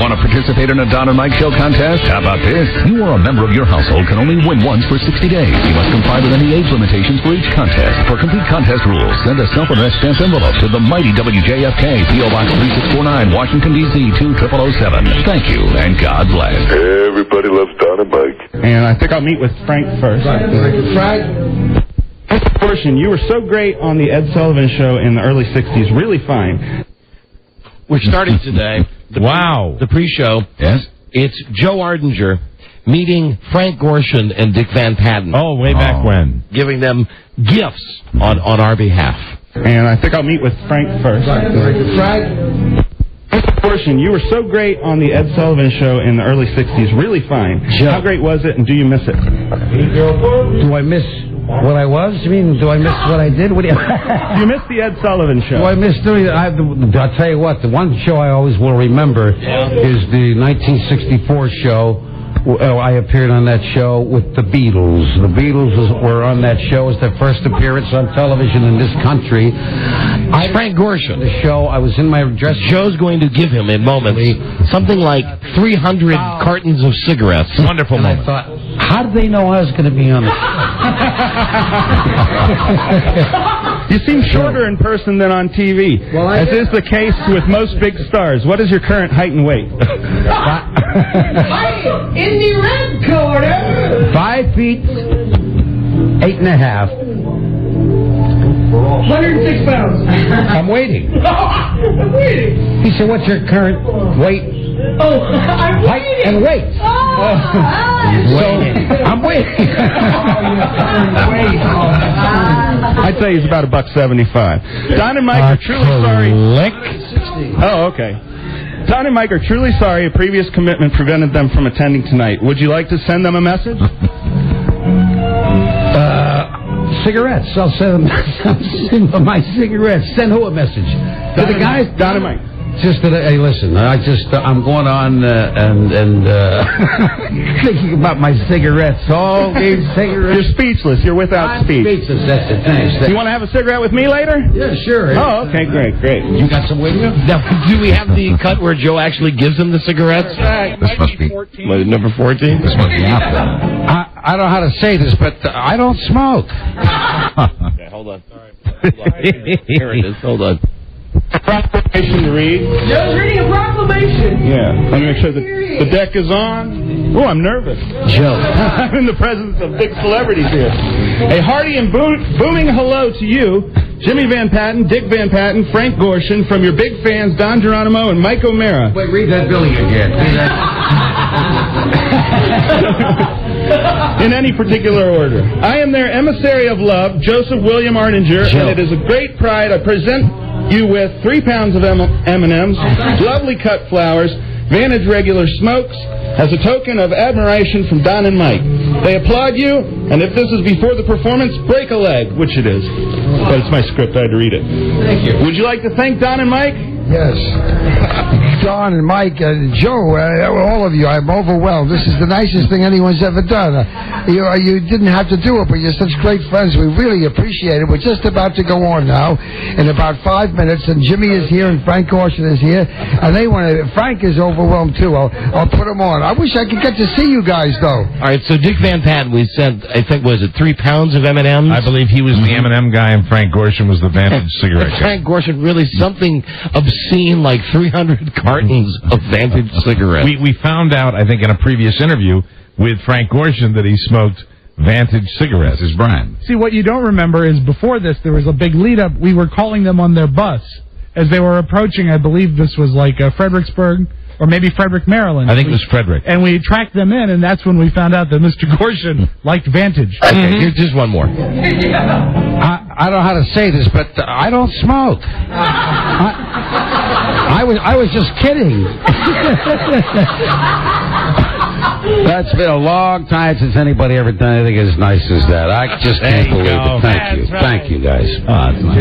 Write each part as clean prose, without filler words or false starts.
Want to participate in a Don and Mike Show contest? How about this? You or a member of your household can only win once for 60 days. You must comply with any age limitations for each contest. For complete contest rules, send a self-addressed stamped envelope to the mighty WJFK, P.O. Box 3649, Washington, D.C. 20007. Thank you, and God bless. Everybody loves Don and Mike. And I think I'll meet with Frank first. Frank? Portion, you were so great on the Ed Sullivan Show in the early 60s. Really fine. We're starting today. The pre-show. Yes? It's Joe Ardinger meeting Frank Gorshin and Dick Van Patten. Oh, way back when. Giving them gifts on our behalf. And I think I'll meet with Frank first. Frank? Portion, you were so great on the Ed Sullivan Show in the early 60s. Really fine. Joe. How great was it, and do you miss it? Do I miss what I was? You mean, do I miss what I did? What do you... You missed the Ed Sullivan Show. Do I miss doing it? I'll tell you what, the one show I always will remember is the 1964 show. I appeared on that show with the Beatles. The Beatles were on that show. It was their first appearance on television in this country. It's Frank Gorshin. The show, I was in my dress. Joe's going to give him in moments something like 300 cartons of cigarettes. Wonderful And moment. I thought, how did they know I was going to be on the show? You seem shorter in person than on TV, as is the case with most big stars. What is your current height and weight? In the red corner, 5 feet, 8.5. 106 pounds. I'm waiting. I'm waiting. He said, what's your current weight, Oh, I'm height, waiting. and weight? I'm waiting. I'd say he's about $1.75. Don and Mike are truly sorry. Oh, okay. Don and Mike are truly sorry a previous commitment prevented them from attending tonight. Would you like to send them a message? Cigarettes. I'll send them my cigarettes. Send who a message? To the guys? Don and Mike. Just that, hey, listen, I'm going on and thinking about my cigarettes. All these cigarettes. You're speechless. You're without speech. Speechless, that's it. Thanks. You want to have a cigarette with me later? Yeah, sure. Oh, okay, great. You got some with you? Now, do we have the cut where Joe actually gives him the cigarettes? This must be... Number 14? This must be after. I don't know how to say this, but I don't smoke. Okay, hold on. All right. Here it is. Hold on. Proclamation to read. Joe's reading a proclamation. Yeah. Let me make sure that the deck is on. Oh, I'm nervous. Joe. I'm in the presence of big celebrities here. A hearty and booming hello to you, Jimmy Van Patten, Dick Van Patten, Frank Gorshin, from your big fans, Don Geronimo and Mike O'Mara. Wait, read that billing again. In any particular order. I am their emissary of love, Joseph William Ardinger, and it is a great pride I present you with 3 pounds of M&Ms, lovely cut flowers, Vantage regular smokes, as a token of admiration from Don and Mike. They applaud you, and if this is before the performance, break a leg, which it is. But it's my script, I had to read it. Thank you. Would you like to thank Don and Mike? Yes. Don and Mike, Joe, all of you, I'm overwhelmed. This is the nicest thing anyone's ever done. You didn't have to do it, but you're such great friends. We really appreciate it. We're just about to go on now in about 5 minutes, and Jimmy is here and Frank Gorshin is here, and they want to... Frank is overwhelmed, too. I'll put him on. I wish I could get to see you guys, though. All right, so Dick Van Patten, we said, I think, was it 3 pounds of M&Ms? I believe he was the M&M guy and Frank Gorshin was the Vantage cigarette guy. Frank Gorshin, really something obscene like 300 cartons of Vantage cigarettes. We found out, I think, in a previous interview with Frank Gorshin that he smoked Vantage cigarettes. His brand. See, what you don't remember is before this, there was a big lead-up. We were calling them on their bus as they were approaching. I believe this was like Fredericksburg or maybe Frederick, Maryland. I think it was Frederick. And we tracked them in, and that's when we found out that Mr. Gorshin liked Vantage. Okay, here's just one more. I don't know how to say this, but I don't smoke. I was just kidding. That's been a long time since anybody ever done anything as nice as that. I just can't believe it. Thank you. Thank you, guys.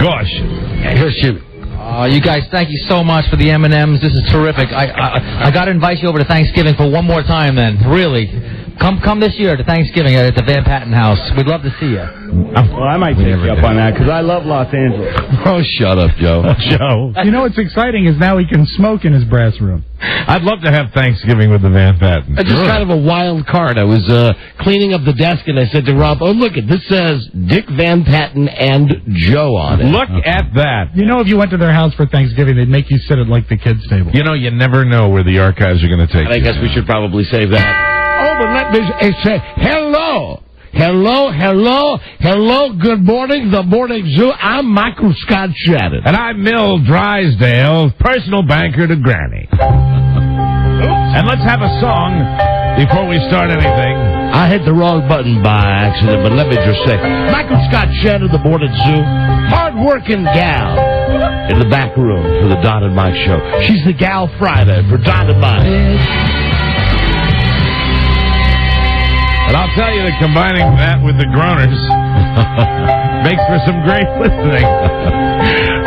Gosh. Here's Jimmy. You guys, thank you so much for the M&Ms. This is terrific. I got to invite you over to Thanksgiving for one more time then. Really. Come this year to Thanksgiving at the Van Patten House. We'd love to see you. Well, I might take you up on that because I love Los Angeles. Oh, shut up, Joe. Joe. You know what's exciting is now he can smoke in his brass room. I'd love to have Thanksgiving with the Van Patten. It's just kind of a wild card. I was cleaning up the desk, and I said to Rob, oh, look, this says Dick Van Patten and Joe on it. Look at that. You know, if you went to their house for Thanksgiving, they'd make you sit at, like, the kids' table. You know, you never know where the archives are going to take And I you. guess we should probably save that. Oh, but let me say hello. Hello, good morning, the Morning Zoo. I'm Michael Scott Shannon. And I'm Mill Drysdale, personal banker to Granny. And let's have a song before we start anything. I hit the wrong button by accident, but let me just say, Michael Scott Shannon, the Morning Zoo, hard-working gal in the back room for the Don and Mike show. She's the gal Friday for Don and Mike. And I'll tell you that combining that with the groaners makes for some great listening.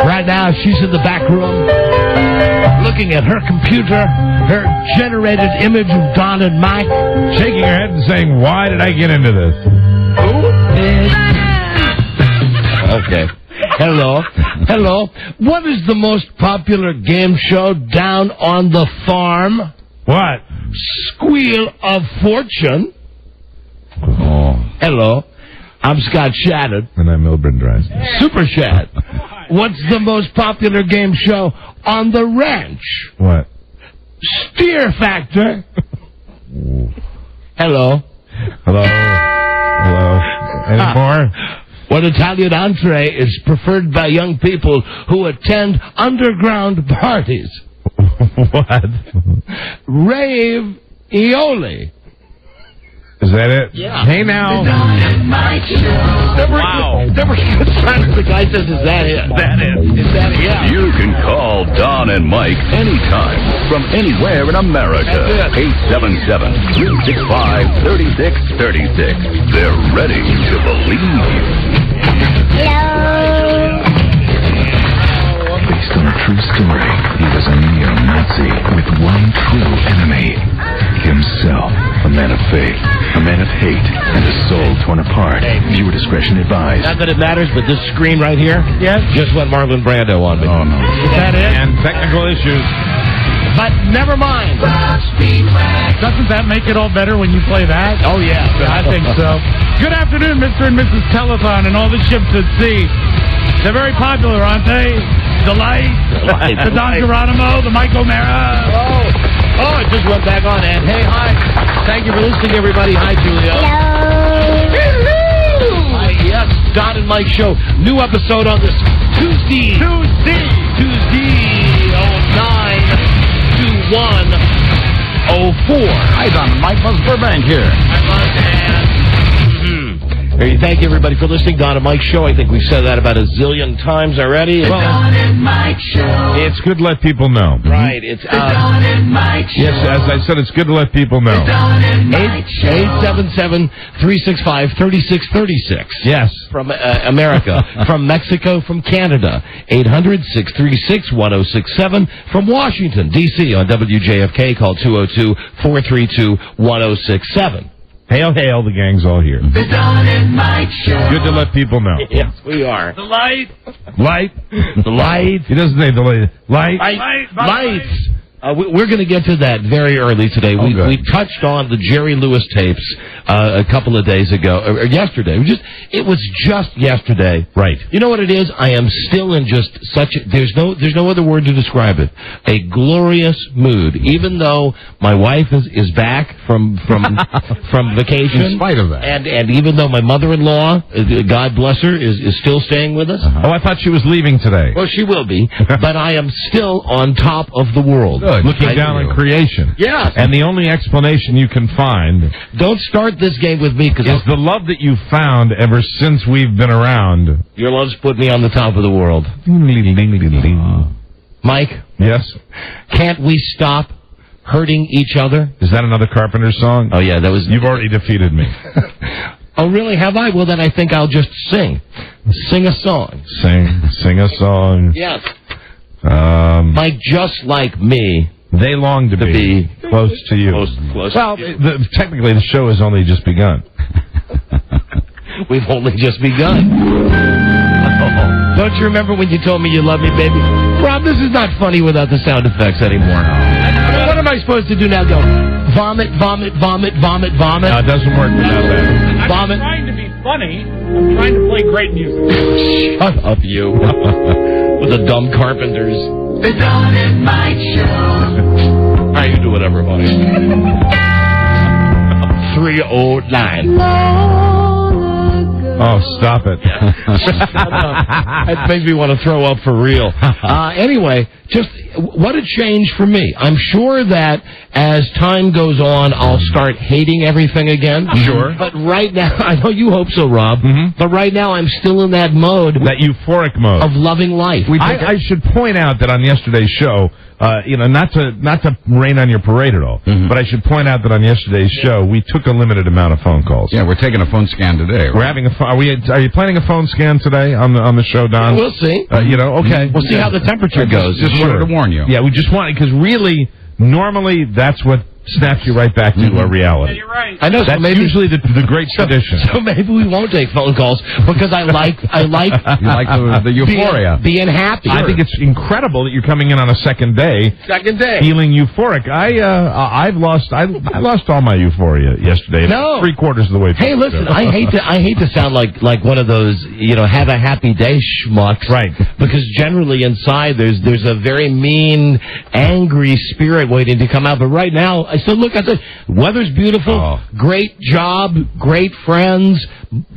Right now, she's in the back room looking at her computer, her generated image of Don and Mike. Shaking her head and saying, why did I get into this? Okay. Hello. What is the most popular game show down on the farm? What? Squeal of Fortune. Oh. Hello. I'm Scott Shannon. And I'm Milburn Drysdale. Super Shad. What's the most popular game show on the ranch? What? Steer Factor. Hello. Any more? What Italian entree is preferred by young people who attend underground parties? What? Rave Ioli. Is that it? Yeah. Hey, now. Wow. The guy says, is that it? Is that it? Yeah. You can call Don and Mike anytime from anywhere in America. 877-365-3636. They're ready to believe you. Based on a true story, he was a neo-Nazi with one true enemy. Himself. A man of faith, a man of hate, and a soul torn apart. Viewer discretion advised. Not that it matters, but this screen right here, just went Marlon Brando on me. Oh, no. Is that it? And technical issues. But never mind. Doesn't that make it all better when you play that? Oh, yeah. I think so. Good afternoon, Mr. and Mrs. Telethon and all the ships at sea. They're very popular, aren't they? The Light, the Don Geronimo, the Mike O'Mara. Oh, it just went back on. And hey, hi. Thank you for listening, everybody. Hi, Julia. Hello. Hi, yes, Don and Mike show. New episode on this Tuesday. 09-21-04. Hi, Don and Mike. Buzz Burbank here. Thank you, everybody, for listening. Don and Mike show. I think we've said that about a zillion times already. Don and Mike show. It's good to let people know. Right. It's Don and Mike show. Yes, as I said, it's good to let people know. Don and Mike show. 877-365-3636. Yes. From America. From Mexico. From Canada. 800-636-1067. From Washington, D.C. on WJFK. Call 202-432-1067. Hail, hail, the gang's all here. The Don and Mike show. Good to let people know. Yes, we are. The Light. Light? The light. He doesn't say the light. Lights. We're going to get to that very early today. We touched on the Jerry Lewis tapes a couple of days ago, or yesterday. It was just yesterday. Right. You know what it is? I am still in just such. There's no other word to describe it. A glorious mood. Even though my wife is back from vacation. In spite of that. And even though my mother-in-law, God bless her, is still staying with us. Oh, I thought she was leaving today. Well, she will be, but I am still on top of the world. Good. Looking down on creation. Yes. And the only explanation you can find... Don't start this game with me, because... ...is the love that you've found ever since we've been around. Your love's put me on the top of the world. Mike? Yes? Can't we stop hurting each other? Is that another Carpenter song? Oh, yeah, that was... You've already defeated me. Oh, really? Have I? Well, then I think I'll just sing. Sing a song. Sing a song. Yes. Mike, just like me, They long to be close to you. Close well, to you. Technically, the show has only just begun. We've only just begun. Don't you remember when you told me you love me, baby? Rob, this is not funny without the sound effects anymore. What am I supposed to do now? Go vomit, vomit, vomit, vomit, vomit? No, it doesn't work without that. I'm trying to be funny. I'm trying to play great music. Shut up, you. With the dumb carpenters. The Don and Mike Show. All right, you do whatever, buddy. 309. Oh, stop it. That makes me want to throw up for real. Anyway, just what a change for me. I'm sure that as time goes on, I'll start hating everything again. Sure. But right now, I know you hope so, Rob, but right now I'm still in that mode. That euphoric mode. Of loving life. I should point out that on yesterday's show, not to rain on your parade at all, but I should point out that on yesterday's show, we took a limited amount of phone calls. Yeah, we're taking a phone scan today. We're having are you planning a phone scan today on the show, Don? We'll see. Okay. We'll see how the temperature goes. Just wanted to warn you. Yeah, we just wanted, because really, normally, that's what snaps you right back to a reality. Yeah, you're right. I know. That's usually the great tradition. So maybe we won't take phone calls because I like You like the euphoria. being happy. I think it's incredible that you're coming in on a second day. Second day. Feeling euphoric. I lost all my euphoria yesterday. No. 3/4 of the way through. Hey, listen, I hate to sound like one of those, have a happy day schmucks. Right. Because generally inside there's a very mean, angry spirit waiting to come out. But right now, I said, look, weather's beautiful, great job, great friends.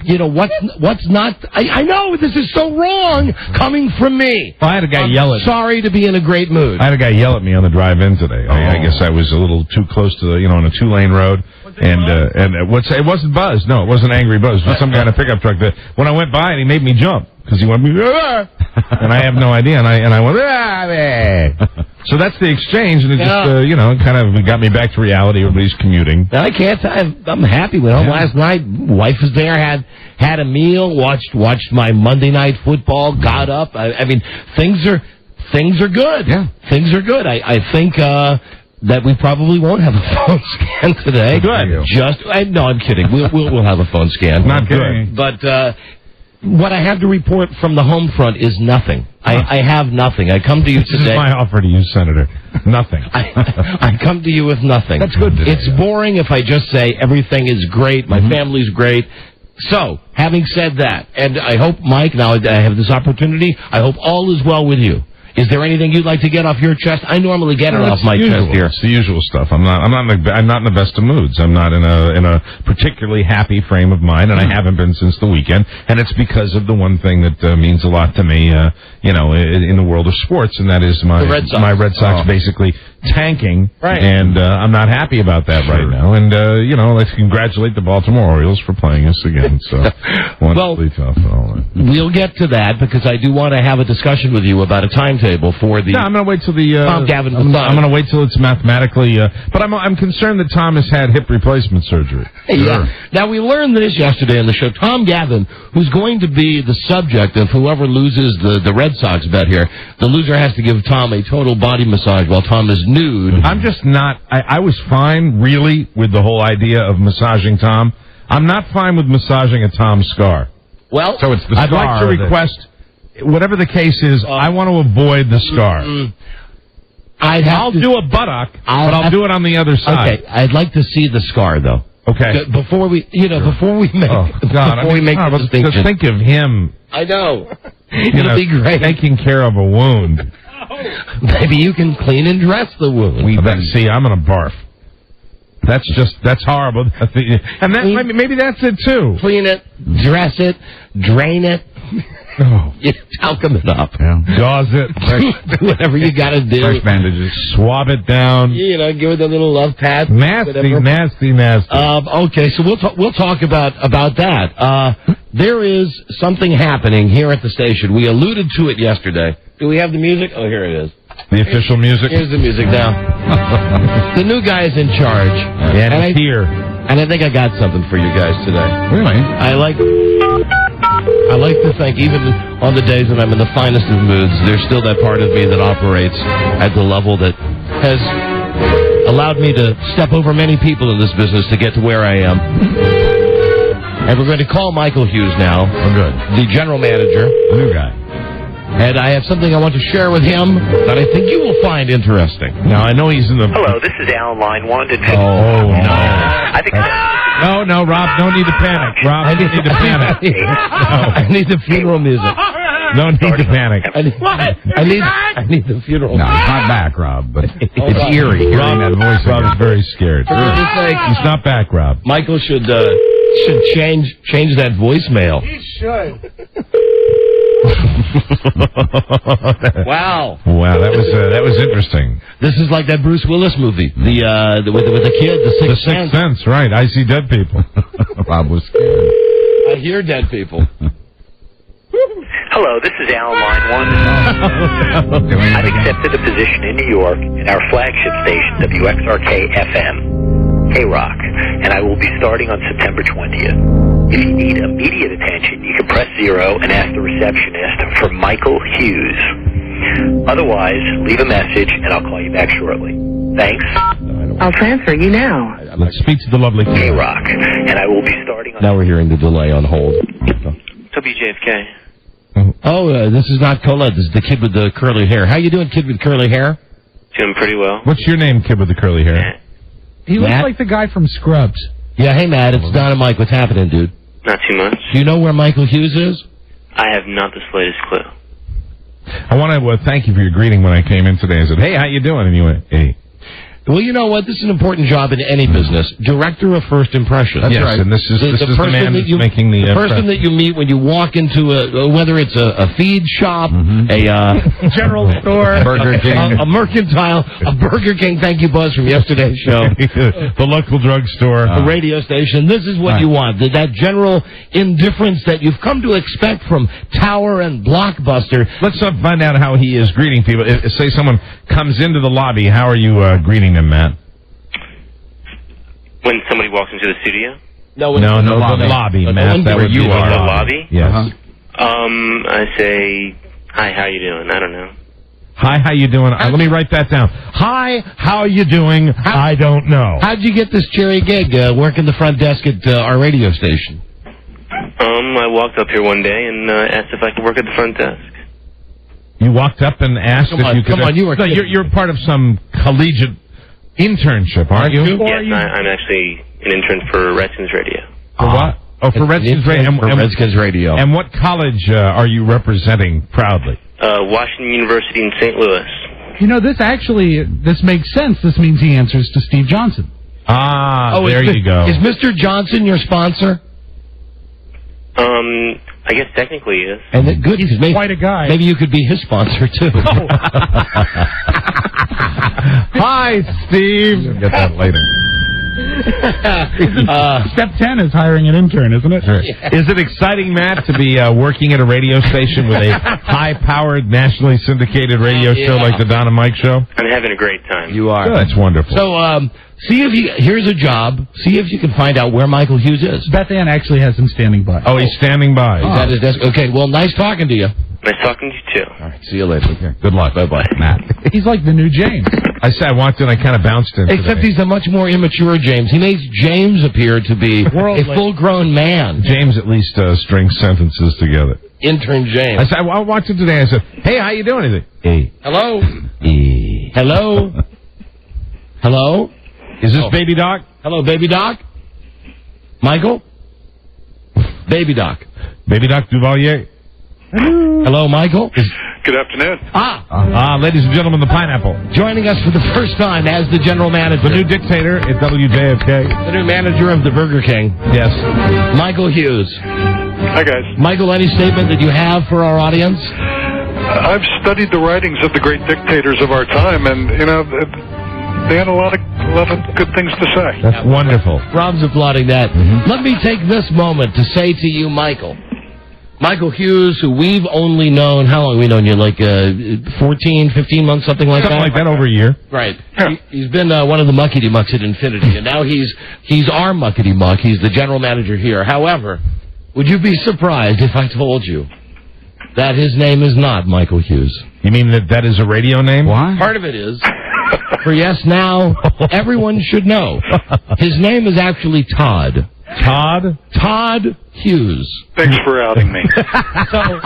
What's not? I know this is so wrong coming from me. I had a guy yell at me. Sorry to be in a great mood. I had a guy yell at me on the drive-in today. I guess I was a little too close to on a 2-lane road. It wasn't Buzz. No, it wasn't Angry Buzz. It was some guy in a pickup truck. That when I went by, and he made me jump because he went me, and I have no idea, and I went. So that's the exchange, and it just kind of got me back to reality. Everybody's commuting. I can't. I'm happy. Went home last night. Wife was there. Had a meal. Watched my Monday night football. Got up. I mean, things are good. Yeah, things are good. I think. That we probably won't have a phone scan today. Good. No, I'm kidding. We'll have a phone scan. Not good. But what I have to report from the home front is nothing. I have nothing. I come to you today. This is my offer to you, Senator. Nothing. I come to you with nothing. That's good today. It's boring if I just say everything is great, my family's great. So, having said that, and I hope, Mike, now I have this opportunity, I hope all is well with you. Is there anything you'd like to get off your chest? I normally get it off my chest here. It's the usual stuff. I'm not in the best of moods. I'm not in a particularly happy frame of mind, and I haven't been since the weekend. And it's because of the one thing that means a lot to me, in the world of sports, and that is my Red Sox basically tanking. Right. And I'm not happy about that right now. And let's congratulate the Baltimore Orioles for playing us again. So wonderfully tough and all that. We'll get to that because I do want to have a discussion with you about a timetable for the. No, I'm going to wait till the. Tom Gavin. I'm going to wait till it's mathematically. But I'm concerned that Tom has had hip replacement surgery. Yeah. Now we learned this yesterday on the show. Tom Gavin, who's going to be the subject of whoever loses the Red Sox bet here, the loser has to give Tom a total body massage while Tom is nude. I'm just not. I was fine, really, with the whole idea of massaging Tom. I'm not fine with massaging a Tom scar. Well, so it's the I'd like to request, whatever the case is, I want to avoid the scar. I'll do a buttock, but I'll do it on the other side. Okay, I'd like to see the scar, though. Okay. Before we make the distinction. Just think of him. I know. It'll be great. Taking care of a wound. Maybe you can clean and dress the wound. See, I'm going to barf. That's horrible. And maybe that's it, too. Clean it, dress it, drain it. Oh. Talcum it up. Yeah. Gauze it. Do whatever you got to do. Fresh bandages. Swab it down. Give it a little love pat. Nasty. Okay, so we'll talk about that. There is something happening here at the station. We alluded to it yesterday. Do we have the music? Oh, here it is. The official music? Here's the music now. The new guy is in charge. Yeah, and he's here. And I think I got something for you guys today. Really? I like to think, even on the days that I'm in the finest of moods, there's still that part of me that operates at the level that has allowed me to step over many people in this business to get to where I am. And we're going to call Michael Hughes now. Oh, good. The general manager. The new guy. And I have something I want to share with him that I think you will find interesting. Now, I know he's in the... Hello, this is Alan Line 1 to 2. Oh, no. I think... No, Rob, no need to panic. Rob, I need to panic. I need the funeral music. No need to panic. I need the funeral No, music. he's not back, Rob, but it's eerie hearing that voice. Rob's very scared. For goodness sake. He's not back, Rob. Michael should change that voicemail. He should. Wow. Wow, that was interesting. This is like that Bruce Willis movie, with the kid, The Sixth Sense. Sense, right? I see dead people. Rob was scared. I hear dead people. Hello, this is Alan Line 1. I've accepted a position in New York at our flagship station, WXRK-FM, K-Rock, and I will be starting on September 20th. If you need immediate attention, you can press 0 and ask the receptionist for Michael Hughes. Otherwise, leave a message, and I'll call you back shortly. Thanks. I'll transfer you now. Let's speak to the lovely K-Rock, and I will be starting on... Now we're hearing the delay on hold. WJFK. Oh, this is not Colette. This is the kid with the curly hair. How you doing, kid with curly hair? Doing pretty well. What's your name, kid with the curly hair? He looks Matt? like the guy from Scrubs. Yeah, hey, Matt, it's Don and Mike. What's happening, dude? Not too much. Do you know where Michael Hughes is? I have not the slightest clue. I want to thank you for your greeting when I came in today. I said, hey, how you doing? And you went, hey. Well, you know what? This is an important job in any business. Director of first impression. That's right. And this is the man that's making the person that you meet when you walk into whether it's a feed shop, a general store, Burger King, a mercantile, a Burger King. Thank you, Buzz, from yesterday's show. The local drugstore, the radio station. This is what you want. That general indifference that you've come to expect from Tower and Blockbuster. Let's find out how he is greeting people. Say someone comes into the lobby. How are you greeting them, Matt? When somebody walks into the studio? No, lobby, Matt. That where would you be are. The lobby? Yes. I say, hi, how you doing? I don't know. Hi, how you doing? Let me write that down. Hi, how you doing? I don't know. How'd you get this cherry gig working the front desk at our radio station? I walked up here one day and asked if I could work at the front desk. You walked up and asked if you could... Come on, you're part of some collegiate internship, aren't you? Yes, I'm actually an intern for Redskins Radio. For what? Oh, for Redskins Radio. Redskins Radio. And what college are you representing proudly? Washington University in St. Louis. You know, this makes sense. This means he answers to Steve Johnson. There you go. Is Mr. Johnson your sponsor? I guess technically he is. And good. He's quite a guy. Maybe you could be his sponsor, too. Hi, Steve. We'll get that later. Step 10 is hiring an intern, isn't it? Is it exciting, Matt, to be working at a radio station with a high-powered, nationally syndicated radio show like the Don and Mike Show? I'm having a great time. You are. Good. That's wonderful. So, here's a job. See if you can find out where Michael Hughes is. Beth Ann actually has him standing by. Oh, he's standing by. He's at his desk. Okay, well, nice talking to you. Nice talking to you, too. All right, see you later. Okay. Good luck. Bye-bye. Matt. He's like the new James. I walked in, I kind of bounced in. Except he's a much more immature James. He makes James appear to be a full-grown man. James at least strings sentences together. Intern James. I walked in today, I said, hey, how you doing? He said, hey. Hello? Hello? Hello? Is this Baby Doc? Hello, Baby Doc? Michael? Baby Doc. Baby Doc Duvalier? Hello, Michael? Good afternoon. Ladies and gentlemen, the Pineapple. Joining us for the first time as the general manager. The new dictator at WJFK. The new manager of the Burger King. Yes. Michael Hughes. Hi, guys. Michael, any statement that you have for our audience? I've studied the writings of the great dictators of our time, and, they had a lot of good things to say. That's wonderful. Rob's applauding that. Let me take this moment to say to you, Michael Hughes, who we've only known, how long have we known you? Like 14, 15 months, something like that? Something like that, over a year. Right. Yeah. He's been one of the muckety-mucks at Infinity, and now he's our muckety-muck. He's the general manager here. However, would you be surprised if I told you that his name is not Michael Hughes? You mean that is a radio name? Why? Part of it is. for Yes Now, everyone should know. His name is actually Todd. Todd Hughes. Thanks for outing me. So,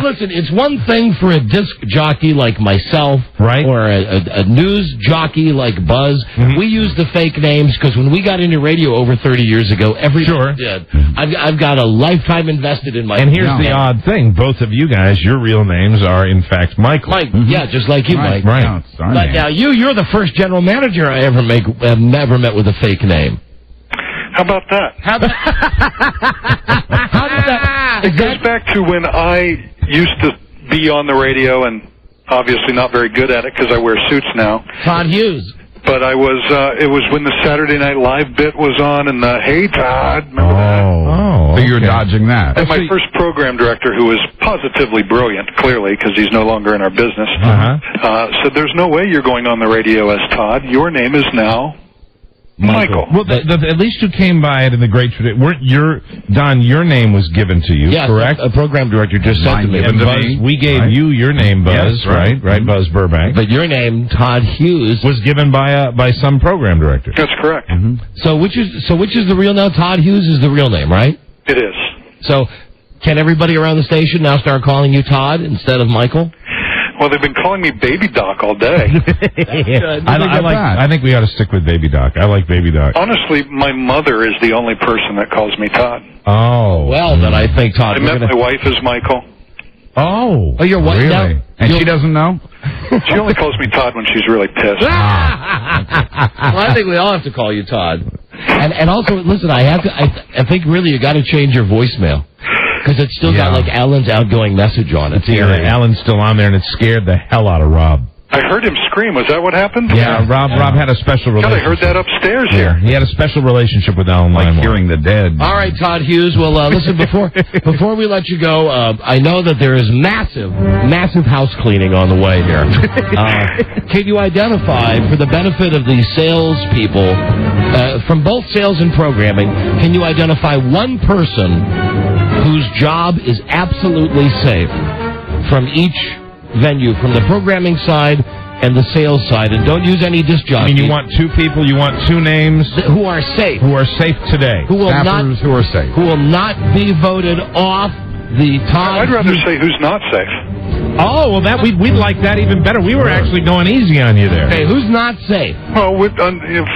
listen, it's one thing for a disc jockey like myself, right, or a news jockey like Buzz. Mm-hmm. We use the fake names because when we got into radio over 30 years ago, everyone did. I've got a lifetime invested in my. And here's the odd thing: both of you guys, your real names are in fact Michael. Mike, yeah, just like you, Mike. Right. No, but now you're the first general manager I ever met with a fake name. How about that? How did that? It goes back to when I used to be on the radio, and obviously not very good at it because I wear suits now. Todd Hughes. But I was. It was when the Saturday Night Live bit was on, and the "Hey Todd," remember that? Oh, so you're dodging that. And my first program director, who was positively brilliant, clearly, because he's no longer in our business, said, "There's no way you're going on the radio as Todd. Your name is now Michael." Well, at least you came by it in the great tradition. Don, your name was given to you, correct? A program director just said to me. And Buzz, we gave you your name, Buzz, right? Buzz Burbank. But your name, Todd Hughes, was given by some program director. That's correct. Mm-hmm. So which is the real now? Todd Hughes is the real name, right? It is. So can everybody around the station now start calling you Todd instead of Michael? Well, they've been calling me Baby Doc all day. I think we ought to stick with Baby Doc. I like Baby Doc. Honestly, my mother is the only person that calls me Todd. Oh. Well, then I think Todd. I met my wife as Michael. Oh. Oh, your wife really? now? And she doesn't know? She only calls me Todd when she's really pissed. Well, I think we all have to call you Todd. And also, listen, I think really you got to change your voicemail. Because it's still got like Alan's outgoing message on it. Yeah, Alan's still on there, and it scared the hell out of Rob. I heard him scream. Was that what happened? Yeah, Rob had a special relationship. God, I heard that upstairs here. He had a special relationship with Alan Limewire. Like hearing the dead. All right, Todd Hughes. Well, listen, before we let you go, I know that there is massive house cleaning on the way here. Can you identify, for the benefit of the salespeople, from both sales and programming, can you identify one person whose job is absolutely safe from each venue, from the programming side and the sales side, and don't use any disc jockeys. I mean, you want two people, you want two names who are safe. Who are safe today. Who will Staffers who are safe. Who will not be voted off the Todd. I'd rather say who's not safe. Oh, well, that we'd like that even better. We were actually going easy on you there. Okay, who's not safe? Well,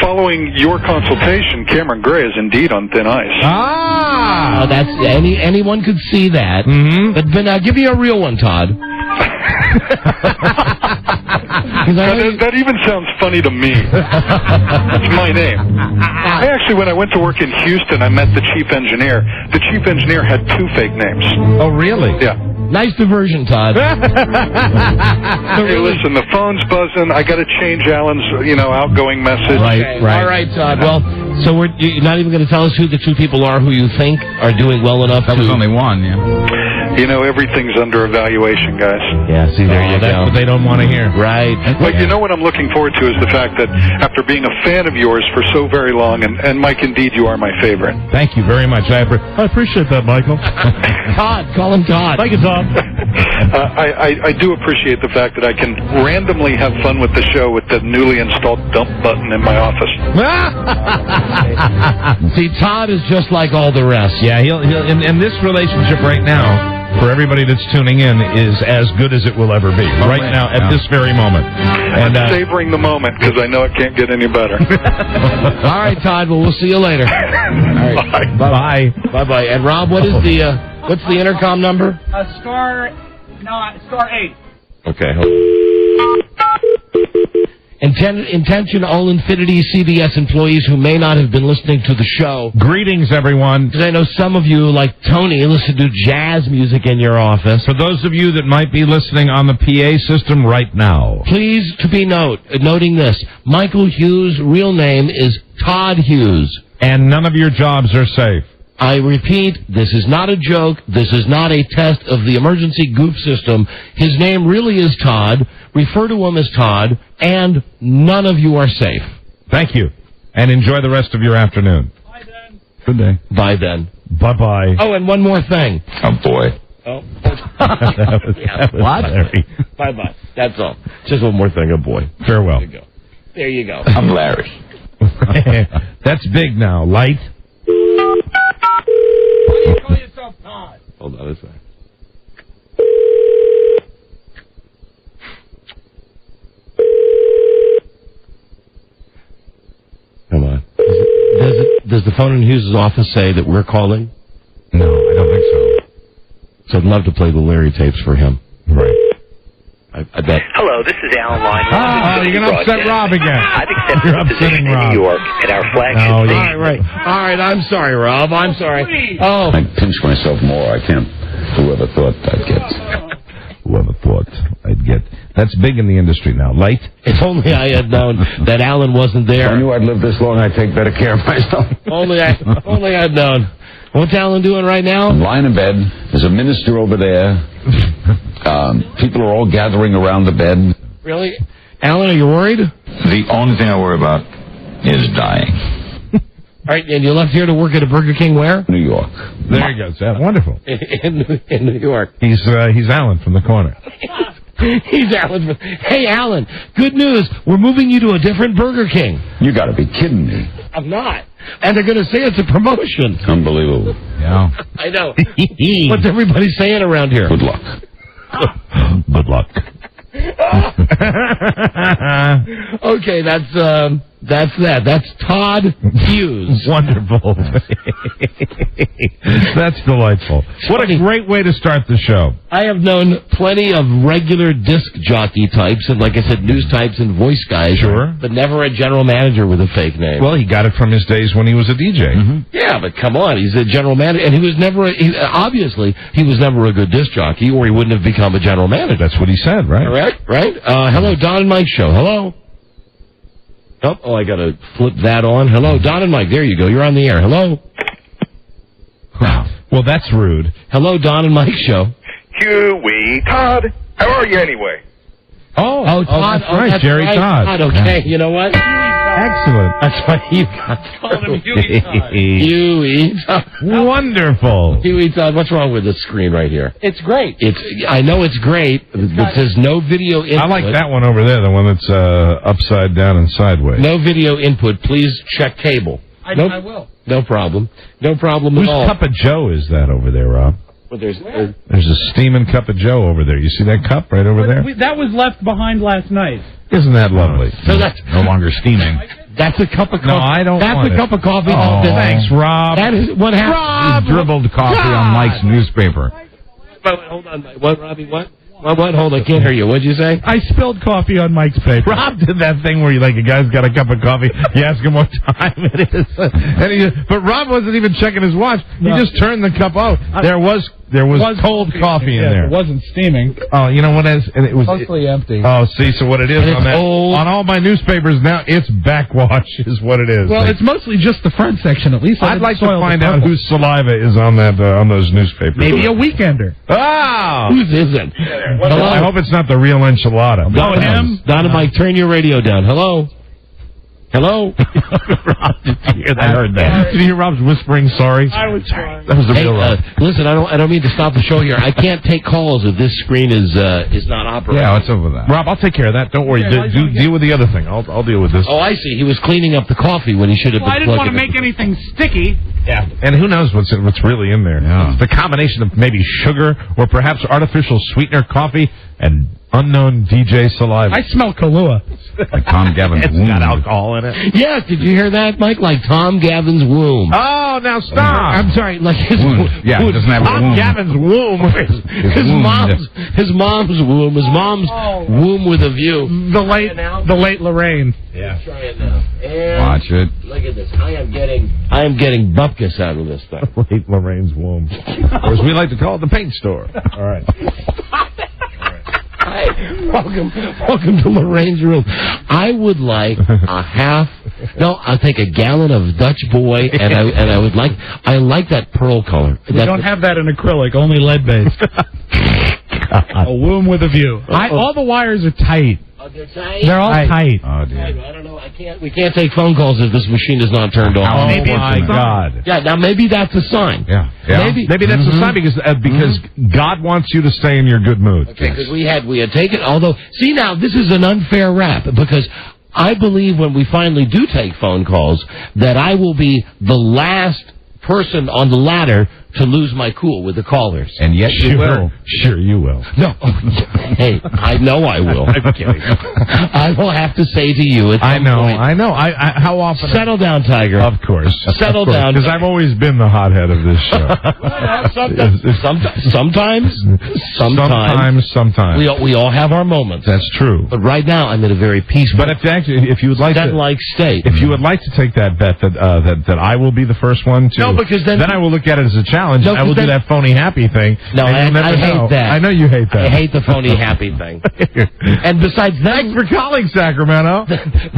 following your consultation, Cameron Gray is indeed on thin ice. Oh, that's anyone could see that. Mm-hmm. But now give me a real one, Todd. That even sounds funny to me. It's my name. I actually, when I went to work in Houston, I met the chief engineer. The chief engineer had two fake names. Oh, really? Yeah. Nice diversion, Todd. Hey, listen, the phone's buzzing. I got to change Alan's, outgoing message. Right. All right, Todd. Well, so you're not even going to tell us who the two people are who you think are doing well enough. That was only one, yeah. Everything's under evaluation, guys. Yeah, see, there you go. That's what they don't want to hear. Right. But what I'm looking forward to is the fact that after being a fan of yours for so very long, and Mike, indeed, you are my favorite. Thank you very much. I appreciate that, Michael. Todd, call him Todd. Thank you, Tom. I do appreciate the fact that I can randomly have fun with the show with the newly installed dump button in my office. See, Todd is just like all the rest. Yeah, he'll in this relationship right now, for everybody that's tuning in, is as good as it will ever be. Right now, at this very moment. And I'm savoring the moment because I know it can't get any better. All right, Todd. Well, we'll see you later. All right. Bye. Bye. And Rob, what's the intercom number? Star 8. Okay. Intention all Infinity CBS employees who may not have been listening to the show. Greetings, everyone. Because I know some of you, like Tony, listen to jazz music in your office. For those of you that might be listening on the PA system right now, please to be noting this. Michael Hughes' real name is Todd Hughes. And none of your jobs are safe. I repeat, this is not a joke. This is not a test of the emergency goof system. His name really is Todd. Refer to him as Todd, and none of you are safe. Thank you, and enjoy the rest of your afternoon. Bye, then. Good day. Bye, then. Bye-bye. Oh, and one more thing. Oh, boy. Oh. That was What? Larry. Bye-bye. That's all. Just one more thing, oh boy. Farewell. There you go. I'm Larry. That's big now. Light. Why do you call yourself Todd? Hold on a second. Come on. Does the phone in Hughes' office say that we're calling? No, I don't think so. So I'd love to play the Larry tapes for him. Right. I bet. Hello, this is Alan Lyman. You're going to upset Rob again. I've accepted You're a position upsetting Rob. in New York at our flagship No, station. All right. I'm sorry, Rob. I'm sorry. Oh. I pinch myself more. I can't. Whoever thought I'd get. Whoever thought I'd get. That's big in the industry now. Light. If only I had known that Alan wasn't there. If I knew I'd live this long, I'd take better care of myself. Only I'd known. What's Alan doing right now? I'm lying in bed. There's a minister over there. People are all gathering around the bed. Really? Alan, are you worried? The only thing I worry about is dying. All right, and you left here to work at a Burger King where? New York. There he goes. Wonderful. In New York. He's Alan from the corner. He's Alan. Hey, Alan, good news. We're moving you to a different Burger King. You got to be kidding me. I'm not. And they're going to say it's a promotion. Unbelievable. Yeah. I know. What's everybody saying around here? Good luck. Good luck. Okay, that's that. That's Todd Hughes. Wonderful. That's delightful. What a great way to start the show. I have known plenty of regular disc jockey types and, like I said, news types and voice guys. Sure. But never a general manager with a fake name. Well, he got it from his days when he was a DJ. Mm-hmm. Yeah, but come on, he's a general manager, and he was never. Obviously, he was never a good disc jockey, or he wouldn't have become a general manager. That's what he said, right? Correct, right? Hello, Don and Mike show. Hello. Oh, I got to flip that on. Hello, Don and Mike. There you go. You're on the air. Hello. Well, that's rude. Hello, Don and Mike show. Huey, Todd, how are you anyway? Oh, Todd. that's right, That's Jerry right, Todd. Okay, you know what? Excellent. That's why you got Huey Todd. Wonderful. Huey Todd. What's wrong with this screen right here? It's great. I know it's great. It says no video input. I like that one over there, the one that's upside down and sideways. No video input. Please check cable. I will. No problem. No problem Whose at all. cup of Joe is that over there, Rob? But there's a steaming cup of Joe over there. You see that cup right over there? That was left behind last night. Isn't that lovely? So that's No longer steaming. That's a cup of coffee. No, I don't That's want a it. cup of coffee. Oh, thanks, Rob. That is what happened. He dribbled coffee on Mike's newspaper. Hold on. What, Robbie? What? What? Hold on. I can't hear you. What'd you say? I spilled coffee on Mike's paper. Rob did that thing where a guy's got a cup of coffee, you ask him what time it is, but Rob wasn't even checking his watch. He just turned the cup out. There was cold coffee in there. It wasn't steaming. Oh, you know what it is? And it was Mostly empty. Oh, see, so what it is It's on that old. on all my newspapers now, it's backwash is what it is. Well, it's mostly just the front section, at least. I'd like to find out whose saliva is on that on those newspapers. Maybe a weekender. Oh! Whose isn't? Hello? I hope it's not the real enchilada. Don and Mike, turn your radio down. Hello? Hello? Rob, did you hear that? I heard that. Did you hear Rob's whispering sorry? I was sorry. That was the Hey, real Rob. listen, I don't mean to stop the show here. I can't take calls if this screen is not operating. Yeah, what's up with that? Rob, I'll take care of that. Don't worry. Deal with the other thing. I'll deal with this. Oh, I see. He was cleaning up the coffee when he should have been. I didn't want to plugging make anything sticky. Yeah. And who knows what's really in there? Yeah. It's the combination of maybe sugar or perhaps artificial sweetener coffee and unknown DJ saliva. I smell Kahlua. Like Tom Gavin's It's womb. got alcohol in it. Yes, did you hear that, Mike? Like Tom Gavin's womb. Oh, now stop. I'm sorry, like his Wound. Yeah, he doesn't have a Tom womb. Gavin's womb. his mom's womb. His mom's womb with a view. The late Lorraine. Yeah. Try it now. And Watch it. look at this. I am getting bupkis out of this thing. Late Lorraine's womb. Or as we like to call it, the paint store. All right. Hi. Welcome to Lorraine's room. I would like I'll take a gallon of Dutch Boy, and I like that pearl color. We don't have that in acrylic, only lead-based. A womb with a view. All the wires are tight. They're all tight. Oh, dear. I don't know. We can't take phone calls if this machine is not turned on. Oh, my God. Yeah, now maybe that's a sign. Yeah. Maybe that's a sign because God wants you to stay in your good mood. Okay, because we had taken, although, see now, this is an unfair rap, because I believe when we finally do take phone calls that I will be the last person on the ladder to lose my cool with the callers. And yet you will. Sure you will. No. Hey, I know I will. I'm kidding. I will have to say to you at some point. I know. I how often? Settle down, Tiger. Of course. Settle down. Because I've always been the hothead of this show. Sometimes. We all have our moments. That's true. But right now, I'm in a very peaceful, but if you would like like state. If you would like to take that bet that I will be the first one to, no, because then I will look at it as a challenge. No, I will do that phony happy thing. No, I hate that. I know you hate that. I hate the phony happy thing. And besides, thanks for calling, Sacramento.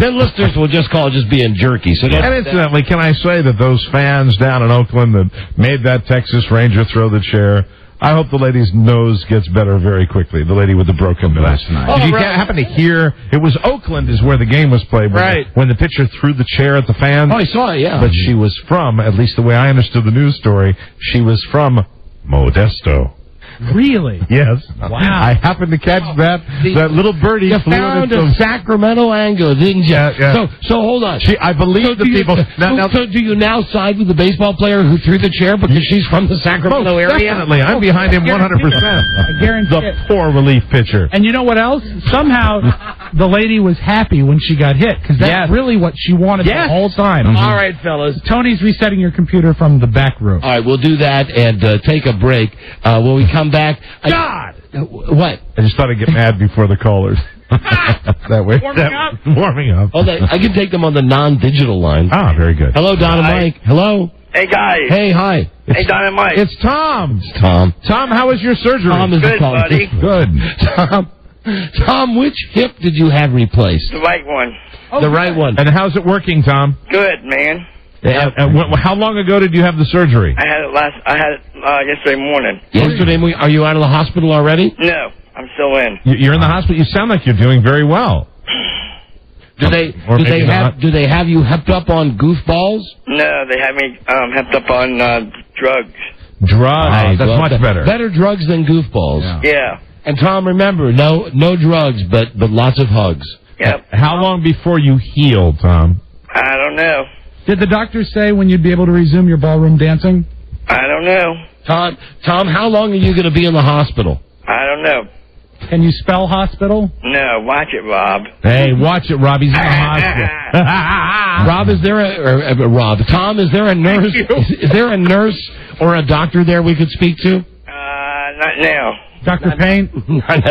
Then listeners will just call just being jerky. So and incidentally, can I say that those fans down in Oakland that made that Texas Ranger throw the chair, I hope the lady's nose gets better very quickly. The lady with the broken nose. That's nice. Did you happen to hear? It was Oakland is where the game was played. When the pitcher threw the chair at the fans. Oh, I saw it, yeah. But she was from, at least the way I understood the news story, she was from Modesto. Really? Yes. Wow. I happened to catch that little birdie. You found a Sacramento angle, didn't you? Yeah. So hold on. I believe the people. So do you now side with the baseball player who threw the chair because she's from the Sacramento area? Definitely. I'm behind him 100%. I guarantee the poor relief pitcher. And you know what else? Somehow the lady was happy when she got hit because that's really what she wanted the whole time. Mm-hmm. All right, fellas. Tony's resetting your computer from the back room. All right, we'll do that and take a break. When we come back... God! What? I just thought I'd get mad before the callers. That way. Warming up. Oh, I can take them on the non-digital line. Ah, very good. Hello, Don and Mike. Hello. Hey, guys. Hey, hi. Hey, Don and Mike. It's Tom. It's Tom. Tom, how was your surgery? Tom is good, buddy. Good. Tom, which hip did you have replaced? The right one. The right one. And how's it working, Tom? Good, man. How long ago did you have the surgery? I had it yesterday morning. Yesterday morning? Are you out of the hospital already? No, I'm still in. You're in the hospital? You sound like you're doing very well. Do they have you hepped up on goofballs? No, they have me hepped up on drugs. Drugs? That's much better. Better drugs than goofballs. Yeah. And Tom, remember, no drugs, but lots of hugs. Yep. How long before you heal, Tom? I don't know. Did the doctor say when you'd be able to resume your ballroom dancing? I don't know. Tom, how long are you going to be in the hospital? I don't know. Can you spell hospital? No, watch it, Rob. Hey, watch it, Rob. He's in the hospital. Rob, is there Rob? Tom, is there a nurse? Is there a nurse or a doctor there we could speak to? Not now. Dr. Payne?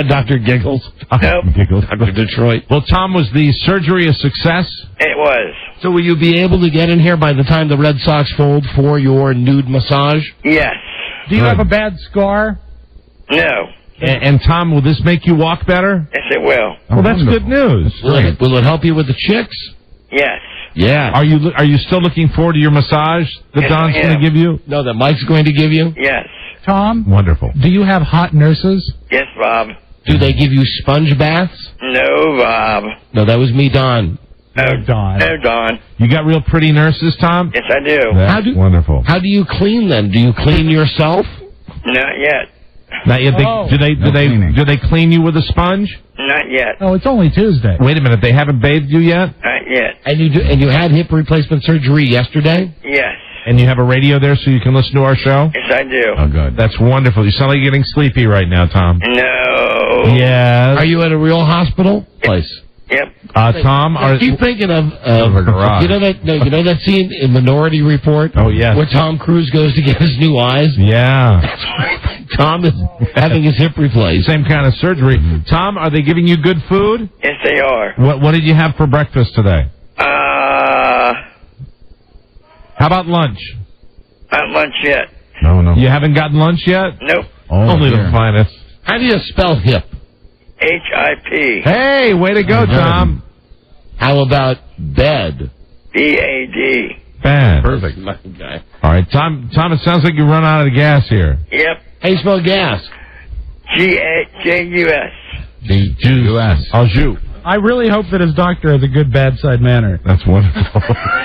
Dr. Giggles. Nope. Giggles. Dr. Detroit. Well, Tom, was the surgery a success? It was. So will you be able to get in here by the time the Red Sox fold for your nude massage? Yes. Do you have a bad scar? No. And Tom, will this make you walk better? Yes, it will. Well, that's good news. Will it help you with the chicks? Yes. Yeah. Are you still looking forward to your massage that Don's going to give you? No, that Mike's going to give you? Yes. Tom? Wonderful. Do you have hot nurses? Yes, Rob. Do they give you sponge baths? No, Rob. No, that was me, Don. No, Don. No, Don. You got real pretty nurses, Tom? Yes, I do. That's wonderful. How do you clean them? Do you clean yourself? Not yet. Not yet. Do they clean you with a sponge? Not yet. Oh, it's only Tuesday. Wait a minute. They haven't bathed you yet? Not yet. And you had hip replacement surgery yesterday? Yes. And you have a radio there so you can listen to our show? Yes, I do. Oh, good. That's wonderful. You sound like you're getting sleepy right now, Tom. No. Yes. Are you at a real hospital place? Yep. Tom, I keep thinking of a garage. you know that scene in Minority Report? Oh, yes. Where Tom Cruise goes to get his new eyes? Yeah. That's why Tom is having his hip replaced. Same kind of surgery. Tom, are they giving you good food? Yes, they are. What did you have for breakfast today? How about lunch? Not lunch yet. No. You haven't gotten lunch yet? Nope. Only the finest. How do you spell hip? HIP. Hey, way to go, Tom. How about bed? BAD. Bad. Perfect. My guy. All right, Tom, it sounds like you run out of gas here. Yep. How you spell gas? GUS. Juice. Oh, jus. I really hope that his doctor has a good bedside manner. That's wonderful.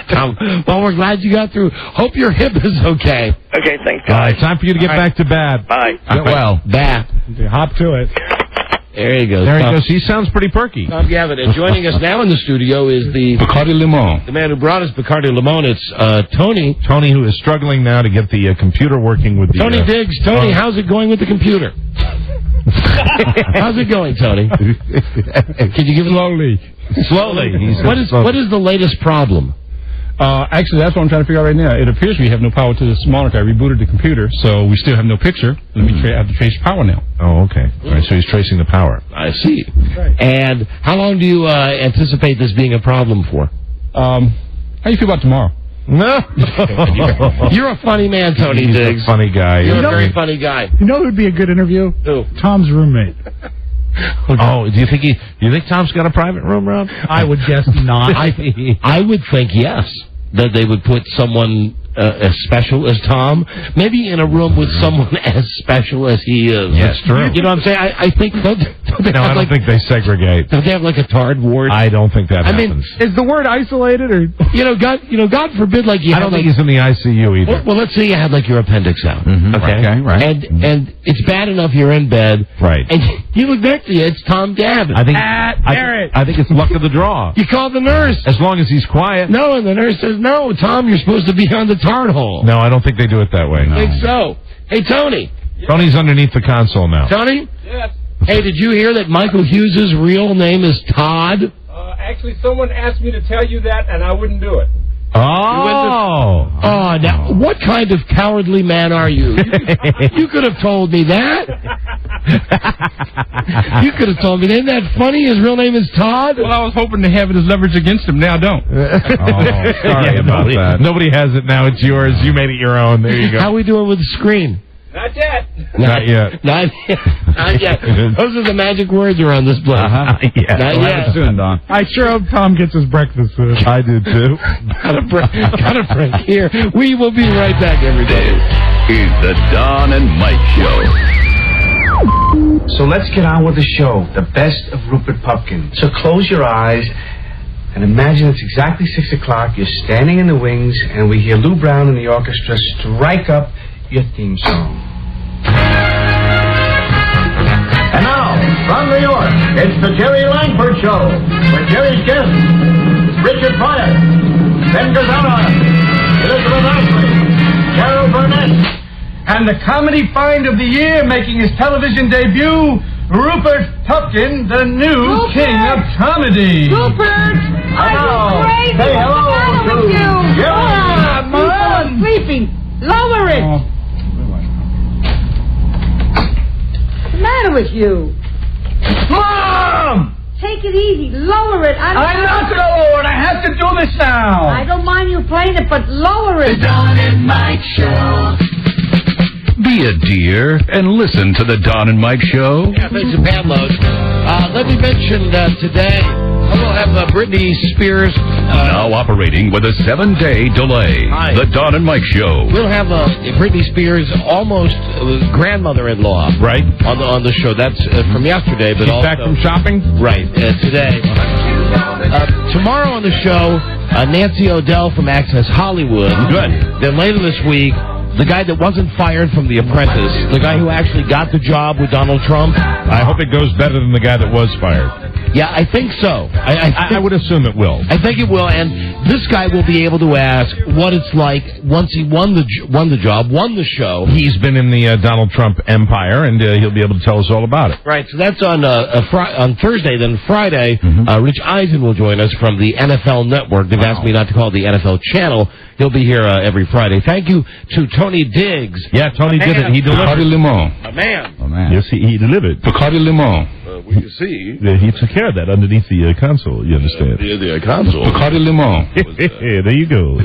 Tom, well, we're glad you got through. Hope your hip is okay. Okay, thanks, All guys. right, time for you to get back to bed. Bye. Get well. Bat. Hop to it. There you go. There he goes. He sounds pretty perky. Tom Gavin. And joining us now in the studio is the Bacardi Limon. man who brought us Bacardi Limon. It's Tony. Tony, who is struggling now to get the computer working with the... Tony Diggs. Tony, how's it going with the computer? How's it going, Tony? Can you give it slowly? What is the latest problem? Actually, that's what I'm trying to figure out right now. It appears we have no power to this monitor. I rebooted the computer, so we still have no picture. Let me have to trace power now. Oh, okay. All right, so he's tracing the power. I see. Right. And how long do you anticipate this being a problem for? How do you feel about tomorrow? No. You're a funny man, Tony He's Diggs. a funny guy. You're a very funny guy. You know who would be a good interview? Who? Tom's roommate. Oh, do you think Tom's got a private room, Rob? I would guess not. I would think yes, that they would put someone as special as Tom, maybe in a room with someone as special as he is. Yes, true. You know what I'm saying? I think don't they No, I don't think they segregate. Don't they have like a tard ward? I don't think that happens. mean, is the word isolated or God forbid, like you. I don't think he's in the ICU either. Well, let's say you had like your appendix out, Okay, right. And it's bad enough you're in bed, Right. And you look next to you, it's Tom Gavin. I think it's luck of the draw. You call the nurse. As long as he's quiet. No, and the nurse says, no, Tom, you're supposed to be on the tard hole. No, I don't think they do it that way. I think so. Hey, Tony. Tony's underneath the console now. Tony? Yes. Hey, did you hear that Michael Hughes' real name is Todd? Actually, someone asked me to tell you that, and I wouldn't do it. Oh. Oh, now, what kind of cowardly man are you? You could have told me that. You could have told me. Isn't that funny? His real name is Todd? Well, I was hoping to have it as leverage against him. Now I don't. Sorry about that. Nobody has it now. It's yours. You made it your own. There you go. How are we doing with the screen? Not yet. Not yet. Not yet. Not yet. Those are the magic words around this place. Not yet. Not We'll yet. have it soon, Don. I sure hope Tom gets his breakfast soon. I did too. Got a break here. We will be right back, everybody. This is the Don and Mike Show. So let's get on with the show. The best of Rupert Pupkin. So close your eyes and imagine it's exactly 6 o'clock. You're standing in the wings and we hear Lou Brown and the orchestra strike up your theme song. And now, from New York, it's the Jerry Langford Show, with Jerry's guests, Richard Pryor, Ben Gazzara, Elizabeth Ashley, Carol Burnett, and the comedy find of the year making his television debut, Rupert Pupkin, the new king of comedy. Rupert! I know. Crazy. Say hello What's the matter to with you? Jerry. Come on. Sleeping. Lower it. What's the matter with you? Mom! Take it easy. Lower it. I'm not going to lower it. I have to do this now. I don't mind you playing it, but lower it. The Don and Mike Show. Be a dear and listen to the Don and Mike Show. Yeah, thanks to Pamela. Let me mention today, we'll have Britney Spears. Now operating with a 7-day delay. Hi. The Don and Mike Show. We'll have Britney Spears' almost grandmother-in-law on the show. That's from yesterday, but She's also back from shopping? Right, today. Tomorrow on the show, Nancy O'Dell from Access Hollywood. Good. Then later this week, the guy that wasn't fired from The Apprentice, the guy who actually got the job with Donald Trump. I hope it goes better than the guy that was fired. Yeah, I think so. I would assume it will. I think it will, and this guy will be able to ask what it's like once he won the job, won the show. He's been in the Donald Trump empire, and he'll be able to tell us all about it. Right, so that's on Thursday. Then Friday, Rich Eisen will join us from the NFL Network. They've asked me not to call it the NFL Channel. He'll be here every Friday. Thank you to Tony Diggs. Yeah, Tony did it. He delivered. Bacardi Limon. A man. Oh, man. Yes, he delivered. Bacardi Limon. You see. He took care of that underneath the console, you understand? The console. Bacardi Limon. There you go.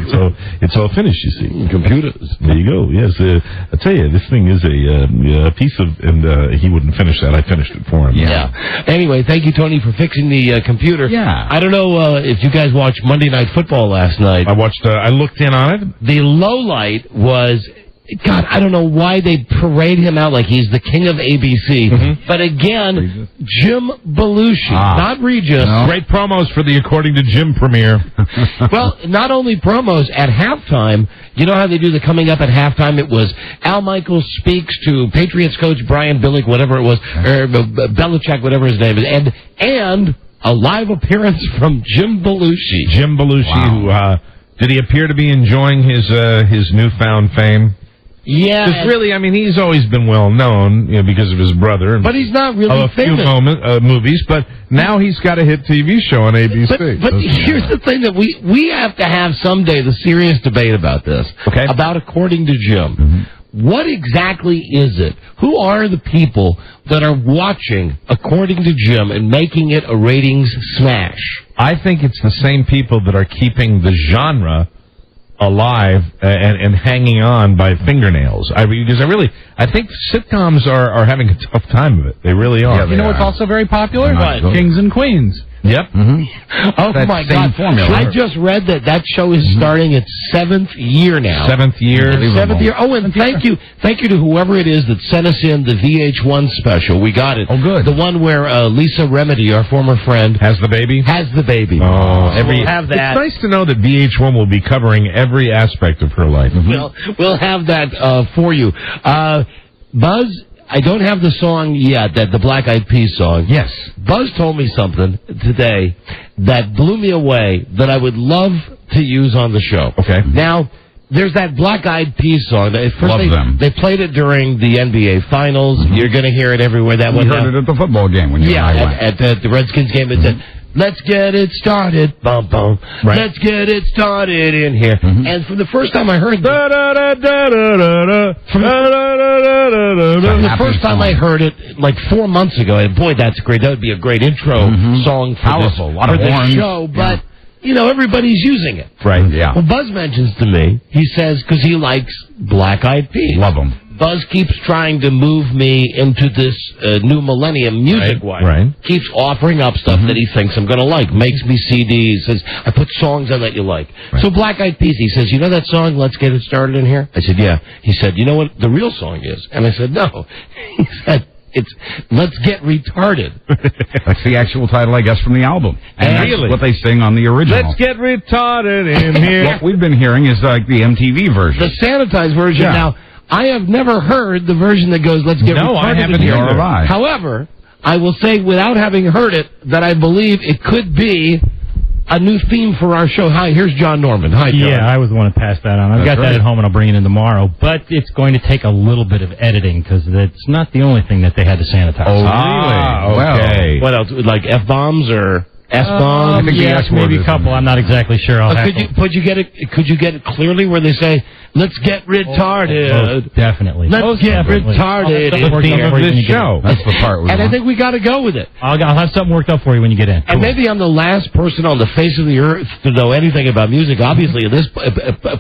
It's all finished, you see. Computers. There you go. Yes, I tell you, this thing is a piece of, and he wouldn't finish that. I finished it for him. Yeah. Anyway, thank you, Tony, for fixing the computer. Yeah. I don't know if you guys watched Monday Night Football last night. I watched. I looked in on it. The low light was God, I don't know why they parade him out like he's the king of ABC. Mm-hmm. But again, Jim Belushi, not Regis. Great promos for the According to Jim premiere. Well, not only promos, at halftime, you know how they do the coming up at halftime? It was Al Michaels speaks to Patriots coach Brian Billick, whatever it was, or Belichick, whatever his name is, and a live appearance from Jim Belushi. Jim Belushi, who, did he appear to be enjoying his newfound fame? Yeah. Because really, I mean, he's always been well known, because of his brother. But he's not really a famous. few movies, but now he's got a hit TV show on ABC. But here's the thing that we have to have someday the serious debate about this. Okay. About According to Jim. Mm-hmm. What exactly is it? Who are the people that are watching According to Jim and making it a ratings smash? I think it's the same people that are keeping the genre alive and hanging on by fingernails. I think sitcoms are having a tough time of it. They really are. Yeah, you know what's also very popular? What? Kings and Queens. Yep. Mm-hmm. Oh, that my same God. formula. I just read that show is starting its 7th year now. 7th year. 7th year. Oh, and thank you to whoever it is that sent us in the VH1 special. We got it. Oh, good. The one where Lisa Remedy, our former friend, has the baby. Oh, we'll have that. It's nice to know that VH1 will be covering every aspect of her life. We'll have that for you. Buzz, I don't have the song yet, the Black Eyed Peas song. Yes. Buzz told me something today that blew me away that I would love to use on the show. Okay. Now, there's that Black Eyed Peas song. Love them. They played it during the NBA Finals. Mm-hmm. You're going to hear it everywhere. That we one. heard it at the football game when you and I went. At the Redskins game. It said, "Let's get it started, bum bum. Right. Let's get it started in here." Mm-hmm. And for the first time I heard I heard it like 4 months ago, and boy, that's great. That would be a great intro song for the show. But everybody's using it. Right. Yeah. Well, Buzz mentions to me, he says, because he likes Black Eyed Peas. Love them. Buzz keeps trying to move me into this new millennium music-wise. Right. Keeps offering up stuff that he thinks I'm going to like. Makes me CDs. Says, I put songs on that you like. Right. So Black Eyed Peas, he says, you know that song, Let's Get It Started in Here? I said, yeah. He said, you know what the real song is? And I said, no. He said, it's Let's Get Retarded. That's the actual title, I guess, from the album. And that's what they sing on the original. Let's get retarded in here. What we've been hearing is like the MTV version. The sanitized version. Yeah. Now, I have never heard the version that goes, Let's Get Retarded. No, I haven't in here. either. However, I will say, without having heard it, that I believe it could be a new theme for our show. Hi, here's John Norman. Hi, John. Yeah, I was the one to pass that on. I've got that at home, and I'll bring it in tomorrow. But it's going to take a little bit of editing, because it's not the only thing that they had to sanitize. Oh, really? Okay. What else? Like F-bombs or S-bombs? Yes, maybe a couple. I'm not exactly sure. Could you get it clearly where they say, Let's get retarded? Definitely. Let's get retarded. That's the theme of this show. That's the part we And want. I think we got to go with it. I'll have something worked up for you when you get in. And maybe I'm the last person on the face of the earth to know anything about music. Obviously, at this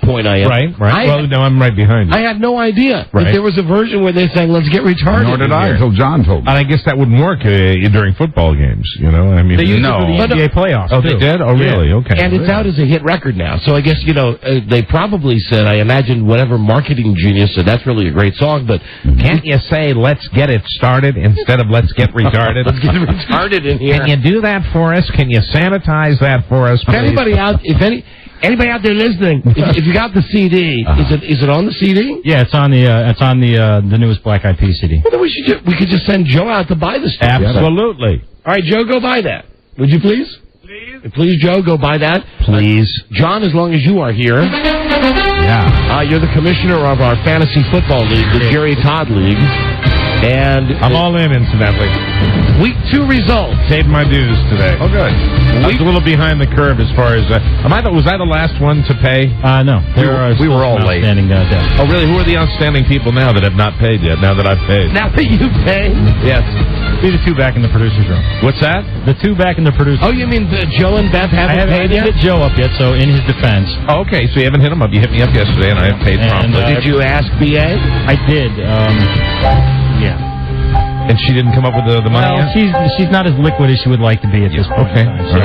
point I am. Right. Well, no, I'm right behind you. I had no idea that there was a version where they sang, Let's Get Retarded. Nor did I until John told me. And I guess that wouldn't work during football games, I mean, they used it for the NBA playoffs. Oh, they did? Oh, really? Yeah. Okay. And it's out as a hit record now. So I guess, they probably said, I imagine whatever marketing genius said, that's really a great song, but can't you say, Let's Get It Started instead of Let's Get Retarded? Let's get retarded in here. Can you do that for us? Can you sanitize that for us, please? Anybody out there listening, if you got the CD, is it on the CD? Yeah, it's on the newest Black Eyed Peas CD. Well, then we could just send Joe out to buy the stuff. Absolutely. All right, Joe, go buy that. Would you please? Please, Joe, go buy that. Please. John, as long as you are here. Yeah. You're the commissioner of our fantasy football league, the Jerry Todd League. And I'm all in, incidentally. Week 2 results. Paid my dues today. Oh, good. I was a little behind the curve as far as... was I the last one to pay? No. We were all late. Oh, really? Who are the outstanding people now that have not paid yet, now that I've paid? Now that you pay? Yes. Be the two back in the producer's room. What's that? The two back in the producer's room. Oh, you mean Joe and Beth haven't paid yet? I haven't hit Joe up yet, so in his defense. Oh, okay, so you haven't hit him up. You hit me up yesterday, and I have paid promptly. Did you ask B.A.? I did. Yeah. And she didn't come up with the money yet? She's not as liquid as she would like to be at this point in time. So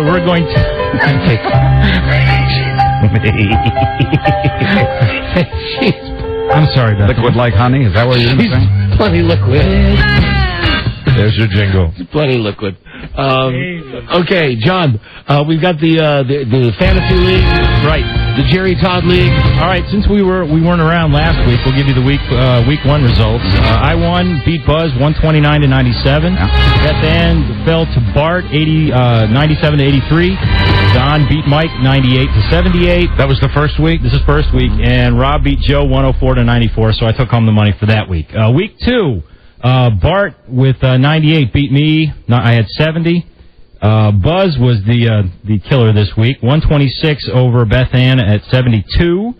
we're going to... I'm sorry, Beth. Liquid like honey? Is that what you're saying? Plenty liquid. There's your jingle. Plenty liquid. Okay, John, we've got the Fantasy League. Right. The Jerry Todd League. All right, since we weren't around last week, we'll give you the week 1 results. I won, beat Buzz 129-97. Beth Ann fell to Bart 97-83. Don beat Mike 98-78. That was the first week? This is first week. And Rob beat Joe 104-94, so I took home the money for that week. Week 2, Bart with 98 beat me. I had 70. Buzz was the killer this week. 126 over Beth Ann at 72.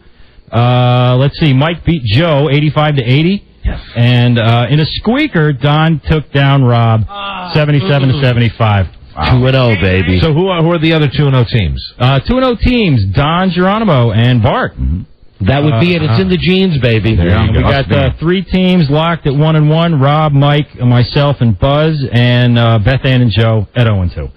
Let's see. Mike beat Joe 85-80. Yes. And in a squeaker, Don took down Rob 77-75. Wow. 2-0, baby. So who are the other 2-0 teams? 2-0 teams: Don, Geronimo, and Bart. Mm-hmm. That would be it. It's in the genes, baby. We got 3 teams locked at 1-1. Rob, Mike, myself, and Buzz, and Beth Ann and Joe at 0-2.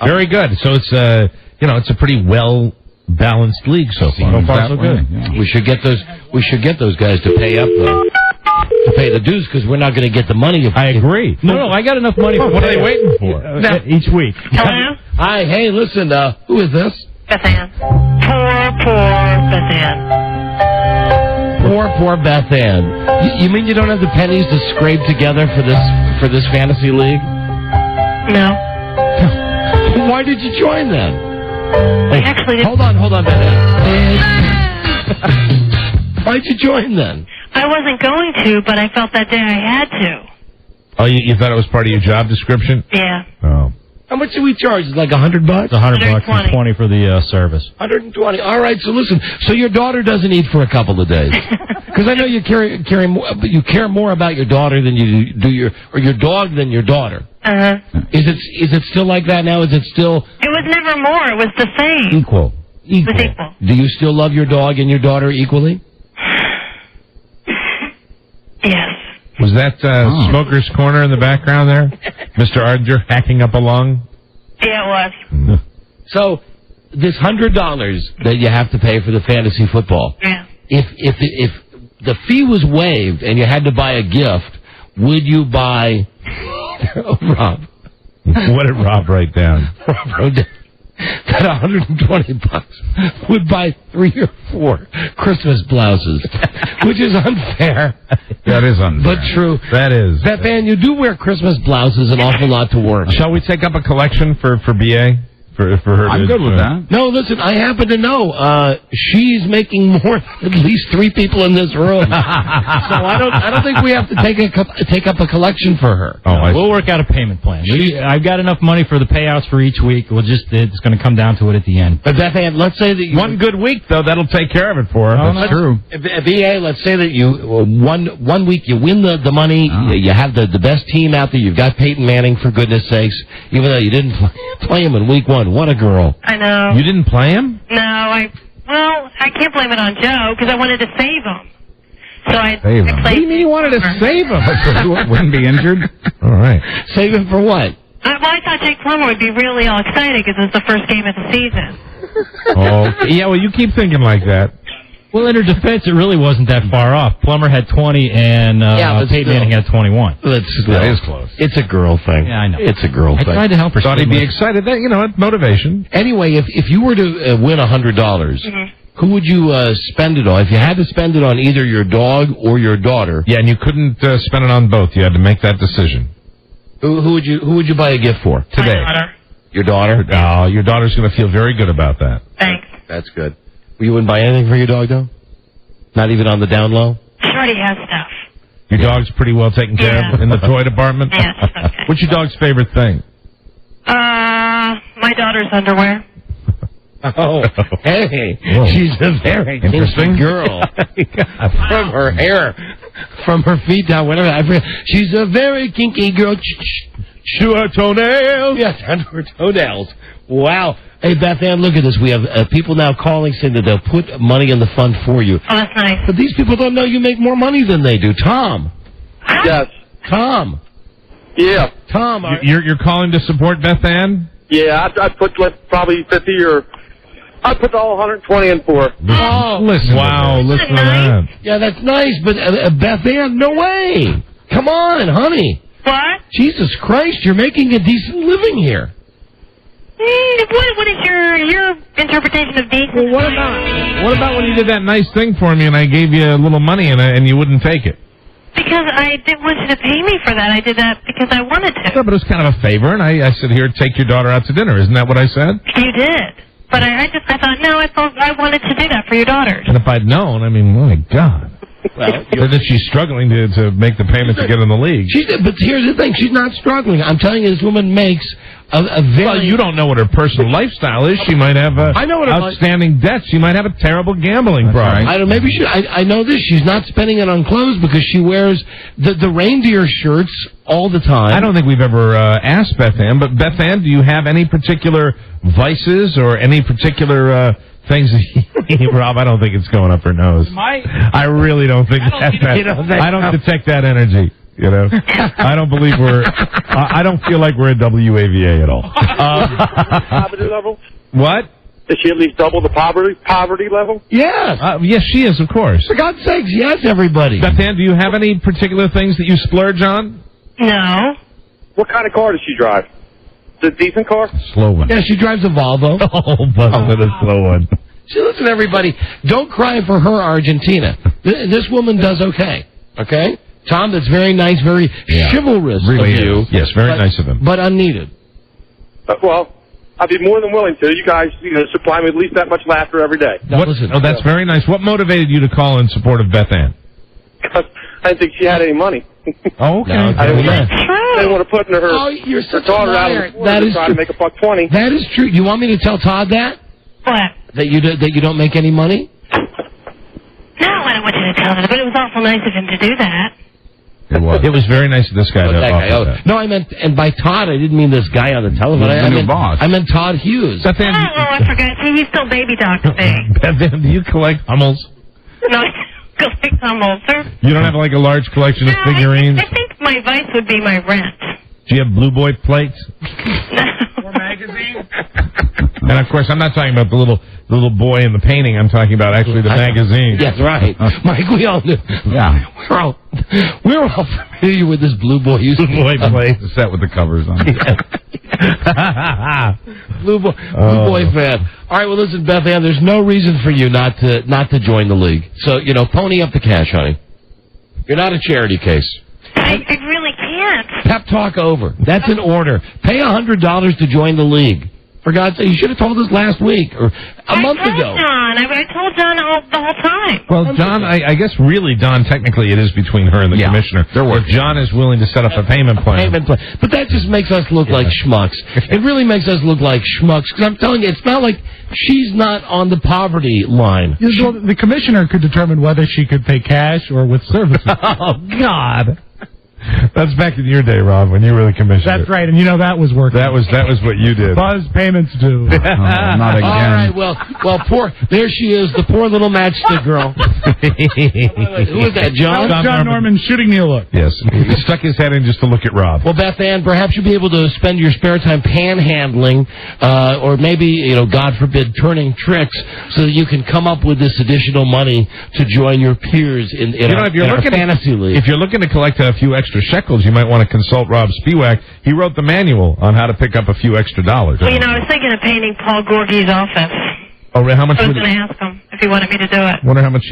Very good. So it's it's a pretty well balanced league so far. So far, so good. Yeah. We should get those guys to pay up though. To pay the dues because we're not going to get the money. I agree. No, I got enough money. What are they waiting for? Each week. Hello? Hi, hey, listen. Who is this? Beth Ann. Poor Beth Ann. Poor Beth Ann. You mean you don't have the pennies to scrape together for this fantasy league? No. Why did you join then? Actually, hold on, Beth Ann. Why'd you join then? I wasn't going to, but I felt that day I had to. Oh, you thought it was part of your job description? Yeah. Oh. How much do we charge? Like $100? $100 and 20 for the service. 120. All right. So listen. So your daughter doesn't eat for a couple of days, because I know you care more about your daughter than you do your dog than your daughter. Uh-huh. Is it still like that now? Is it still? It was never more. It was the same. Equal. It was equal. Do you still love your dog and your daughter equally? Yes. Was that Smoker's Corner in the background there? Mr. Arger hacking up a lung? Yeah, it was. So, this $100 that you have to pay for the fantasy football, yeah. If the fee was waived and you had to buy a gift, would you buy... Rob. What did Rob write down? Rob wrote down that $120 would buy 3 or 4 Christmas blouses, which is unfair. That is unfair. But true. That is. Beth Ann, you do wear Christmas blouses an awful lot to work. Shall we take up a collection for BA? For her I'm good with that. No, listen, I happen to know she's making more than at least 3 people in this room. So I don't think we have to take up a collection for her. Oh, we'll work out a payment plan. I've got enough money for the payouts for each week. It's going to come down to it at the end. But Beth Ann, let's say that one good week though, that'll take care of it for her. Oh, that's true. VA, let's say that you one week you win the money, you have the best team out there. You've got Peyton Manning, for goodness sakes, even though you didn't play him in week 1. What a girl. I know. You didn't play him? No, I can't blame it on Joe because I wanted to save him. So I Save him. played. What do you mean you wanted to save him? He wouldn't be injured? All right. Save him for what? I thought Jake Plummer would be really all excited because it's the first game of the season. Oh, yeah, well, you keep thinking like that. Well, in her defense, it really wasn't that far off. Plummer had 20, and Peyton Manning had 21. That is close. It's a girl thing. Yeah, I know. It's a girl thing. I tried to help her. Thought he'd be excited. That, motivation. Anyway, if you were to win $100, who would you spend it on? If you had to spend it on either your dog or your daughter. Yeah, and you couldn't spend it on both. You had to make that decision. Who would you buy a gift for today? My daughter. Your daughter? Oh, your daughter's going to feel very good about that. Thanks. That's good. You wouldn't buy anything for your dog, though? Not even on the down low? She already has stuff. Your dog's pretty well taken care of in the toy department? Yes, okay. What's your dog's favorite thing? My daughter's underwear. Oh, hey, Whoa. She's a very interesting girl. From her hair, from her feet down, whatever. I forget. She's a very kinky girl. To her toenails. Yes, under her toenails. Wow. Hey, Beth Ann, look at this. We have people now calling saying that they'll put money in the fund for you. Oh, that's nice. But these people don't know you make more money than they do. Tom. Yes. Tom. Yeah. Tom. You're calling to support Beth Ann? Yeah, I put probably 50 or I put all 120 in for her. Listen. Wow, listen to that. Yeah, that's nice, but Beth Ann, no way. Come on, honey. What? Jesus Christ, you're making a decent living here. What is your interpretation of decent? Well, what about when you did that nice thing for me and I gave you a little money and you wouldn't take it? Because I didn't want you to pay me for that. I did that because I wanted to. Yeah, but it was kind of a favor, and I said, here, take your daughter out to dinner. Isn't that what I said? You did. But I thought, no, I wanted to do that for your daughters. And if I'd known, I mean, my God. Well, that she's struggling to make the payment to get in the league. But here's the thing. She's not struggling. I'm telling you, this woman makes a very... Well, you don't know what her personal lifestyle is. She might have outstanding debts. She might have a terrible gambling problem. I don't. Maybe I know this. She's not spending it on clothes because she wears the reindeer shirts all the time. I don't think we've ever asked Beth Ann, but Beth Ann, do you have any particular vices or any particular... things, Rob, I don't think it's going up her nose. I really don't think that's that. I don't detect that energy. You know, I don't believe I don't feel like we're at WAVA at all. Poverty level? What? Does she at least double the poverty level? Yes. Yes, she is, of course. For God's sakes, yes, everybody. Beth Ann, do you have any particular things that you splurge on? No. What kind of car does she drive? Is it a decent car? Slow one. Yeah, she drives a Volvo. But a slow one. See, listen, everybody, don't cry for her Argentina. This woman does okay. Okay? Tom, that's very nice, very chivalrous really of you. Yes, very nice of him. But unneeded. Well, I'd be more than willing to. You guys, supply me at least that much laughter every day. That's very nice. What motivated you to call in support of Beth Ann? Because I didn't think she had any money. Oh, okay. I didn't want to put you're such her daughter a out liar. of the That is try true. to make a $120. That is true. You want me to tell Todd that? What? That you don't make any money? No, I don't want you to tell her, but it was awful nice of him to do that. It was very nice of this guy to offer that. No, I meant, and by Todd, I didn't mean this guy on the telephone. The new boss. I meant Todd Hughes. Oh, I forgot. See, he's still baby doc to me. Beth Ann, do you collect Hummels? No, I collect Hummels, sir. You don't have like a large collection of figurines? I think my vice would be my rent. Do you have Blue Boy plates? Or magazine? And of course, I'm not talking about the little boy in the painting. I'm talking about actually the magazine. That's right, Mike. We all knew. Yeah, we're all familiar with this Blue Boy. Blue Boy plate, the set with the covers on. Blue Boy fan. All right, well, listen, Beth Ann. There's no reason for you not to join the league. So pony up the cash, honey. You're not a charity case. I really can't. Pep talk over. That's an order. Pay $100 to join the league. For God's sake, you should have told us last week or a month ago. I told John the whole time. Well, Don, I guess really, Don, technically it is between her and the commissioner. If John is willing to set up a payment plan. But that just makes us look like schmucks. It really makes us look like schmucks. Because I'm telling you, it's not like she's not on the poverty line. Well, the commissioner could determine whether she could pay cash or with services. Oh, God. That's back in your day, Rob, when you were the commissioner. That's right, and that was working. That was what you did. Buzz payments due. Not again. All right, well, there she is, the poor little matchstick girl. Who was that, John? John Norman shooting me a look. Yes, he stuck his head in just to look at Rob. Well, Beth Ann, perhaps you'll be able to spend your spare time panhandling, or maybe, God forbid, turning tricks, so that you can come up with this additional money to join your peers in our fantasy league. If you're looking to collect a few extra shekels, you might want to consult Rob Spiewak. He wrote the manual on how to pick up a few extra dollars. Well, I was thinking of painting Paul Gorgie's office. Oh, how much? I was going to ask him if he wanted me to do it. Wonder how much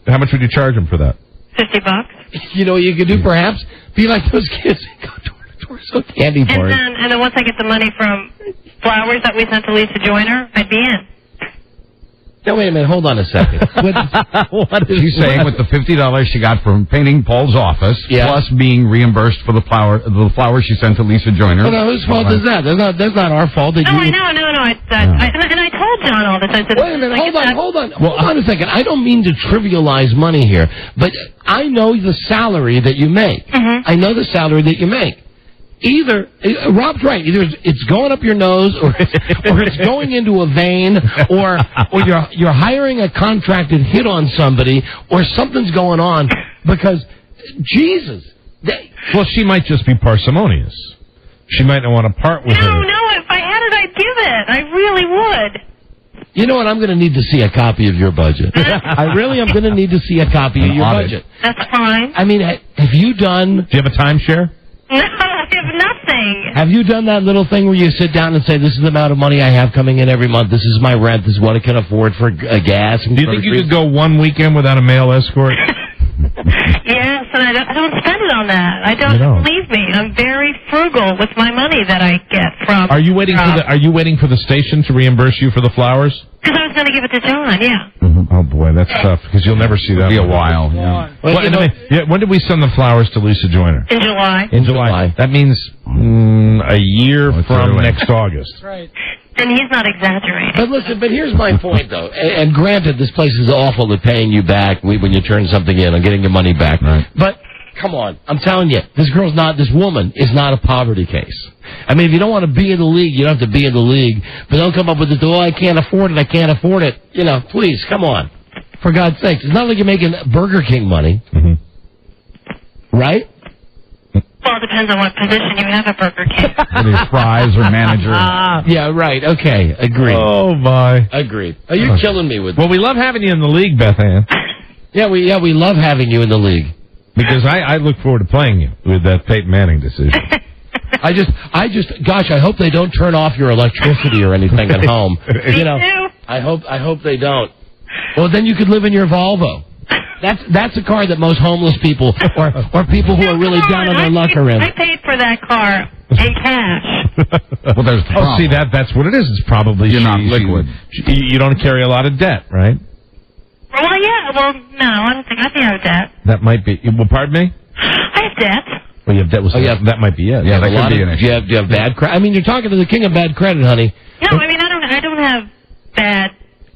how much would you charge him for that? $50. You know what you could do, perhaps? Be like those kids and go door to door, so candy bars. And then once I get the money from flowers that we sent to Lisa Joyner, I'd be in. No, wait a minute. Hold on a second. What is she saying? With the $50 she got from painting Paul's office, plus being reimbursed for the flowers she sent to Lisa Joyner. Well, whose fault is that? That's not our fault. I know. And I told John all this. I said, wait a minute. Hold on. Hold on a second. I don't mean to trivialize money here, but I know the salary that you make. Mm-hmm. I know the salary that you make. Either Rob's right. Either it's going up your nose, or it's going into a vein, or you're hiring a contracted hit on somebody, or something's going on. Because Jesus, well, she might just be parsimonious. She might not want to part with it. No. If I had it, I'd give it. I really would. You know what? I'm going to need to see a copy of your budget. I really am going to need to see a copy of your budget. That's fine. I mean, have you done... Do you have a timeshare? No, I have nothing. Have you done that little thing where you sit down and say, this is the amount of money I have coming in every month, this is my rent, this is what I can afford for gas and Do you think you could go one weekend without a male escort? Yes, and I don't spend it on that. I don't. Believe me, I'm very frugal with my money that I get from... Are you waiting for the station to reimburse you for the flowers? Because I was going to give it to John, yeah. Oh, boy, that's tough, because you'll never see that. It'll be a while. Yeah. Well, when did we send the flowers to Lisa Joyner? In July. In July. That means a year from next August. Right. And he's not exaggerating. But listen, here's my point, though. And granted, this place is awful at paying you back when you turn something in and getting your money back. Right. But, come on, I'm telling you, this woman is not a poverty case. I mean, if you don't want to be in the league, you don't have to be in the league. But don't come up with the, I can't afford it. You know, please, come on. For God's sakes. It's not like you're making Burger King money. Mm-hmm. Right? Well, it depends on what position you have at Burger King. Whether fries or manager. Yeah, right. Okay. Agreed. Oh, my. Agreed. Oh, you're killing me with Well, we love having you in the league, Beth Ann. Yeah, we love having you in the league. Because I look forward to playing you with that Peyton Manning decision. Gosh, I hope they don't turn off your electricity or anything at home. You know, I hope they don't. Well, then you could live in your Volvo. That's a car that most homeless people or people who are really down on their luck are in. I paid for that car in cash. Well, there's the problem. See, that's what it is. It's probably you're not liquid. You don't carry a lot of debt, right? Well, yeah. Well, no, I don't think I have debt. That might be. Well, pardon me? I have debt. Well, you have debt. That might be it. Yeah, that could be an issue. Do you have bad credit? I mean, you're talking to the king of bad credit, honey. No, I mean, I don't have bad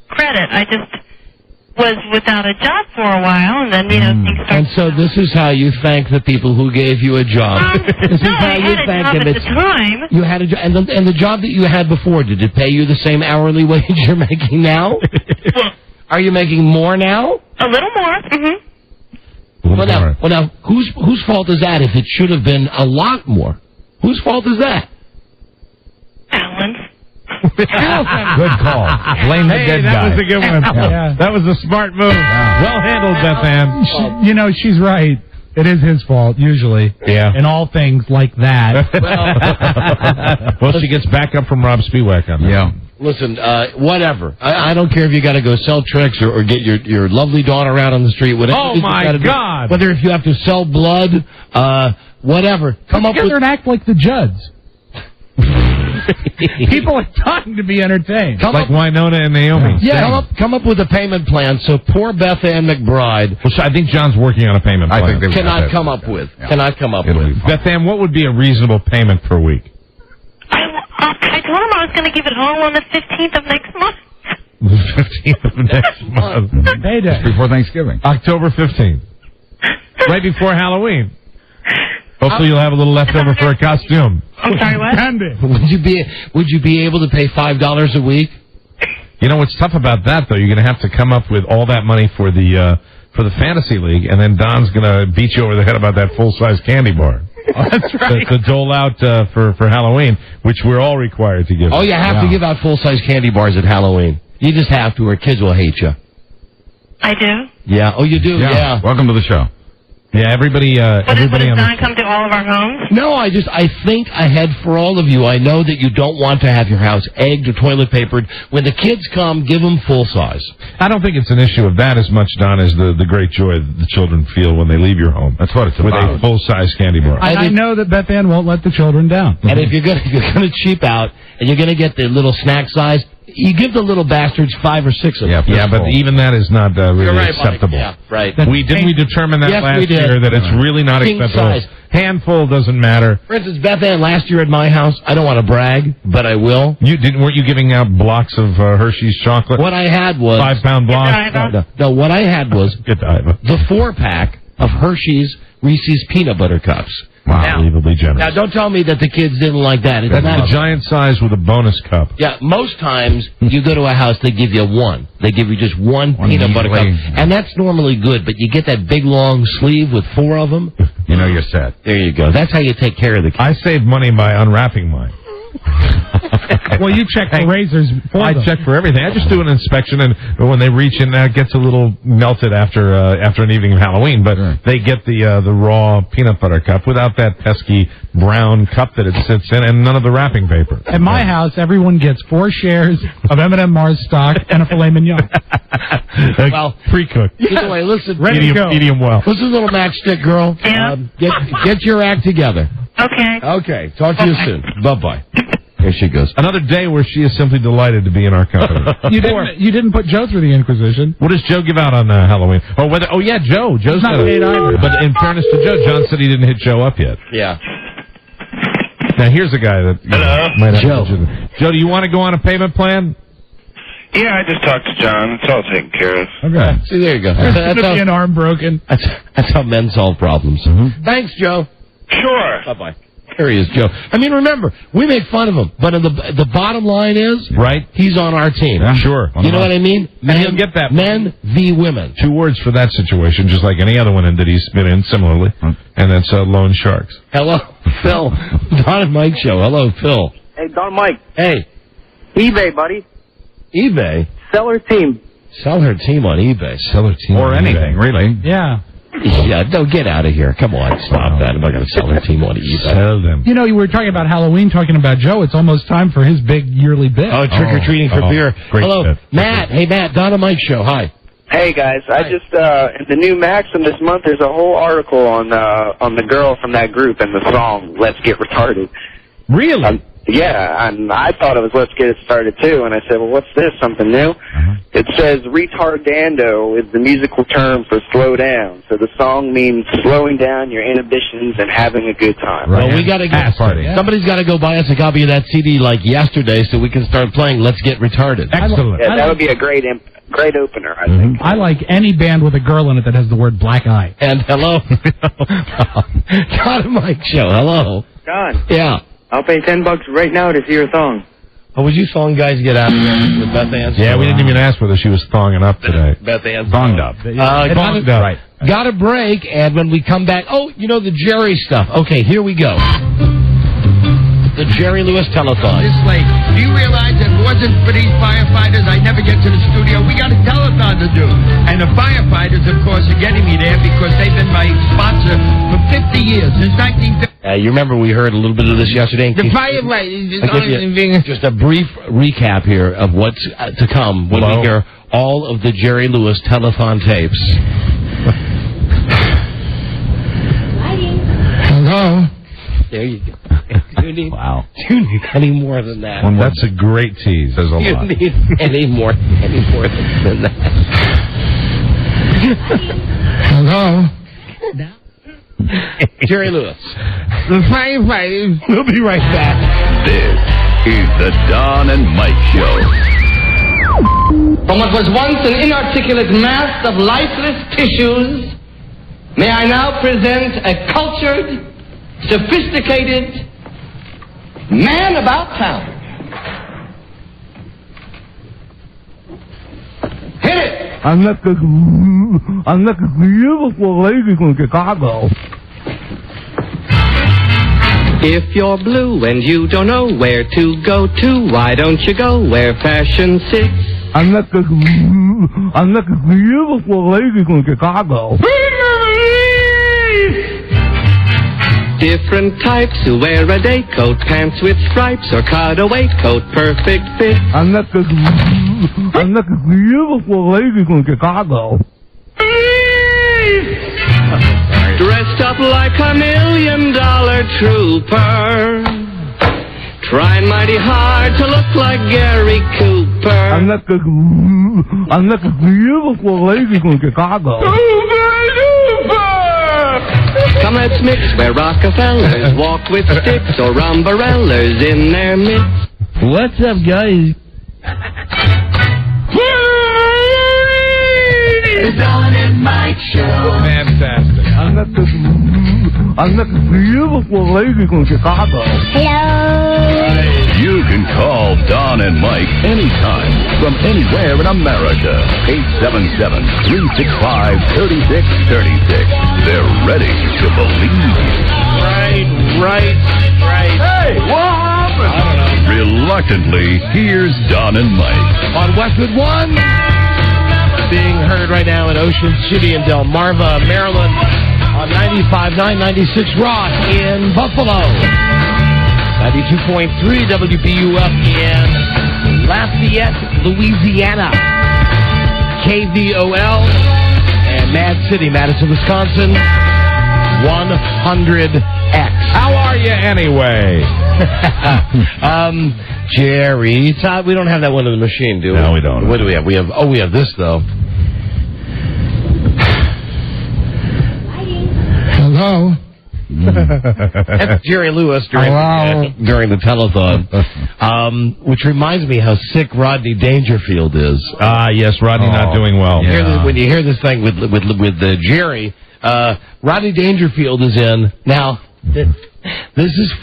credit. I just was without a job for a while, and then, things started. And so this is how you thank the people who gave you a job. This is how you thank them. At the time. You had a job, and the job that you had before, did it pay you the same hourly wage you're making now? Are you making more now? A little more. Mm-hmm. Well, now, whose fault is that if it should have been a lot more? Whose fault is that? Alan's. Good call. Blame the dead guy. That was a good one. Yeah. That was a smart move. Yeah. Well handled, Beth Ann. She's right. It is his fault, usually. Yeah. In all things like that. Well, she gets back up from Rob Spiewak on that. Yeah. Listen, whatever. I don't care if you got to go sell tricks or get your lovely daughter out on the street. Whatever. Oh, my God. Whether if you have to sell blood, whatever. Come up with and act like the Judds. People are dying to be entertained. Like Winona and Naomi. Yeah, come up with a payment plan so poor Beth Ann McBride. Well, I think John's working on a payment plan. I think cannot come up with. Beth Ann, what would be a reasonable payment per week? I told him I was going to give it all on the 15th of next month. The 15th of next month. Payday. Before Thanksgiving. October 15th. Right before Halloween. Hopefully you'll have a little left over for a costume. I'm sorry, what? Would you be able to pay $5 a week? You know what's tough about that, though? You're going to have to come up with all that money for the fantasy league, and then Don's going to beat you over the head about that full-size candy bar. Oh, that's right. To dole out for Halloween, which we're all required to give. Oh, you have to give out full-size candy bars at Halloween. You just have to, or kids will hate you. I do? Yeah. Oh, you do? Yeah. Welcome to the show. Yeah, everybody. Does Don come to all of our homes? No, I think ahead for all of you. I know that you don't want to have your house egged or toilet papered. When the kids come, give them full size. I don't think it's an issue of that as much, Don, as the great joy that the children feel when they leave your home. That's what it's with about. With a full-size candy bar. I know that Beth Ann won't let the children down. And if you're gonna cheap out and you're gonna get the little snack size, you give the little bastards 5 or 6 of them. Yeah, but even that is not really acceptable. Yeah, right. We determine that last year that it's really not King acceptable. Size. Handful doesn't matter. For instance, Beth Ann last year at my house, I don't want to brag, but I will. Weren't you giving out blocks of Hershey's chocolate? What I had was 5-pound blocks. No, what I had was the 4-pack of Hershey's Reese's peanut butter cups. Wow, unbelievably generous. Now, don't tell me that the kids didn't like that. That's the giant size with a bonus cup. Yeah, most times you go to a house, they give you one. They give you just one peanut butter cup. And that's normally good, but you get that big, long sleeve with 4 of them. You know you're set. There you go. That's how you take care of the kids. I save money by unwrapping mine. Well, you check for razors for I them. check for everything. I just do an inspection, and when they reach in, it gets a little melted after an evening of Halloween. But they get the raw peanut butter cup without that pesky brown cup that it sits in, and none of the wrapping paper. At my house, everyone gets 4 shares of M&M Mars stock and a filet mignon. Well, pre-cooked. Either way, listen. Ready to go. Medium well. Listen, little matchstick girl. Yeah. Get your act together. Okay. Okay. Talk to you soon. Bye-bye. Here she goes. Another day where she is simply delighted to be in our company. You didn't put Joe through the Inquisition. What does Joe give out on Halloween? Oh, yeah, Joe. Joe's not paid either. But in fairness to Joe, John said he didn't hit Joe up yet. Yeah. Now, here's a guy that might have Joe. Joe, do you want to go on a payment plan? Yeah, I just talked to John. It's all taken care of. Okay. See, there you go. There's going to be an arm broken. That's how men solve problems. Thanks, Joe. Sure. Bye-bye. There he is, Joe. I mean, remember, we make fun of him, but the bottom line is, right? He's on our team. Yeah, sure. You know what I mean? And he'll get that. Men v. women. 2 words for that situation, just like any other one that he's been in similarly, and that's loan sharks. Hello, Phil. Don and Mike show. Hello, Phil. Hey, Don Mike. Hey. eBay, buddy. eBay? Sell her team. Sell her team on eBay. Sell her team or on anything, eBay. really. Yeah. Yeah, no, get out of here. Come on, stop that. I'm not going to sell her team on eBay. Sell them. You know, you were talking about Halloween, talking about Joe. It's almost time for his big yearly bit. Oh, trick-or-treating for beer. Great Hello, bit. Matt. Hey, Matt. Don and Mike show. Hi. Hey guys, I just in the new Maxim this month. There's a whole article on the girl from that group and the song "Let's Get Retarded." Really? Yeah, and I thought it was "Let's Get It Started" too. And I said, "Well, what's this? Something new?" It says "retardando" is the musical term for slow down. So the song means slowing down your inhibitions and having a good time. Well, we got to get somebody's got to go buy us a copy of that CD like yesterday, so we can start playing "Let's Get Retarded." Excellent. Yeah, that would be a great opener, I think. I like any band with a girl in it that has the word black eye. And hello, Don and Mike show. Hello, Don. Yeah. I'll pay $10 right now to see your thong. Oh, would you song guys get out of here with Beth Ann's? Yeah, we didn't even ask whether she was thonging up today. Beth Ann's Thonged up. Thonged up. Right. Got a break, and when we come back, the Jerry stuff. Okay, here we go. The Jerry Lewis Telethon. This late. Do you realize if it wasn't for these firefighters, I'd never get to the studio? We got a telethon to do. And the firefighters, of course, are getting me there because they've been my sponsor for 50 years, since 1950. You remember we heard a little bit of this yesterday? The firefighters. Just a brief recap here of what's to come when we hear all of the Jerry Lewis Telethon tapes. Hello? There you go. Do you need any more than that? That's a great tease. There's a lot. You need any more than that? Hello? Jerry Lewis. The firefighters. We'll be right back. This is the Don and Mike Show. From what was once an inarticulate mass of lifeless tissues, may I now present a cultured, sophisticated man about town. Hit it! I'm like a beautiful lady from Chicago. If you're blue and you don't know where to go to, why don't you go where fashion sits? I'm like a beautiful lady from Chicago. Different types who wear a day coat, pants with stripes, or cutaway coat, perfect fit. I'm like a beautiful lady from Chicago. Dressed up like $1 million trooper, trying mighty hard to look like Gary Cooper. I'm like a beautiful lady from Chicago. Come, let's mix where Rockefellers walk with sticks or umbrellas in their midst. What's up, guys? The Don and Mike Show. Fantastic. I'm like a beautiful lady from Chicago. Hello. You can call Don and Mike anytime from anywhere in America. 877-365-3636. They're ready to believe you. Right. Hey, what happened? I don't know. Reluctantly, here's Don and Mike. On Westwood 1, being heard right now in Ocean City and Delmarva, Maryland, on 95.9, 96 Rock in Buffalo, 92.3 WBUF in Lafayette, Louisiana, KVOL, and Mad City, Madison, Wisconsin, 100X. How are you anyway? Jerry, Todd, we don't have that one in the machine, do we? No, we don't. What do we have? We have this, though. Hello. That's Jerry Lewis during the telethon. Which reminds me how sick Rodney Dangerfield is. Yes, Rodney not doing well. When you hear this thing with Jerry, Rodney Dangerfield is in. Now, this is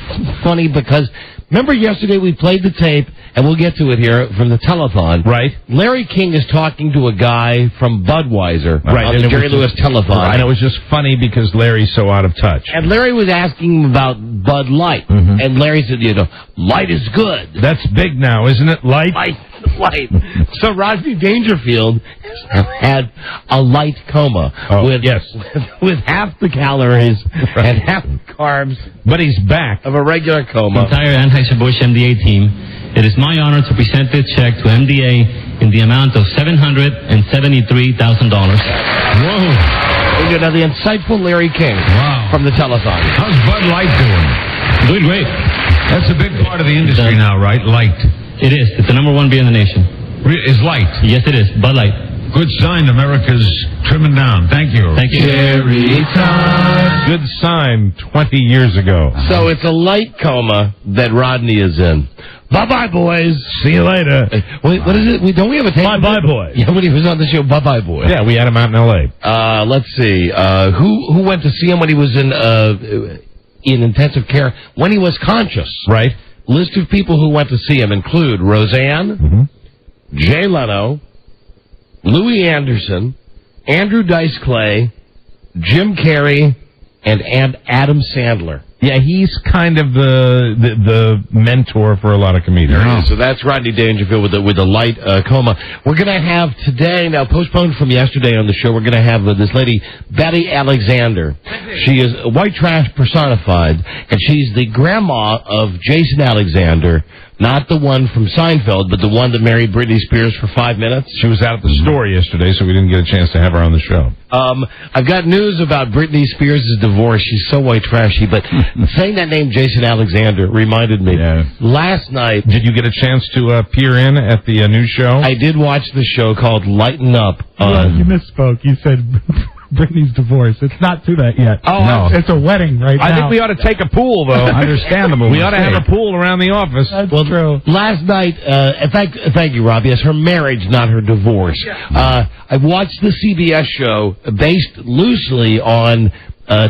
funny because remember yesterday we played the tape, and we'll get to it here, from the telethon. Right. Larry King is talking to a guy from Budweiser on the Jerry Lewis telethon. And it was just funny because Larry's so out of touch. And Larry was asking him about Bud Light. And Larry said, light is good. That's big now, isn't it? Light. Light. So Rodney Dangerfield has had a light coma with half the calories and half the carbs. But he's back. Of a regular coma. Entire Anheuser-Busch MDA team, it is my honor to present this check to MDA in the amount of $773,000. Whoa. Now the insightful Larry King from the telethon. How's Bud Light doing? Doing great. That's a big part of the industry now, right? Light. It is. It's the number one beer in the nation. Is Light? Yes, it is. Bud Light. Good sign America's trimming down. Thank you. Thank you. Jerry Todd. Good sign 20 years ago. So it's a light coma that Rodney is in. Bye-bye, boys. See you later. Wait, what is it? Don't we have a tape? Bye-bye, boys. Yeah, when he was on the show, Bye-bye, boys. Yeah, we had him out in L.A. Let's see. Who went to see him when he was in intensive care? When he was conscious. Right. List of people who went to see him include Roseanne, Jay Leno, Louis Anderson, Andrew Dice Clay, Jim Carrey, and Adam Sandler. Yeah, he's kind of the mentor for a lot of comedians. So that's Rodney Dangerfield with the light coma. We're going to have today, now postponed from yesterday on the show, we're going to have this lady, Betty Alexander. She is white trash personified, and she's the grandma of Jason Alexander. Not the one from Seinfeld, but the one that married Britney Spears for 5 minutes. She was out at the store yesterday, so we didn't get a chance to have her on the show. I've got news about Britney Spears' divorce. She's so white trashy, but saying that name, Jason Alexander, reminded me. Last night... Did you get a chance to peer in at the new show? I did watch the show called Lighten Up. You misspoke. You said... Britney's divorce. It's not to that yet. Oh, no. It's a wedding right now. I think we ought to take a pool, though. Understandable. We ought to have a pool around the office. That's true. Last night, in fact, thank you, Rob. Yes, her marriage, not her divorce. I watched the CBS show based loosely on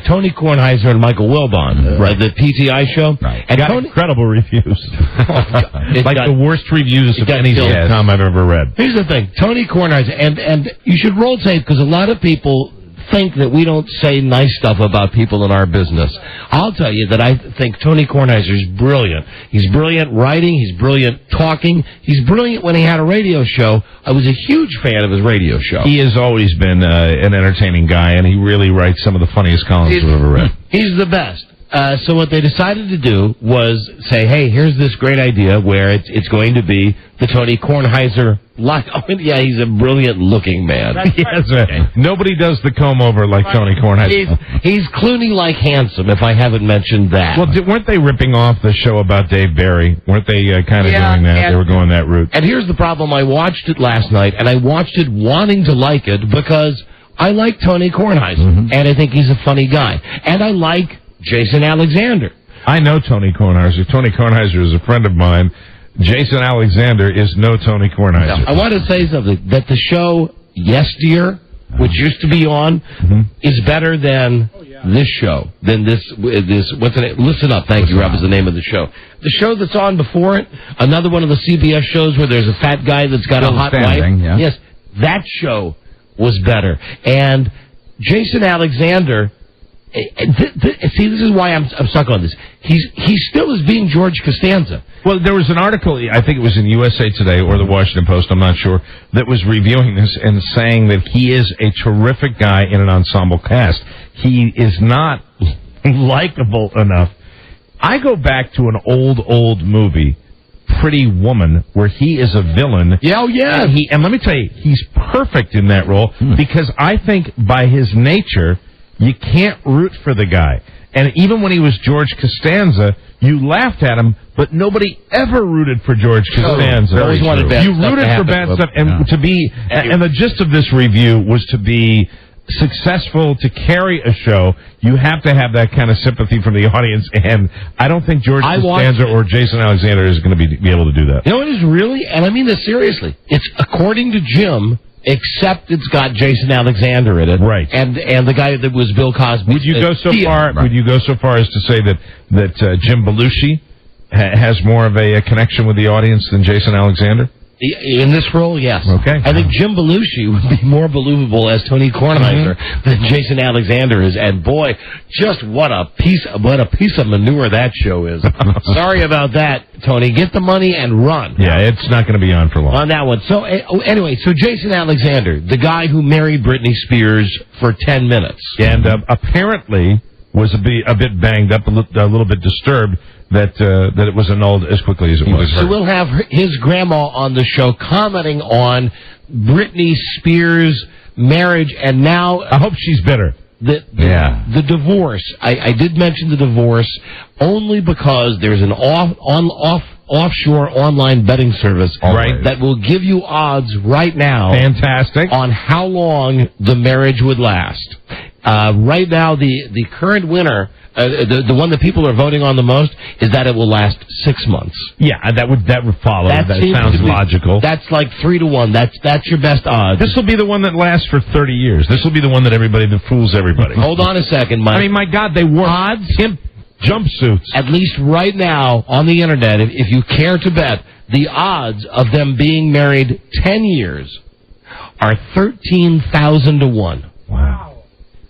Tony Kornheiser and Michael Wilbon, right? The PTI show. Right. And got incredible reviews. The worst reviews of any sitcom I've ever read. Here's the thing. Tony Kornheiser, and you should roll tape because a lot of people think that we don't say nice stuff about people in our business. I'll tell you that I think Tony Kornheiser is brilliant. He's brilliant writing. He's brilliant talking. He's brilliant when he had a radio show. I was a huge fan of his radio show. He has always been an entertaining guy, and he really writes some of the funniest columns I've ever read. He's the best. So what they decided to do was say, hey, here's this great idea where it's going to be the Tony Kornheiser life. Oh, yeah, he's a brilliant-looking man. Yes, nobody does the comb-over like Tony Kornheiser. He's Clooney-like handsome, if I haven't mentioned that. Well, weren't they ripping off the show about Dave Barry? Weren't they kind of doing that? They were going that route. And here's the problem. I watched it last night, and I watched it wanting to like it because I like Tony Kornheiser, and I think he's a funny guy. And I like Jason Alexander. I know Tony Kornheiser. Tony Kornheiser is a friend of mine. Jason Alexander is no Tony Kornheiser. Now, I want to say something, that the show Yes Dear, which used to be on, is better than this show, than this, what's the name? Listen Up, thank you, Rob, is the name of the show. The show that's on before it, another one of the CBS shows where there's a fat guy that's got a hot wife. Yeah. Yes, that show was better. And Jason Alexander... See, this is why I'm stuck on this. he still is being George Costanza. Well, there was an article, I think it was in USA Today or the Washington Post, I'm not sure, that was reviewing this and saying that he is a terrific guy in an ensemble cast. He is not likable enough. I go back to an old movie, Pretty Woman, where he is a villain. Yeah, oh yeah. And let me tell you, he's perfect in that role because I think by his nature, you can't root for the guy. And even when he was George Costanza, you laughed at him, but nobody ever rooted for George Costanza. Always wanted bad you stuff rooted to for bad happen. stuff, and to be. And the gist of this review was to be successful, to carry a show. You have to have that kind of sympathy from the audience, and I don't think George Costanza or Jason Alexander is going to be able to do that. You know, it is really, and I mean this seriously. It's according to Jim. Except it's got Jason Alexander in it, right? And the guy that was Bill Cosby. Would you go so far? Right. Would you go so far as to say that Jim Belushi has more of a connection with the audience than Jason Alexander? In this role, yes. Okay. I think Jim Belushi would be more believable as Tony Kornheiser than Jason Alexander is. And boy, just what a piece of manure that show is. Sorry about that, Tony. Get the money and run. Yeah, it's not going to be on for long. On that one. So anyway, so Jason Alexander, the guy who married Britney Spears for 10 minutes, and apparently was a bit banged up, a little bit disturbed that it was annulled as quickly as it was. So we'll have his grandma on the show commenting on Britney Spears' marriage, and now I hope she's bitter. The divorce. I did mention the divorce only because there's an offshore online betting service that will give you odds right now. Fantastic. On how long the marriage would last. Right now, the current winner, the one that people are voting on the most, is that it will last 6 months. Yeah, that would follow. That sounds logical. That's like 3-1. That's your best odds. This will be the one that lasts for 30 years. This will be the one that fools everybody. Hold on a second, Mike. I mean, my God, they wore pimp jumpsuits. At least right now on the internet, if you care to bet, the odds of them being married 10 years are 13,000 to 1. Wow.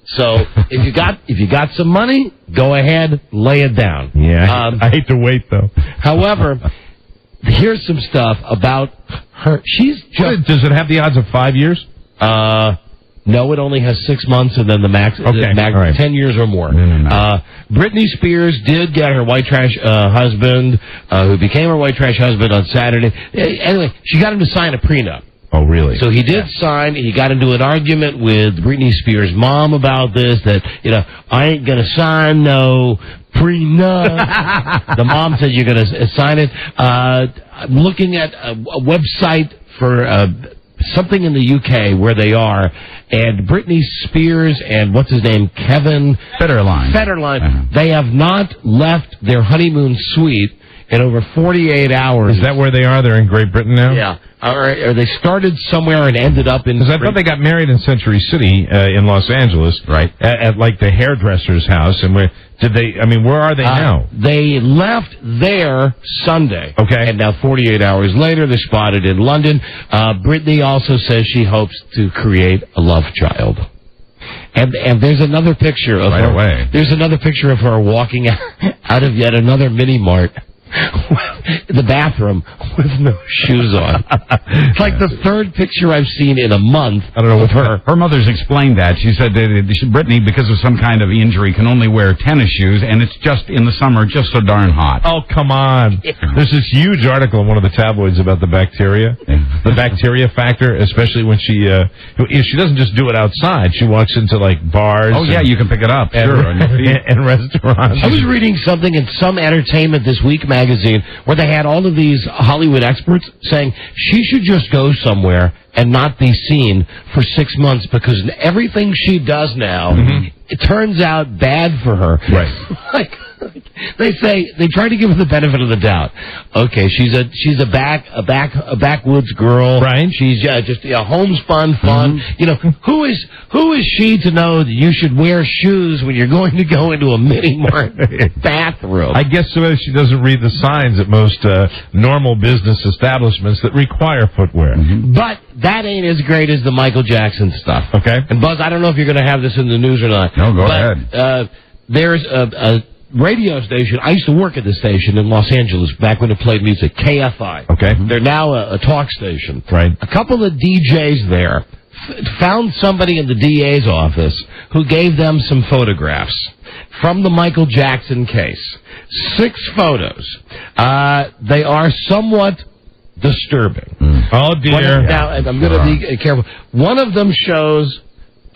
So if you got some money, go ahead, lay it down. Yeah, I hate to wait though. However, here's some stuff about her. She's just. Does it have the odds of 5 years? No, it only has 6 months, and then the max, all right. 10 years or more. Britney Spears did get her white trash husband, who became her white trash husband on Saturday. Anyway, she got him to sign a prenup. Oh, really? So he did sign. He got into an argument with Britney Spears' mom about this, that, I ain't going to sign no prenup. The mom said, you're going to sign it. I'm looking at a website for something in the UK where they are, and Britney Spears and what's his name, Kevin Federline, they have not left their honeymoon suite in over 48 hours. Is that where they are? They're in Great Britain now? Yeah. Or they started somewhere and ended up in... Because I thought they got married in Century City in Los Angeles. Right. At like the hairdresser's house. And where are they now? They left there Sunday. Okay. And now 48 hours later, they're spotted in London. Britney also says she hopes to create a love child. And there's another picture of her. Away. There's another picture of her walking out of yet another mini mart. The bathroom with no shoes on. It's like the third picture I've seen in a month. I don't know with her. Her mother's explained that. She said that Britney, because of some kind of injury, can only wear tennis shoes, and it's just in the summer, just so darn hot. Oh, come on. There's this huge article in one of the tabloids about the bacteria. The bacteria factor, especially when she doesn't just do it outside. She walks into, like, bars. Oh, yeah, you can pick it up. And restaurants. I was reading something in some Entertainment This Week magazine where they had all of these Hollywood experts saying she should just go somewhere and not be seen for 6 months because everything she does now, it turns out bad for her. Right. They try to give her the benefit of the doubt. Okay, she's a backwoods girl. Right. She's just homespun fun. Who is she to know that you should wear shoes when you're going to go into a mini mart bathroom? I guess she doesn't read the signs at most normal business establishments that require footwear. But that ain't as great as the Michael Jackson stuff. Okay. And Buzz, I don't know if you're going to have this in the news or not. No, go ahead. There's radio station. I used to work at the station in Los Angeles back when it played music, KFI. Okay. They're now a talk station. Right. A couple of DJs there found somebody in the DA's office who gave them some photographs from the Michael Jackson case. 6 photos. They are somewhat disturbing. Oh, dear. Now, I'm going to be careful. One of them shows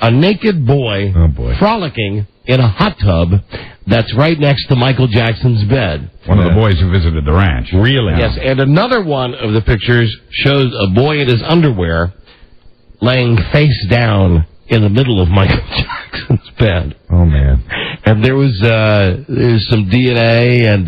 a naked boy frolicking in a hot tub that's right next to Michael Jackson's bed. One of the boys who visited the ranch. Really? Yes, and another one of the pictures shows a boy in his underwear laying face down in the middle of Michael Jackson's bed. Oh, man. And there's some DNA, and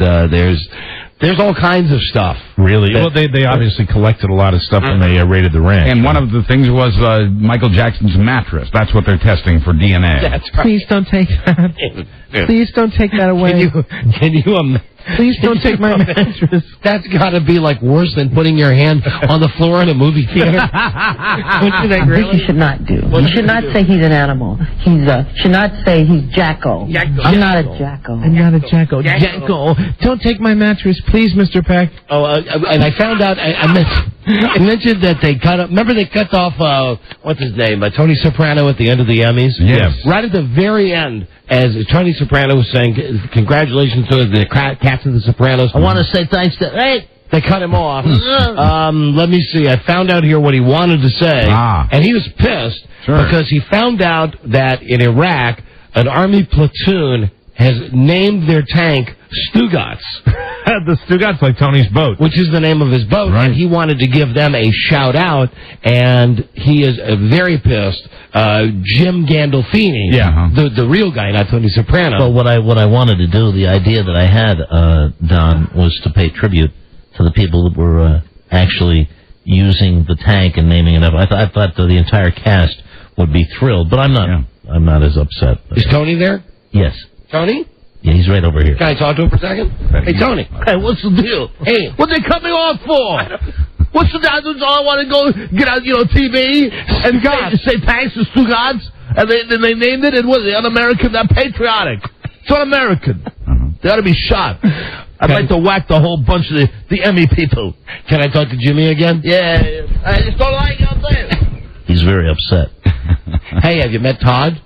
there's all kinds of stuff. Really? Well, they obviously collected a lot of stuff when they raided the ranch. And one of the things was Michael Jackson's mattress. That's what they're testing for DNA. That's right. Please don't take that. Please don't take that away. Can you imagine? Please don't take my mattress. That's got to be like worse than putting your hand on the floor in a movie theater. I think you should not do. You should not say he's an animal. Should not say he's Jacko. I'm not a Jacko. I'm not a Jacko. Jacko, don't take my mattress, please, Mr. Peck. Oh, and I found out. I mentioned that they cut up. Remember they cut off what's his name, Tony Soprano at the end of the Emmys. Yes. Right at the very end, as Tony Soprano was saying, congratulations to the cast of the Sopranos. I want to say thanks to... Hey! They cut him off. Let me see. I found out here what he wanted to say. And he was pissed because he found out that in Iraq, an Army platoon has named their tank Stugatz. The Stugatz, like Tony's boat. Which is the name of his boat. Right. And he wanted to give them a shout-out, and he is very pissed. Jim Gandolfini, the real guy, not Tony Soprano. Well, what I wanted to do, the idea that I had, Don, was to pay tribute to the people that were actually using the tank and naming it up. I thought the entire cast would be thrilled, but I'm not. Yeah. I'm not as upset. Is Tony there? Yes. Tony? Yeah, he's right over here. Can I talk to him for a second? Hey, Tony. Hey, what's the deal? Hey. What they cut me off for? What's the deal? I want to go get out, TV and say thanks to Stugatz, and they named it, and what, the un-American, they're patriotic. It's un-American. They ought to be shot. I'd like to whack the whole bunch of the Emmy people. Can I talk to Jimmy again? Yeah. I just don't like out there. He's very upset. Hey, have you met Todd?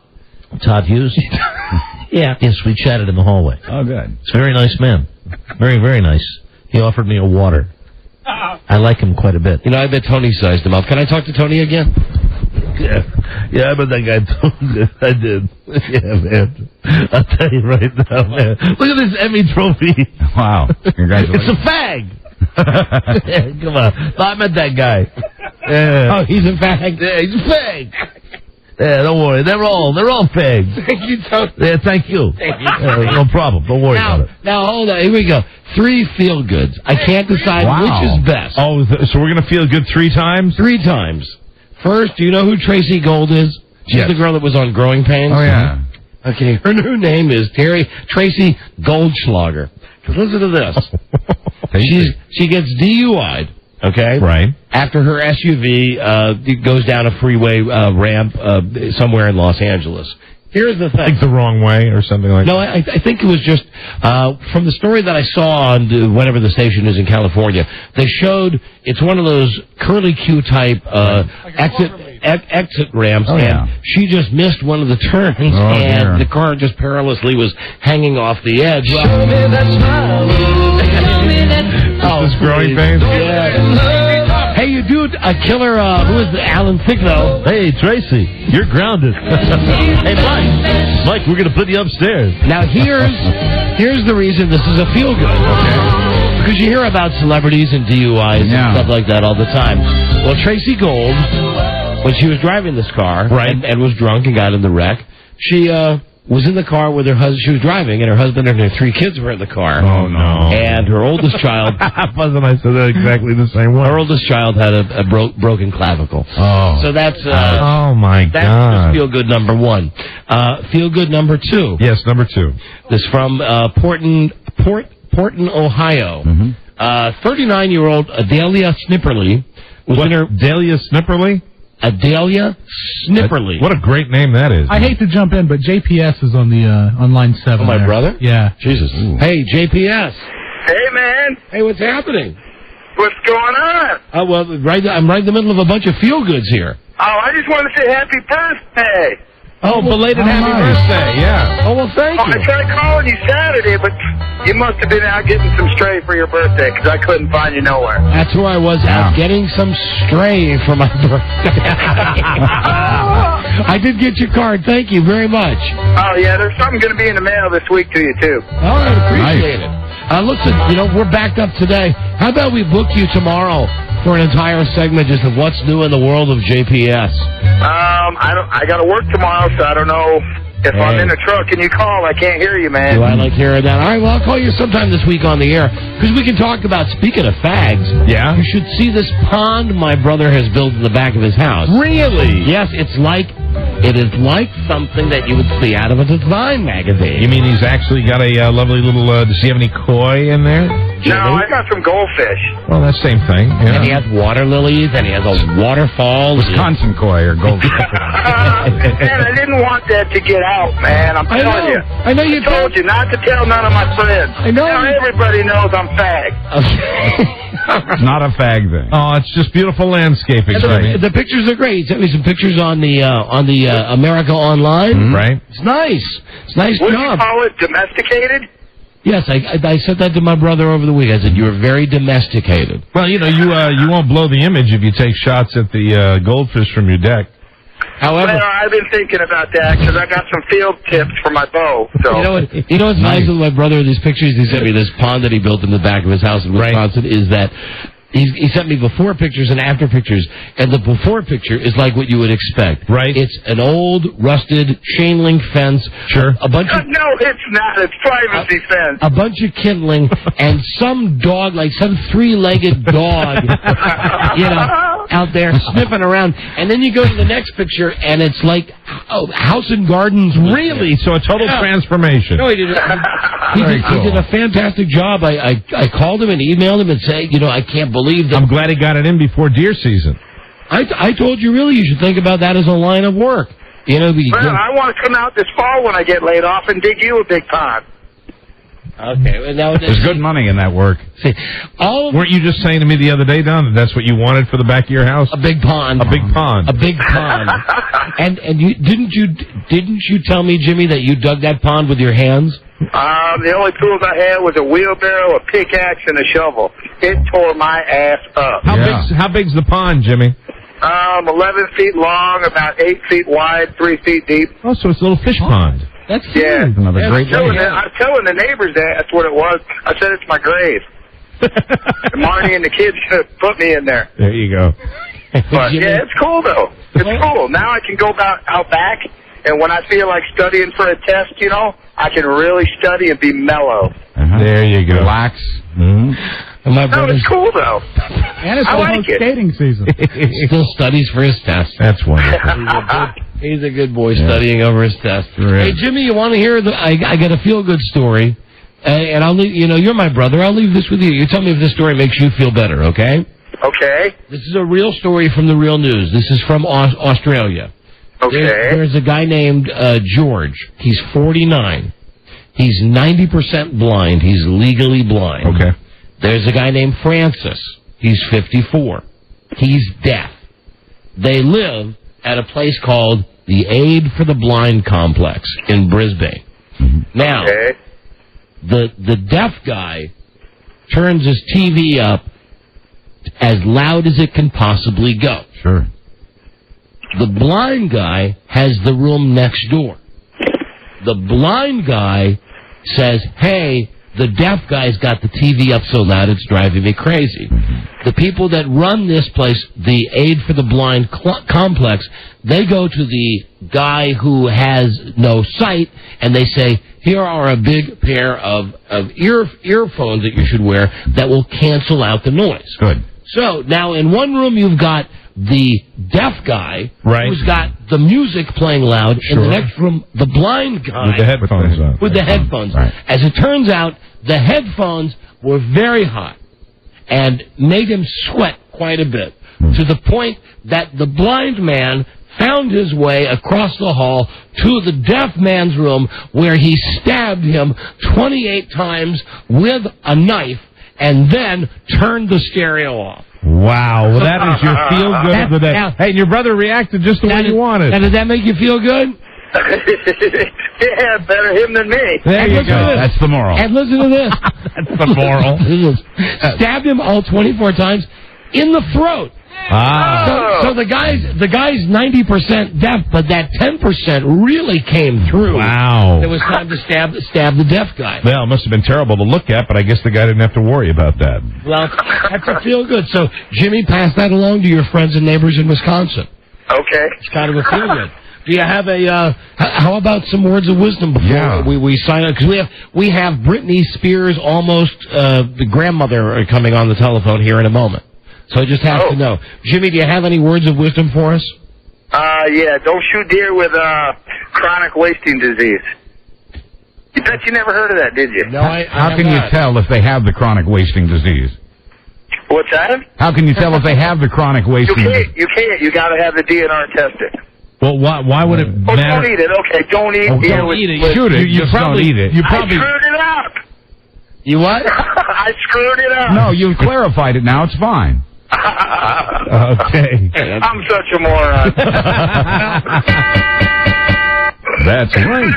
Todd Hughes? Yeah. Yes, we chatted in the hallway. Oh, good. He's a very nice man. Very, very nice. He offered me a water. I like him quite a bit. You know, I bet Tony sized him up. Can I talk to Tony again? Yeah, I bet that guy told I did. Yeah, man. I'll tell you right now, man. Look at this Emmy trophy. Wow. Congratulations. It's a fag. Yeah, come on. No, I met that guy. Yeah. Oh, he's a fag? Yeah, he's a fag. Yeah, don't worry. They're all fags. Thank you, Tony. Yeah, thank you. No problem. Don't worry about it. Now, hold on. Here we go. 3 feel-goods. I can't decide which is best. Oh, so we're going to feel good 3 times? 3 times. First, do you know who Tracy Gold is? She's the girl that was on Growing Pains. Oh, yeah. Okay, her new name is Tracy Goldschlager. Listen to this. She gets DUI'd. Okay? Right. After her SUV goes down a freeway ramp somewhere in Los Angeles. Here's the thing. Like the wrong way or something like that? No, I think it was just, from the story that I saw on whatever the station is in California, they showed, it's one of those curly Q type exit ramps, and she just missed one of the turns, and the car just perilously was hanging off the edge. Show me that smile. This is Growing Pains? Yeah. Hey, you dude, a killer, who is Alan Thicko? Hey, Tracy, you're grounded. Hey, Mike, we're going to put you upstairs. Now, here's the reason this is a feel-good, okay? Because you hear about celebrities and DUIs and stuff like that all the time. Well, Tracy Gold, when she was driving this car and was drunk and got in the wreck, she was in the car with her husband. She was driving, and her husband and her 3 kids were in the car. Oh, no. And her oldest child... Wasn't I said that exactly the same way? Her oldest child had a broken clavicle. Oh. So that's... oh, my God. That's feel-good number 1. Feel-good number 2. Yes, number 2. This is from Portland, Ohio. 39-year-old Dahlia Snipperly was in her... Dahlia Snipperly? Adelia Snipperly. What a great name that is. I hate to jump in, but JPS is on the on line 7. Oh, my there. brother? Yeah. Jesus. Hey, JPS. Hey, man. Hey, what's happening? What's going on? Oh, well, I'm right in the middle of a bunch of feel-goods here. Oh, I just want to say happy birthday. Oh, belated happy birthday, yeah. Oh, well, thank you. I tried calling you Saturday, but you must have been out getting some stray for your birthday, because I couldn't find you nowhere. That's where I was, out getting some stray for my birthday. I did get your card. Thank you very much. Oh, yeah, there's something going to be in the mail this week to you, too. All right, appreciate it. Listen, we're backed up today. How about we book you tomorrow for an entire segment just of what's new in the world of JPS? I got to work tomorrow, so I don't know if I'm in the truck and you call. I can't hear you, man. Do I like hearing that? All right, well, I'll call you sometime this week on the air, because we can talk about, speaking of fags, you should see this pond my brother has built in the back of his house. Really? Yes, it is like something that you would see out of a design magazine. You mean he's actually got a lovely little, does he have any koi in there? No, I got some goldfish. Well, that's same thing. Yeah. And he has water lilies, and he has a waterfall. Wisconsin koi or goldfish. Man, I didn't want that to get out, man. I'm telling you. I know you told you not to tell none of my friends. I know. Now everybody knows I'm fag. It's not a fag thing. Oh, it's just beautiful landscaping. The pictures are great. He sent me some pictures on the America Online. Right. It's nice. It's a nice What do job. you call it? Domesticated? Yes, I said that to my brother over the week. I said, you're very domesticated. Well, you won't blow the image if you take shots at the goldfish from your deck. However, well, I've been thinking about that because I got some field tips for my bow. So you know what's nice with my brother? These pictures he sent me, this pond that he built in the back of his house in Wisconsin, is that he sent me before pictures and after pictures, and the before picture is like what you would expect. Right. It's an old, rusted chain link fence. Sure. A bunch of no, it's not. It's privacy fence. A bunch of kindling and some dog, like some three-legged dog, out there sniffing around. And then you go to the next picture, and it's like House and Gardens. Really? So a total transformation. No, he did. He did a fantastic job. I called him and emailed him and said, I can't believe that. I'm glad he got it in before deer season. I told you, really, you should think about that as a line of work. Well, I want to come out this fall when I get laid off and dig you a big pond. Okay. Well, now, there's good money in that work. See, weren't you just saying to me the other day, Don, that that's what you wanted for the back of your house? A big pond. A big pond. A big pond. and didn't you tell me, Jimmy, that you dug that pond with your hands? The only tools I had was a wheelbarrow, a pickaxe, and a shovel. It tore my ass up. How big's the pond, Jimmy? 11 feet long, about 8 feet wide, 3 feet deep. Oh, so it's a little fish pond. That's cute. Yeah. Another great day. I'm telling the neighbors that's what it was. I said it's my grave. And Marty and the kids put me in there. There you go. But yeah, it's cool though. It's cool. Now I can go out back, and when I feel like studying for a test, I can really study and be mellow. There you go. Relax. It's cool though. And it's almost skating season. Still studies for his test. That's wonderful. He's a good boy studying over his test. Right. Hey, Jimmy, you want to hear I got a feel-good story, and I'll leave. You're my brother. I'll leave this with you. You tell me if this story makes you feel better, okay? Okay. This is a real story from the real news. This is from Australia. Okay. There's a guy named George. He's 49. He's 90% blind. He's legally blind. Okay. There's a guy named Francis. He's 54. He's deaf. They live at a place called the Aid for the Blind Complex in Brisbane. Now, the deaf guy turns his TV up as loud as it can possibly go. Sure. The blind guy has the room next door. The blind guy says, hey, the deaf guy's got the TV up so loud it's driving me crazy. The people that run this place, the Aid for the Blind Complex, they go to the guy who has no sight, and they say, here are a big pair of earphones that you should wear that will cancel out the noise. Good. So, now in one room you've got the deaf guy who's got the music playing loud. In the next room, the blind guy with the headphones on. With the headphones. Right. As it turns out, the headphones were very hot and made him sweat quite a bit. to the point that the blind man found his way across the hall to the deaf man's room, where he stabbed him 28 times with a knife and then turned the stereo off. Wow, well, that is your feel-good of the day. Hey, and your brother reacted just the way you wanted. And did that make you feel good? Yeah, better him than me. There you go. That's the moral. And listen to this. That's the moral. Stabbed him all 24 times in the throat. So the guy's 90% deaf, but that 10% really came through. Wow. It was time to stab the deaf guy. Well, it must have been terrible to look at, but I guess the guy didn't have to worry about that. Well, that's a feel good. So Jimmy, pass that along to your friends and neighbors in Wisconsin. Okay. It's kind of a feel good. Do you have a? How about some words of wisdom before we sign up? Because we have Britney Spears, almost the grandmother, coming on the telephone here in a moment. So I just have to know, Jimmy, do you have any words of wisdom for us? Yeah. Don't shoot deer with chronic wasting disease. You bet you never heard of that, did you? No, How can you tell if they have the chronic wasting disease? What's that? How can you tell if they have the chronic wasting disease? You can't. You got to have the DNR tested. Well, why would it matter? Don't eat it. Okay, don't eat deer. Don't eat it. Shoot it. You probably don't eat it. I screwed it up. You what? I screwed it up. No, you've clarified it now. It's fine. Okay. I'm such a moron. That's right.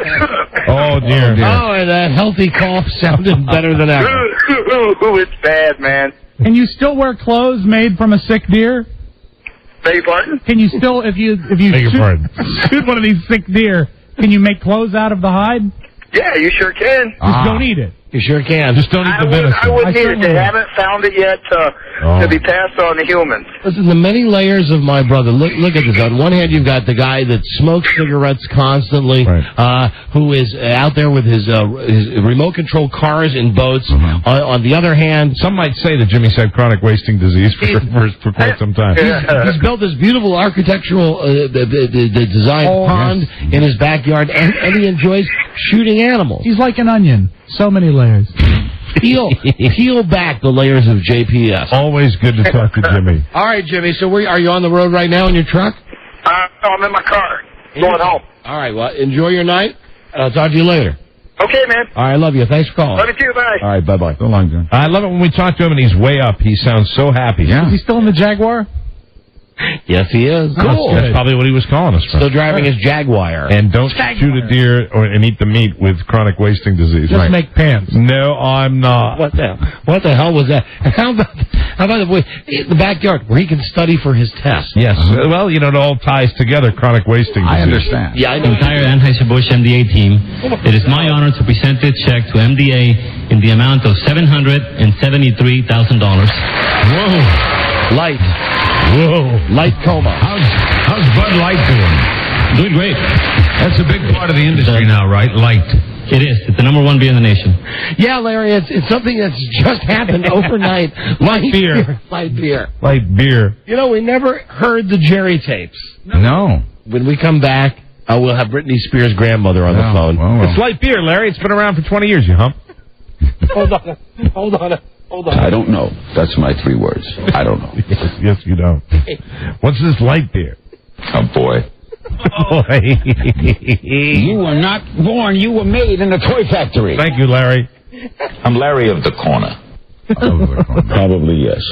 Oh, dear. Oh, and that healthy cough sounded better than ever. Ooh, it's bad, man. Can you still wear clothes made from a sick deer? Beg your pardon? Can you still, if you shoot one of these sick deer, can you make clothes out of the hide? Yeah, you sure can. Just don't eat it. You sure can. Just don't eat the venison. I wouldn't eat it. They haven't found it yet to be passed on to humans. Listen, the many layers of my brother. Look at this. On one hand, you've got the guy that smokes cigarettes constantly, who is out there with his remote control cars and boats. On the other hand, some might say that Jimmy's had chronic wasting disease for quite some time. He's built this beautiful architectural designed pond in his backyard, and he enjoys shooting animals. He's like an onion. So many layers. Peel back the layers of JPS. Always good to talk to Jimmy. All right, Jimmy. So are you on the road right now in your truck? No, I'm in my car. Going home. All right. Well, enjoy your night, and I'll talk to you later. Okay, man. All right. Love you. Thanks for calling. Love you too. Bye. All right. Bye-bye. So long, John. I love it when we talk to him and he's way up. He sounds so happy. Yeah. Is he still in the Jaguar? Yes, he is. Cool. That's probably what he was calling us from. Still driving his Jaguar. And don't shoot a deer and eat the meat with chronic wasting disease. Just make pants. No, I'm not. What the hell was that? How about the backyard where he can study for his test? Yes. Well, it all ties together, chronic wasting disease. I understand. Yeah, I know. The entire Anheuser-Busch MDA team, it is my honor to present this check to MDA in the amount of $773,000. Whoa. Light. Whoa. Light coma. How's Bud Light doing? Doing great. That's a big part of the industry now, right? Light. It is. It's the #1 beer in the nation. Yeah, Larry, it's something that's just happened overnight. Light beer. Light beer. Light beer. We never heard the Jerry tapes. No. When we come back, we'll have Britney Spears' grandmother on the phone. Well. It's light beer, Larry. It's been around for 20 years, you hump. Hold on. I don't know. That's my 3 words. I don't know. Yes, you don't. What's this light beer? Oh, boy. You were not born. You were made in a toy factory. Thank you, Larry. I'm Larry of the Corner. Probably yes.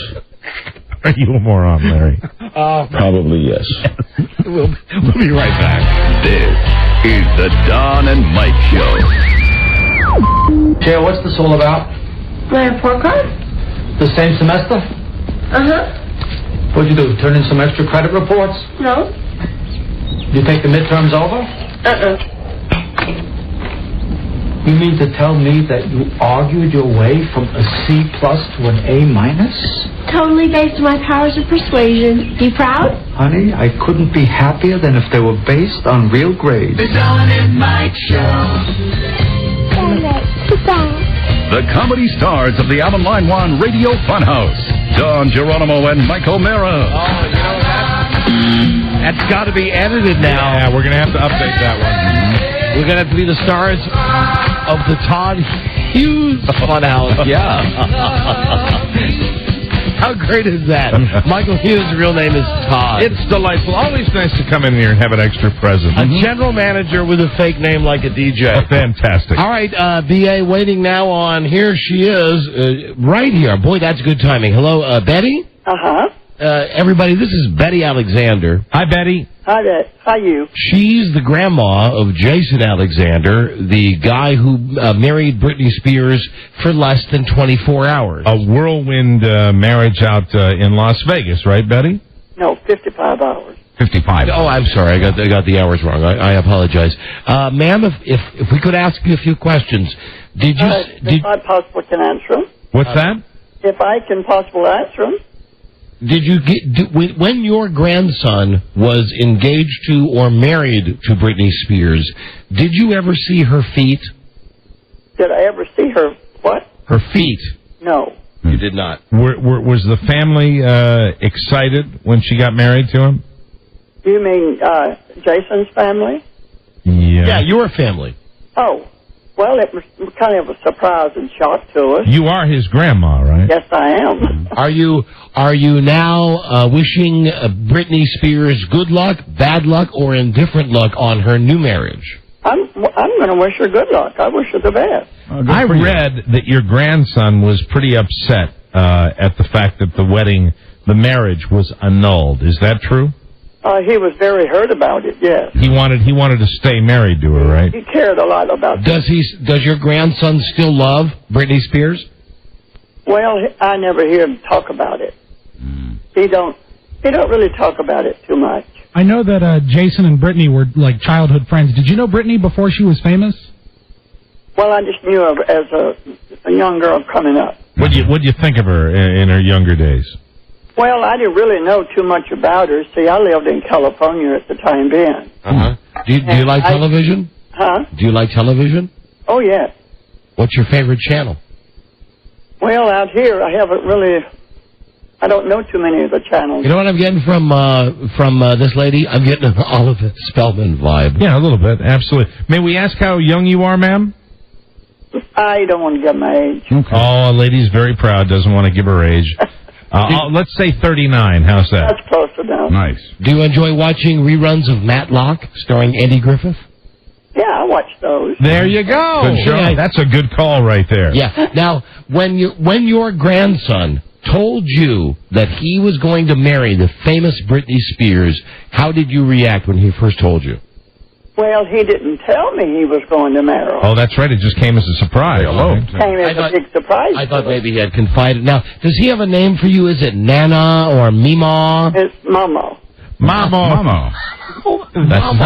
Are you a moron, Larry? Probably yes. We'll be right back. This is the Don and Mike Show. Chair, what's this all about? My report card? The same semester? Uh-huh. What'd you do, turn in some extra credit reports? No. You take the midterms over? You mean to tell me that you argued your way from a C+ to an A-? Totally based on my powers of persuasion. You proud? Honey, I couldn't be happier than if they were based on real grades. The Don and Mike Show. The comedy stars of the Alvin Line One Radio Funhouse, Don Geronimo and Mike O'Mara. That's got to be edited now. Yeah, we're going to have to update that one. We're going to have to be the stars of the Todd Hughes Funhouse. Yeah. How great is that? Michael Hughes' real name is Todd. It's delightful. Always nice to come in here and have an extra present. A general manager with a fake name like a DJ. Fantastic. All right, B.A. waiting now on Here She Is, right here. Boy, that's good timing. Hello, Betty? Uh-huh. Everybody, this is Betty Alexander. Hi, Betty. Hi there. Hi, you. She's the grandma of Jason Alexander, the guy who married Britney Spears for less than 24 hours. A whirlwind marriage out in Las Vegas, right, Betty? No, 55 hours. 55. Oh, I'm sorry. I got the hours wrong. I apologize. Ma'am, if we could ask you a few questions. If I possibly can answer them. What's that? If I can possibly answer them. Did you when your grandson was engaged to or married to Britney Spears, did you ever see her feet? Did I ever see her, what? Her feet. No. You did not. Was the family excited when she got married to him? You mean Jason's family? Yeah, your family. Oh, well, it was kind of a surprise and shock to us. You are his grandma, right? Yes, I am. Are you now wishing Britney Spears good luck, bad luck, or indifferent luck on her new marriage? I'm going to wish her good luck. I wish her the best. I read that your grandson was pretty upset at the fact that the marriage was annulled. Is that true? He was very hurt about it, yes. He wanted to stay married to her, right? He cared a lot about it. Does your grandson still love Britney Spears? Well, I never hear him talk about it. He don't really talk about it too much. I know that Jason and Britney were like childhood friends. Did you know Britney before she was famous? Well, I just knew her as a young girl coming up. What'd you think of her in her younger days? Well, I didn't really know too much about her. See, I lived in California at the time being. Uh-huh. Do you like television? Huh? Do you like television? Oh, yes. What's your favorite channel? Well, out here, I don't know too many of the channels. You know what I'm getting from this lady? I'm getting an Oliver Spellman vibe. Yeah, a little bit, absolutely. May we ask how young you are, ma'am? I don't want to give my age. Okay. Oh, a lady's very proud, doesn't want to give her age. Let's say 39. How's that? That's close enough. Nice. Do you enjoy watching reruns of Matlock, starring Andy Griffith? Yeah, I watch those. There you go. Good show. Yeah. That's a good call right there. Yeah. Now, when your grandson told you that he was going to marry the famous Britney Spears, how did you react when he first told you? Well, he didn't tell me he was going to marry her. Oh, that's right. It just came as a surprise. Came as a big surprise. I thought maybe he had confided. Now, does he have a name for you? Is it Nana or Mima? It's Mamo. Mamo.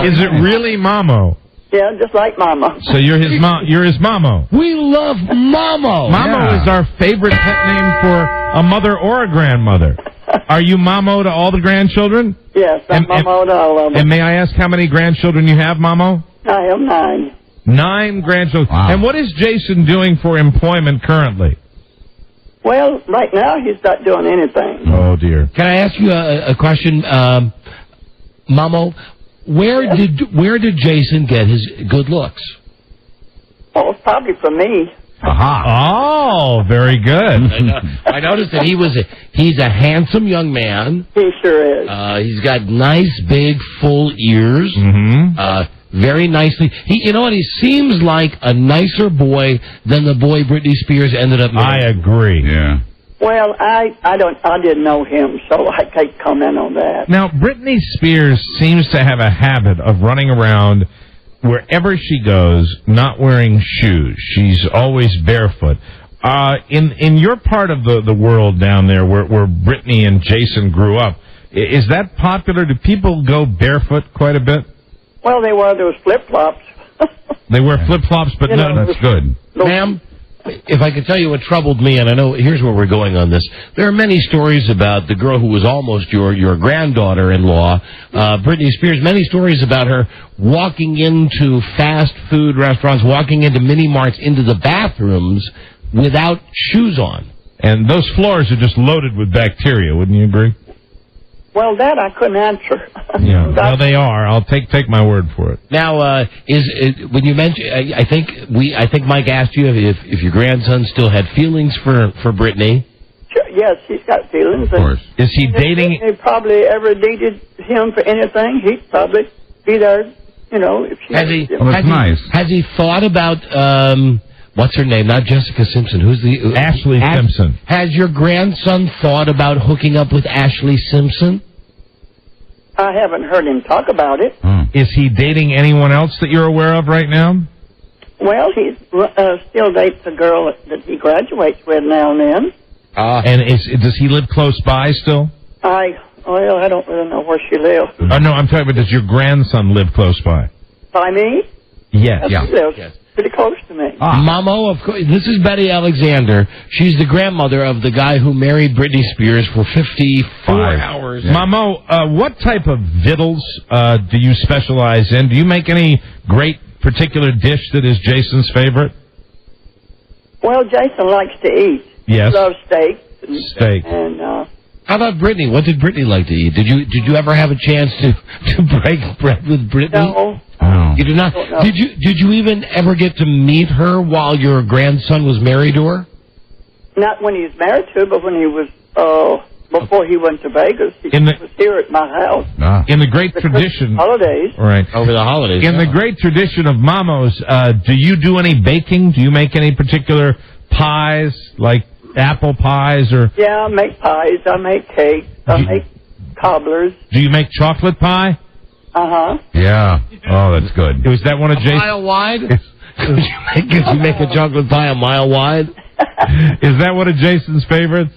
Is it really Mamo? Yeah, just like Mama. So you're his Mamo. We love Mamo. Mamo is our favorite pet name for a mother or a grandmother. Are you Mamo to all the grandchildren? Yes, I'm Mamo to all of them. And may I ask how many grandchildren you have, Mamo? I have 9. 9 grandchildren. Wow. And what is Jason doing for employment currently? Well, right now he's not doing anything. Oh, dear. Can I ask you a question, Mamo? Where did Jason get his good looks? Oh, it's probably from me. Aha. Oh, very good. I noticed that he's a handsome young man. He sure is. He's got nice, big, full ears. Mm-hmm. Very nicely. You know what? He seems like a nicer boy than the boy Britney Spears ended up marrying. I agree. Yeah. Well, I didn't know him, so I can't comment on that. Now, Britney Spears seems to have a habit of running around wherever she goes, not wearing shoes. She's always barefoot. In your part of the world down there where Britney and Jason grew up, is that popular? Do people go barefoot quite a bit? Well, they wear those flip-flops. They wear flip-flops, but no, that's good. Ma'am, if I could tell you what troubled me, and I know here's where we're going on this. There are many stories about the girl who was almost your granddaughter-in-law, Britney Spears. Many stories about her walking into fast food restaurants, walking into mini-marts, into the bathrooms without shoes on. And those floors are just loaded with bacteria, wouldn't you agree? Well, that I couldn't answer. Yeah, well, they are. I'll take my word for it. Now, when you mentioned, I think Mike asked you if your grandson still had feelings for Britney. Sure, yes, he's got feelings. Of course. Is he dating? If he probably ever needed him for anything, he'd probably be there, you know, if she... Has he thought about, what's her name? Not Jessica Simpson. Who's the... Ashley Simpson. Has your grandson thought about hooking up with Ashley Simpson? I haven't heard him talk about it. Is he dating anyone else that you're aware of right now? Well, he still dates a girl that he graduates with now and then. And does he live close by still? I don't really know where she lives. No, I'm talking about, does your grandson live close by? By me? Yes. She lives pretty close to me. Mamo, of course. This is Betty Alexander. She's the grandmother of the guy who married Britney Spears for 54 hours. Mamo, what type of victuals do you specialize in? Do you make any great particular dish that is Jason's favorite? Well, Jason likes to eat. Yes. He loves steak. Steak. And how about Britney? What did Britney like to eat? Did you ever have a chance to break bread with Britney? No. You did not. No. Did you even ever get to meet her while your grandson was married to her? Not when he was married to her, but when he was before he went to Vegas. He was here at my house. In the great tradition... Holidays. Right. Over the holidays. In the great tradition of Mamos, do you do any baking? Do you make any particular pies, like apple pies or... Yeah, I make pies. I make cakes. I make cobblers. Do you make chocolate pie? Uh-huh. Yeah. Oh, that's good. Was that one of Jason's... mile wide? Could you make a chocolate pie a mile wide? Is that one of Jason's favorites?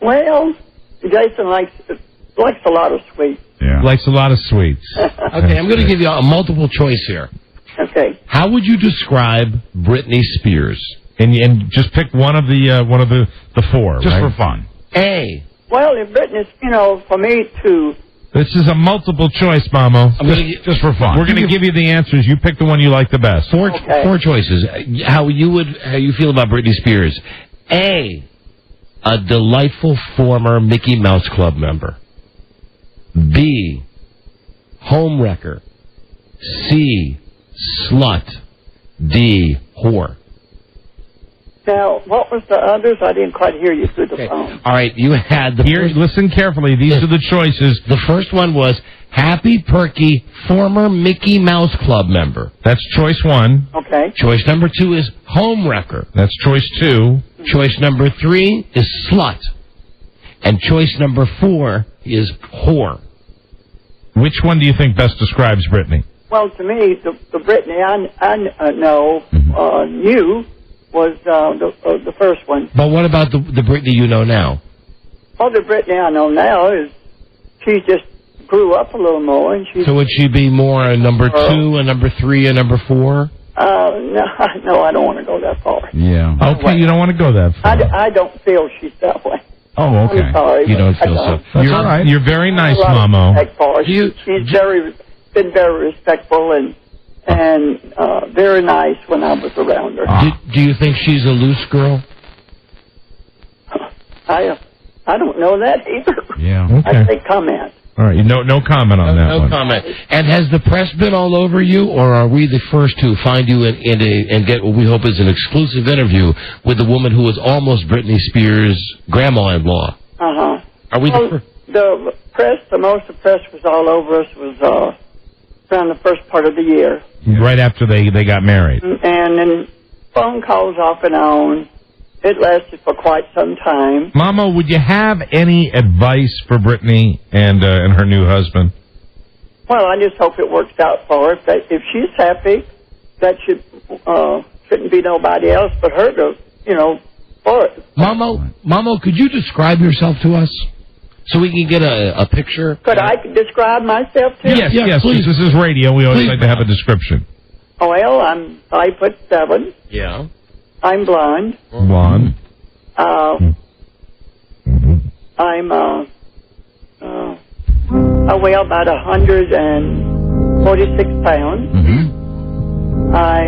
Well, Jason likes a lot of sweets. Yeah. Likes a lot of sweets. Okay, I'm going to give you a multiple choice here. Okay. How would you describe Britney Spears? And just pick one of the four, just right? for fun. A. Well, if Britney's, for me to... This is a multiple choice, Mamo. Just for fun. We're going to give you the answers. You pick the one you like the best. Four choices. How you feel about Britney Spears? A delightful former Mickey Mouse Club member. B, homewrecker. C, slut. D, whore. Now, what was the others? I didn't quite hear you through the phone. All right, you had the Here, listen carefully. These are the choices. The first one was happy, perky, former Mickey Mouse Club member. That's choice one. Okay. Choice number 2 is homewrecker. That's choice 2. Choice number 3 is slut. And choice number 4 is whore. Which one do you think best describes Britney? Well, to me, the Britney I knew was the first one. But what about the Britney you know now? Well, the Britney I know now is she just grew up a little more, and she. So would she be more a number 2, a number 3, a number 4? No, I don't want to go that far. Yeah. Okay, you don't want to go that far. I don't feel she's that way. Oh, okay. I'm sorry. You don't feel so. That's all right. You're very nice, Mamo. She's been very respectful and very nice when I was around her. Do you think she's a loose girl? I don't know that either. Yeah. Okay. I say comment. All right. No comment on that one. No comment. And has the press been all over you, or are we the first to find you and get what we hope is an exclusive interview with the woman who was almost Britney Spears' grandma-in-law? Uh-huh. Are we the first? The press, the most the press was all over us was around the first part of the year. Right after they got married. And then phone calls off and on. It lasted for quite some time. Mamo, would you have any advice for Britney and her new husband? Well, I just hope it works out for her. If she's happy, that shouldn't be nobody else but her to, for it. Mamo, could you describe yourself to us so we can get a picture? Could I describe myself to you? Yes, please. This is radio. We always like to have a description. Well, I'm 5'7". Yeah. I'm blonde. Blonde. I'm I weigh about 146 pounds. Mm-hmm. I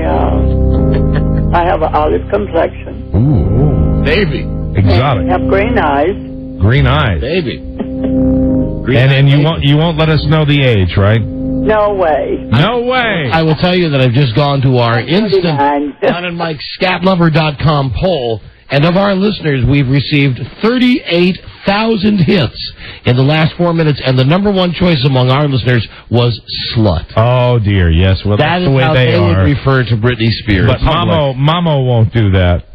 have an olive complexion. Ooh, baby. Exotic. I have green eyes. Green eyes. Baby. And you won't let us know the age, right? No way. No way. I will tell you that I've just gone to our instant Don and Mike ScatLover.com poll, And of our listeners, we've received 38,000 hits in the last 4 minutes, and the number one choice among our listeners was slut. Oh, dear, yes. Well, that that's is the way how they would are. refer to Britney Spears. But Mamo won't do that.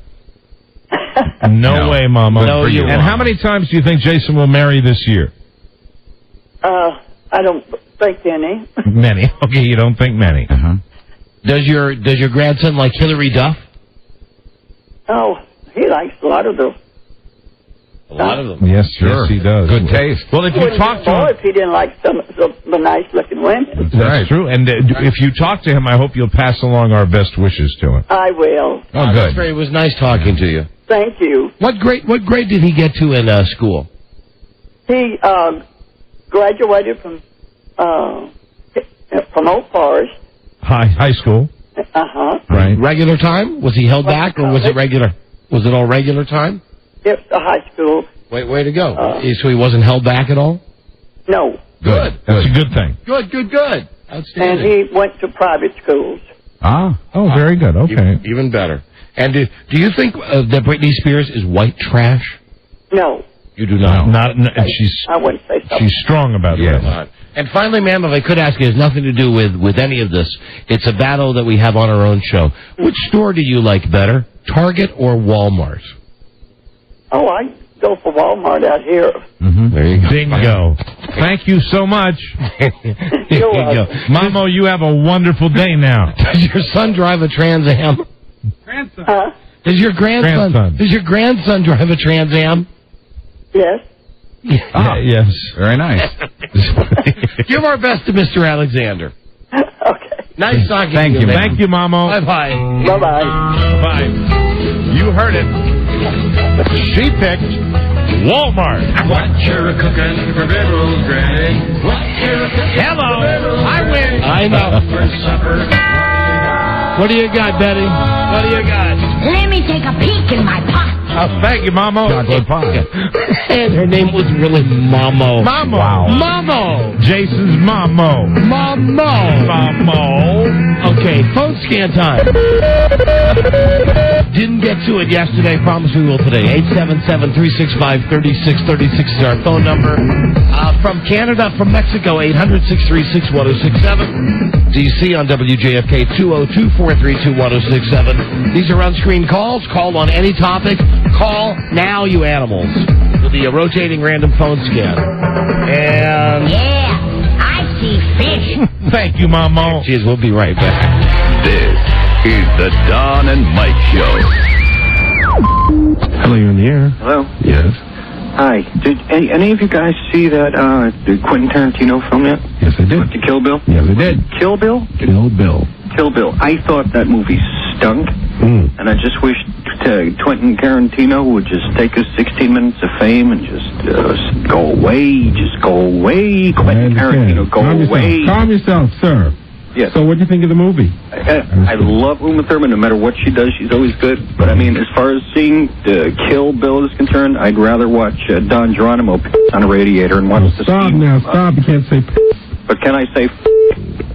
No way, Mamo. No, you and won't. how many times do you think Jason will marry this year? I don't think any. Many. Okay, you don't think many. Does your grandson like Hillary Duff? Oh, he likes a lot of them. A lot of them. Yes, yes, he does. Good taste. Well, if He you wouldn't talk be to him... bored if he didn't like some the nice-looking women. That's true. And if you talk to him, I hope you'll pass along our best wishes to him. I will. Oh, good. It was nice talking to you. Thank you. What grade did he get to in school? He graduated from Oak Forest. High school. Right. Regular time? Was he held back, or was it regular? Was it all regular time? It's a high school. Way to go. So he wasn't held back at all? No. Good. That's a good thing. Good. And Outstanding. he went to private schools. Oh, very good. Okay. Even better. And do you think that Britney Spears is white trash? No. You do not. I wouldn't say so. She's strong about that. And finally, ma'am, if I could ask you, it has nothing to do with any of this. It's a battle that we have on our own show. Which store do you like better, Target or Walmart? Oh, I go for Walmart out here. There you go. Bingo. Thank you so much. You're welcome. Mamo, you have a wonderful day now. Does your son drive a Trans Am? Huh? Does your grandson drive a Trans Am? Yes. Yes. Very nice. Give our best to Mr. Alexander. Okay. Nice talking Thank to you, you. Thank you, Mamo. Bye-bye. Bye-bye. Bye. You heard it. She picked Walmart. What you're cooking for Biddles, Greg? What you're cooking Hello. for Biddles, I win. I know. for supper? What do you got, Betty? What do you got? Let me take a peek in my pot. Thank you, Mamo. Chocolate pie. And her name was really Mamo. Mamo. Wow. Mamo. Jason's Mamo. Mamo. Okay, phone scan time. Didn't get to it yesterday. Promise we will today. 877-365-3636 is our phone number. From Canada, from Mexico, 800-636-1067. DC on WJFK, 202-432-1067. These are on-screen calls. Call on any topic. Call now, you animals. With the rotating random phone scan. And... Yeah, I see fish. Thank you, Mamo. Geez, we'll be right back. This is the Don and Mike Show. Hello, you're in the air. Hello. Yes. Hi. Did any of you guys see that the Quentin Tarantino film yet? Yes, I did. The Kill Bill? Yes, I did. Kill Bill? Kill Bill. Kill Bill. I thought that movie stunk, and I just wish Quentin Tarantino would just take his 16 minutes of fame and just go away. Just go away, Quentin Tarantino. Go away. Calm yourself, sir. Yes. So what do you think of the movie? I love Uma Thurman. No matter what she does, she's always good. But I mean, as far as seeing the Kill Bill is concerned, I'd rather watch Don Geronimo on a radiator and watch the Stop scene. now, stop. You can't say But can I say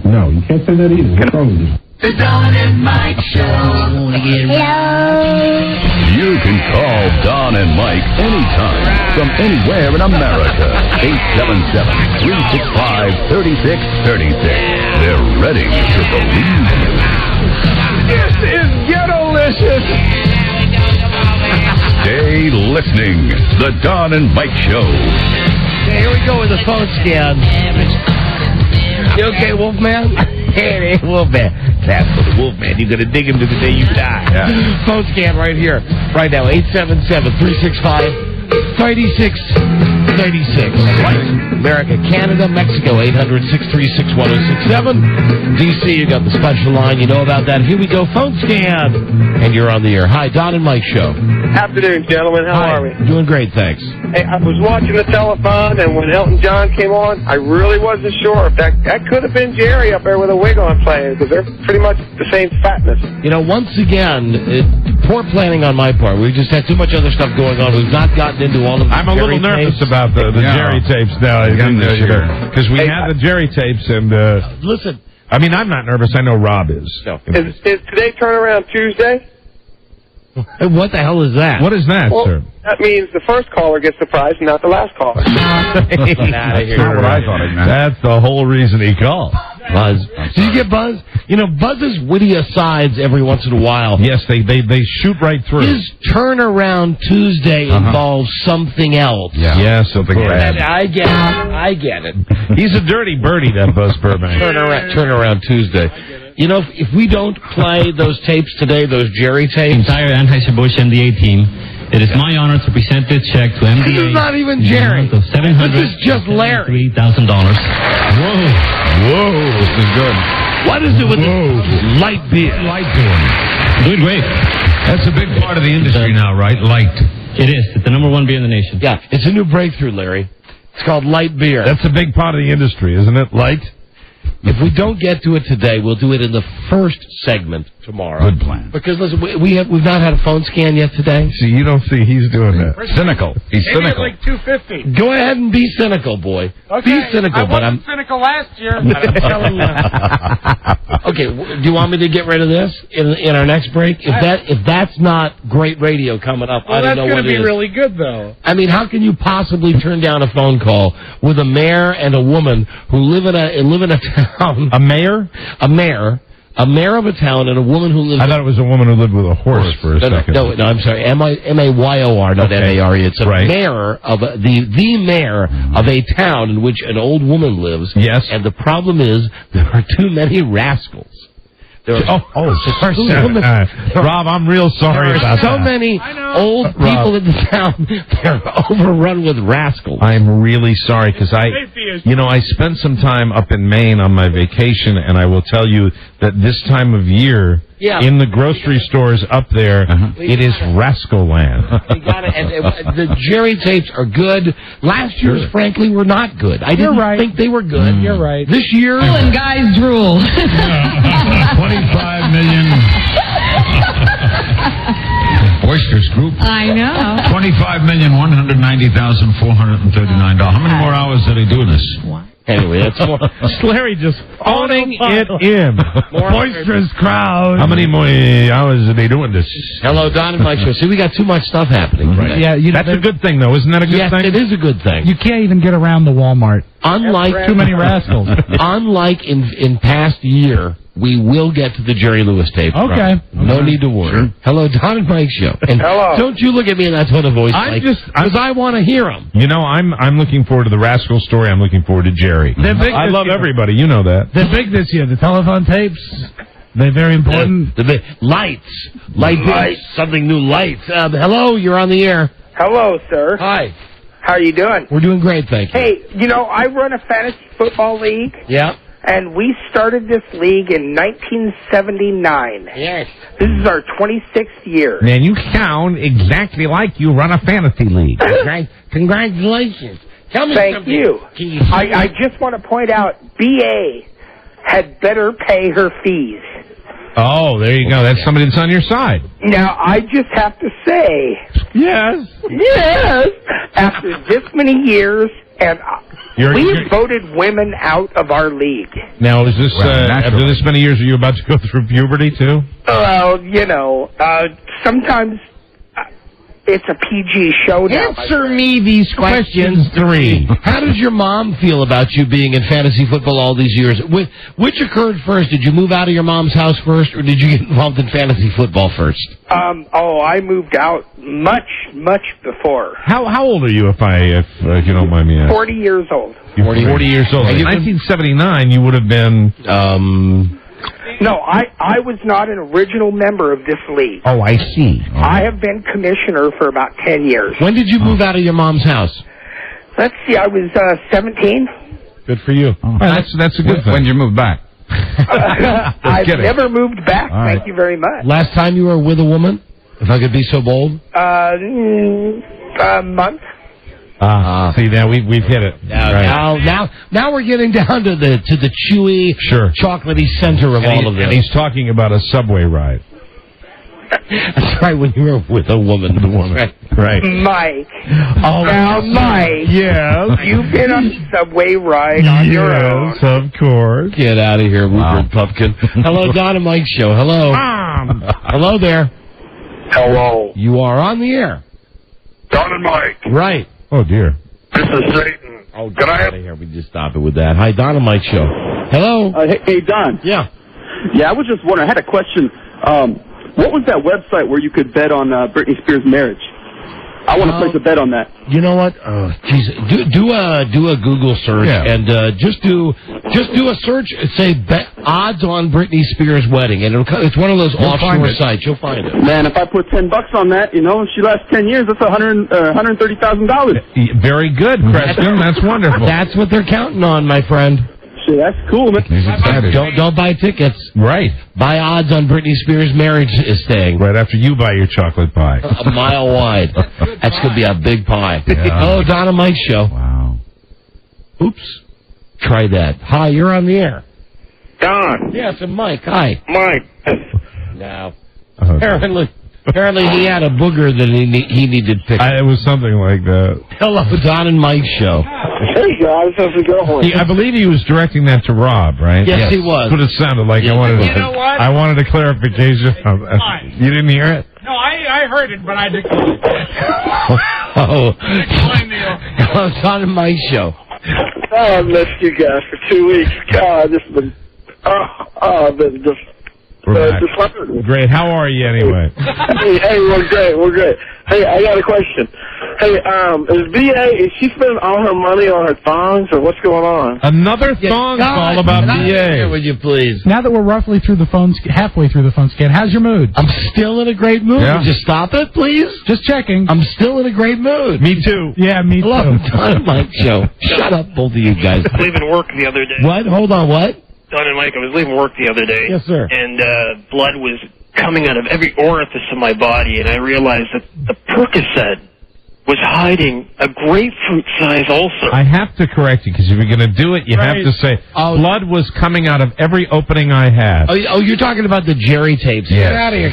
No, you can't say that either. What's wrong with you? The Don and Mike Show. You can call Don and Mike anytime from anywhere in America. 877-365-3636. They're ready to believe you. This is Ghetto-licious. Stay listening. The Don and Mike Show. Okay, here we go with the phone scan. You okay, Wolfman? Hey, Wolfman. That's for the Wolfman. You're going to dig him to the day you die. Yeah. Phone scan right here. Right now, 877-365-3636. America, Canada, Mexico, 800-636-1067. DC, you got the special line. You know about that. Here we go, phone scan. And you're on the air. Hi, Don and Mike Show. Afternoon, gentlemen. How are we? Doing great, thanks. Hey, I was watching the telephone, and when Elton John came on, I really wasn't sure if that could have been Jerry up there with a wig on playing, because they're pretty much the same fatness. You know, once again, poor planning on my part. We've just had too much other stuff going on. We've not gotten into all of the I'm a little nervous about the Jerry tapes now. Because we had the Jerry tapes, and... listen. I mean, I'm not nervous. I know Rob is. No. Is today turnaround Tuesday? What the hell is that? What is that, Well, sir? that means the first caller gets the prize, not the last caller. Get out of here. Not what I thought it meant. That's the whole reason he called. Buzz. Did you get Buzz? You know, Buzz's witty asides every once in a while. Yes, they shoot right through. His turnaround Tuesday involves something else. Yeah, something bad. I get it. He's a dirty birdie, that Buzz Burbank. Turnaround Tuesday. You know, if we don't play those tapes today, those Jerry tapes... Entire Anheuser-Busch MDA team, it is my honor to present this check to MDA. This is not even Jerry. Of This is just Larry. $703,000. Whoa, this is good. What is it with this light beer? Light doing? Doing great. That's a big part of the industry now, right? Light. It is. It's the number one beer in the nation. Yeah, it's a new breakthrough, Larry. It's called light beer. That's a big part of the industry, isn't it? Light. If we don't get to it today, we'll do it in the first segment tomorrow. Good plan. Because listen, we've not had a phone scan yet today. See, you don't see he's doing that. Cynical. He's cynical. Like 250. Go ahead and be cynical, boy. Okay. Be cynical, I but wasn't cynical last year. I'm telling you. Okay, do you want me to get rid of this in our next break? If that's not great radio coming up, I don't know what it is. That's going to be really good, though. I mean, how can you possibly turn down a phone call with a mayor and a woman who live in a town? A mayor? A mayor of a town and a woman who lives... I thought it was a woman who lived with a horse for a second. No, I'm sorry. M-A-Y-O-R, not M-A-R-E. It's a mayor of the mayor of a town in which an old woman lives. Yes. And the problem is there are too many rascals. Rob, I'm real sorry there about are so that. many old people in the town. They're overrun with rascals. I'm really sorry because I spent some time up in Maine on my vacation, and I will tell you that this time of year, in the grocery stores up there, it is rascal land. And the Jerry tapes are good. Last year's, frankly, were not good. I didn't think they were good. You're right. This year, and guys drool. 25 million. Oysters Group. I know. $25,190,439. How many more hours are they doing this? Anyway, that's more. Larry just phoning it in. Boisterous crowd. How many more hours are they doing this? Hello, Don and Mike Show. See, we got too much stuff happening. Right? Yeah, that's a good thing, though. Isn't that a good thing? Yes, it is a good thing. You can't even get around the Walmart. Unlike too many rascals. Unlike in past year, we will get to the Jerry Lewis tape. Okay. No need to worry. Sure. Hello, Don and Mike Show. And hello. Don't you look at me in that tone of voice, because I want to hear them. You know, I'm looking forward to the rascal story. I'm looking forward to Jerry. I love everybody. You know that. They're big this year. The telephone tapes. They're very important. The lights. Lights. Something new. Lights. Hello, you're on the air. Hello, sir. Hi. How are you doing? We're doing great, thank you. Hey, I run a fantasy football league. Yeah. And we started this league in 1979. Yes. This is our 26th year. Man, you sound exactly like you run a fantasy league. Congratulations. Tell me Thank something. you. I just want to point out, BA had better pay her fees. Oh, there you go. That's somebody that's on your side. Now, I just have to say... Yes. Yes. After this many years, and we voted women out of our league. Now, is this, after this many years, are you about to go through puberty, too? Well, sometimes... It's a PG show now. Answer me these questions 3. How does your mom feel about you being in fantasy football all these years? Which occurred first? Did you move out of your mom's house first, or did you get involved in fantasy football first? I moved out much before. How old are you, if you don't mind me asking? 40 years old. 40 years old. In 1979, you would have been... No, I was not an original member of this league. Oh, I see. I have been commissioner for about 10 years. When did you move out of your mom's house? Let's see, I was 17. Good for you. That's a good thing. When did you move back? I've never moved back, thank you very much. Last time you were with a woman, if I could be so bold? A month. See, now we've hit it. Now we're getting down to the chewy, chocolatey center of all of this. And he's talking about a subway ride. That's right, when you were with a woman. Right. Mike. Now, Mike. Yes. You've been on a subway ride on your own. Yes, of course. Get out of here, Rupert Pupkin. Hello, Don and Mike Show. Hello. Hello there. Hello. You are on the air. Don and Mike. Right. Oh, dear. This is Satan. Oh, get out of here. We just stop it with that. Hi, Don and Mike Show. Hello. Hey, Don. Yeah. Yeah, I was just wondering. I had a question. What was that website where you could bet on Britney Spears' marriage? I want to place a bet on that. You know what? Oh, geez. Do a Google search and just do a search. Say odds on Britney Spears' wedding, and it's one of those offshore sites. You'll find it. Man, if I put $10 on that, if she lasts 10 years, that's $130,000. Very good, Preston. That's wonderful. That's what they're counting on, my friend. Shit, that's cool, man. He's excited. Don't buy tickets. Right. Buy odds on Britney Spears' marriage is staying. Right after you buy your chocolate pie. A mile wide. That's going to be a big pie. Yeah. Oh, Don and Mike Show. Wow. Oops. Try that. Hi, you're on the air. Don. Yes, and Mike. Hi. Mike. No. Apparently he had a booger that he needed fixed. It was something like that. Hello, Don and Mike Show. Hey, guys. How's it going? I believe he was directing that to Rob, right? Yes, he was. That's what it sounded like. You know what? I wanted a clarification. You didn't hear it? No, I heard it, but I didn't. Hello, Don and Mike Show. Oh, I missed you guys for 2 weeks. God, this has been... I've been just... Great. How are you anyway? Hey, we're great. Hey, I got a question. Hey, is she spending all her money on her thongs, or what's going on? Another thong call about BA. Would you please? Now that we're halfway through the phone scan, how's your mood? I'm still in a great mood. Yeah. Would you stop it, please? Just checking. I'm still in a great mood. Me too. Yeah, me Hello, too. Don and Mike Show. Shut up, both of you guys. Leaving work the other day. What? Hold on, what? Don and Mike, I was leaving work the other day. Yes, sir. And blood was coming out of every orifice of my body, and I realized that the Percocet was hiding a grapefruit-sized ulcer. I have to correct you, because if you're going to do it, you have to say, blood was coming out of every opening I had. Oh, you're talking about the Jerry tapes. Yes. Get out of here.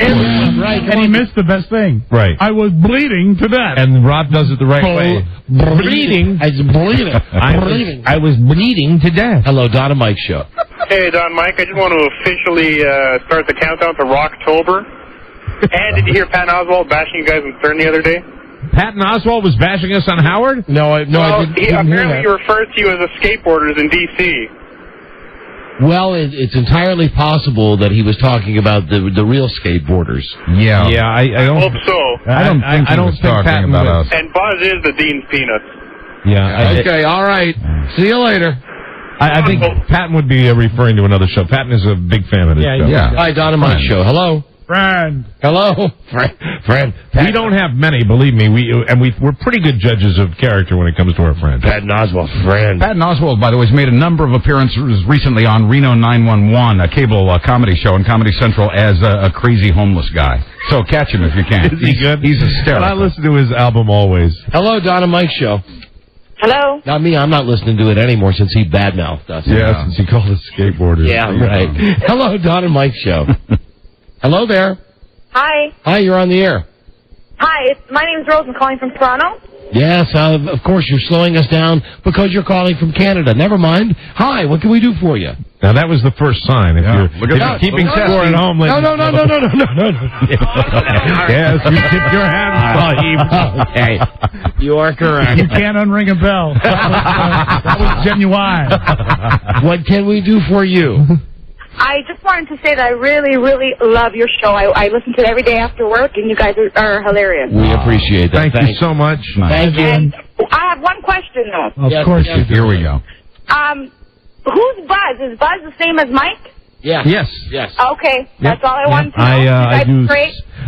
Right. And he missed the best thing. Right. I was bleeding to death. And Rob does it the right way. Bleeding. I was bleeding. I was bleeding to death. Hello, Don and Mike Show. Hey, Don, Mike, I just want to officially start the countdown to Rocktober. And did you hear Patton Oswalt bashing you guys in CERN the other day? Patton Oswalt was bashing us on Howard? No, I didn't apparently hear that. he referred to you as a skateboarders in D.C. Well, it's entirely possible that he was talking about the real skateboarders. Yeah. Yeah, I don't... hope so. I don't think he was talking about us. And Buzz is the Dean's Peanuts. Yeah. Okay, all right. See you later. I think Patton would be referring to another show. Patton is a big fan of this show. Yeah. Hi, Don and Mike Show. Hello. Friend. Hello. Friend. We don't have many, believe me. We're pretty good judges of character when it comes to our friends. Patton Oswalt, friend. Patton Oswalt, by the way, has made a number of appearances recently on Reno 911, a cable comedy show on Comedy Central, as a crazy homeless guy. So catch him if you can. Is he good? He's hysterical. I listen to his album always. Hello, Don and Mike Show. Hello? Not me. I'm not listening to it anymore since he badmouthed us. Yeah, since he called us skateboarders. Yeah, right. Hello, Don and Mike Show. Hello there. Hi. Hi, you're on the air. Hi, my name's Rose. I'm calling from Toronto. Yes, of course you're slowing us down because you're calling from Canada. Never mind. Hi, what can we do for you? Now, that was the first sign. If you're keeping score at home. No. Yes, you tip your hat. Okay. You are correct. You can't unring a bell. That was genuine. What can we do for you? I just wanted to say that I really, really love your show. I listen to it every day after work, and you guys are hilarious. We appreciate that. Thank you so much. Thank you. And I have one question, though. Of course you do. Here we go. Who's Buzz? Is Buzz the same as Mike? Yeah. Yes. Okay, that's all I wanted to know.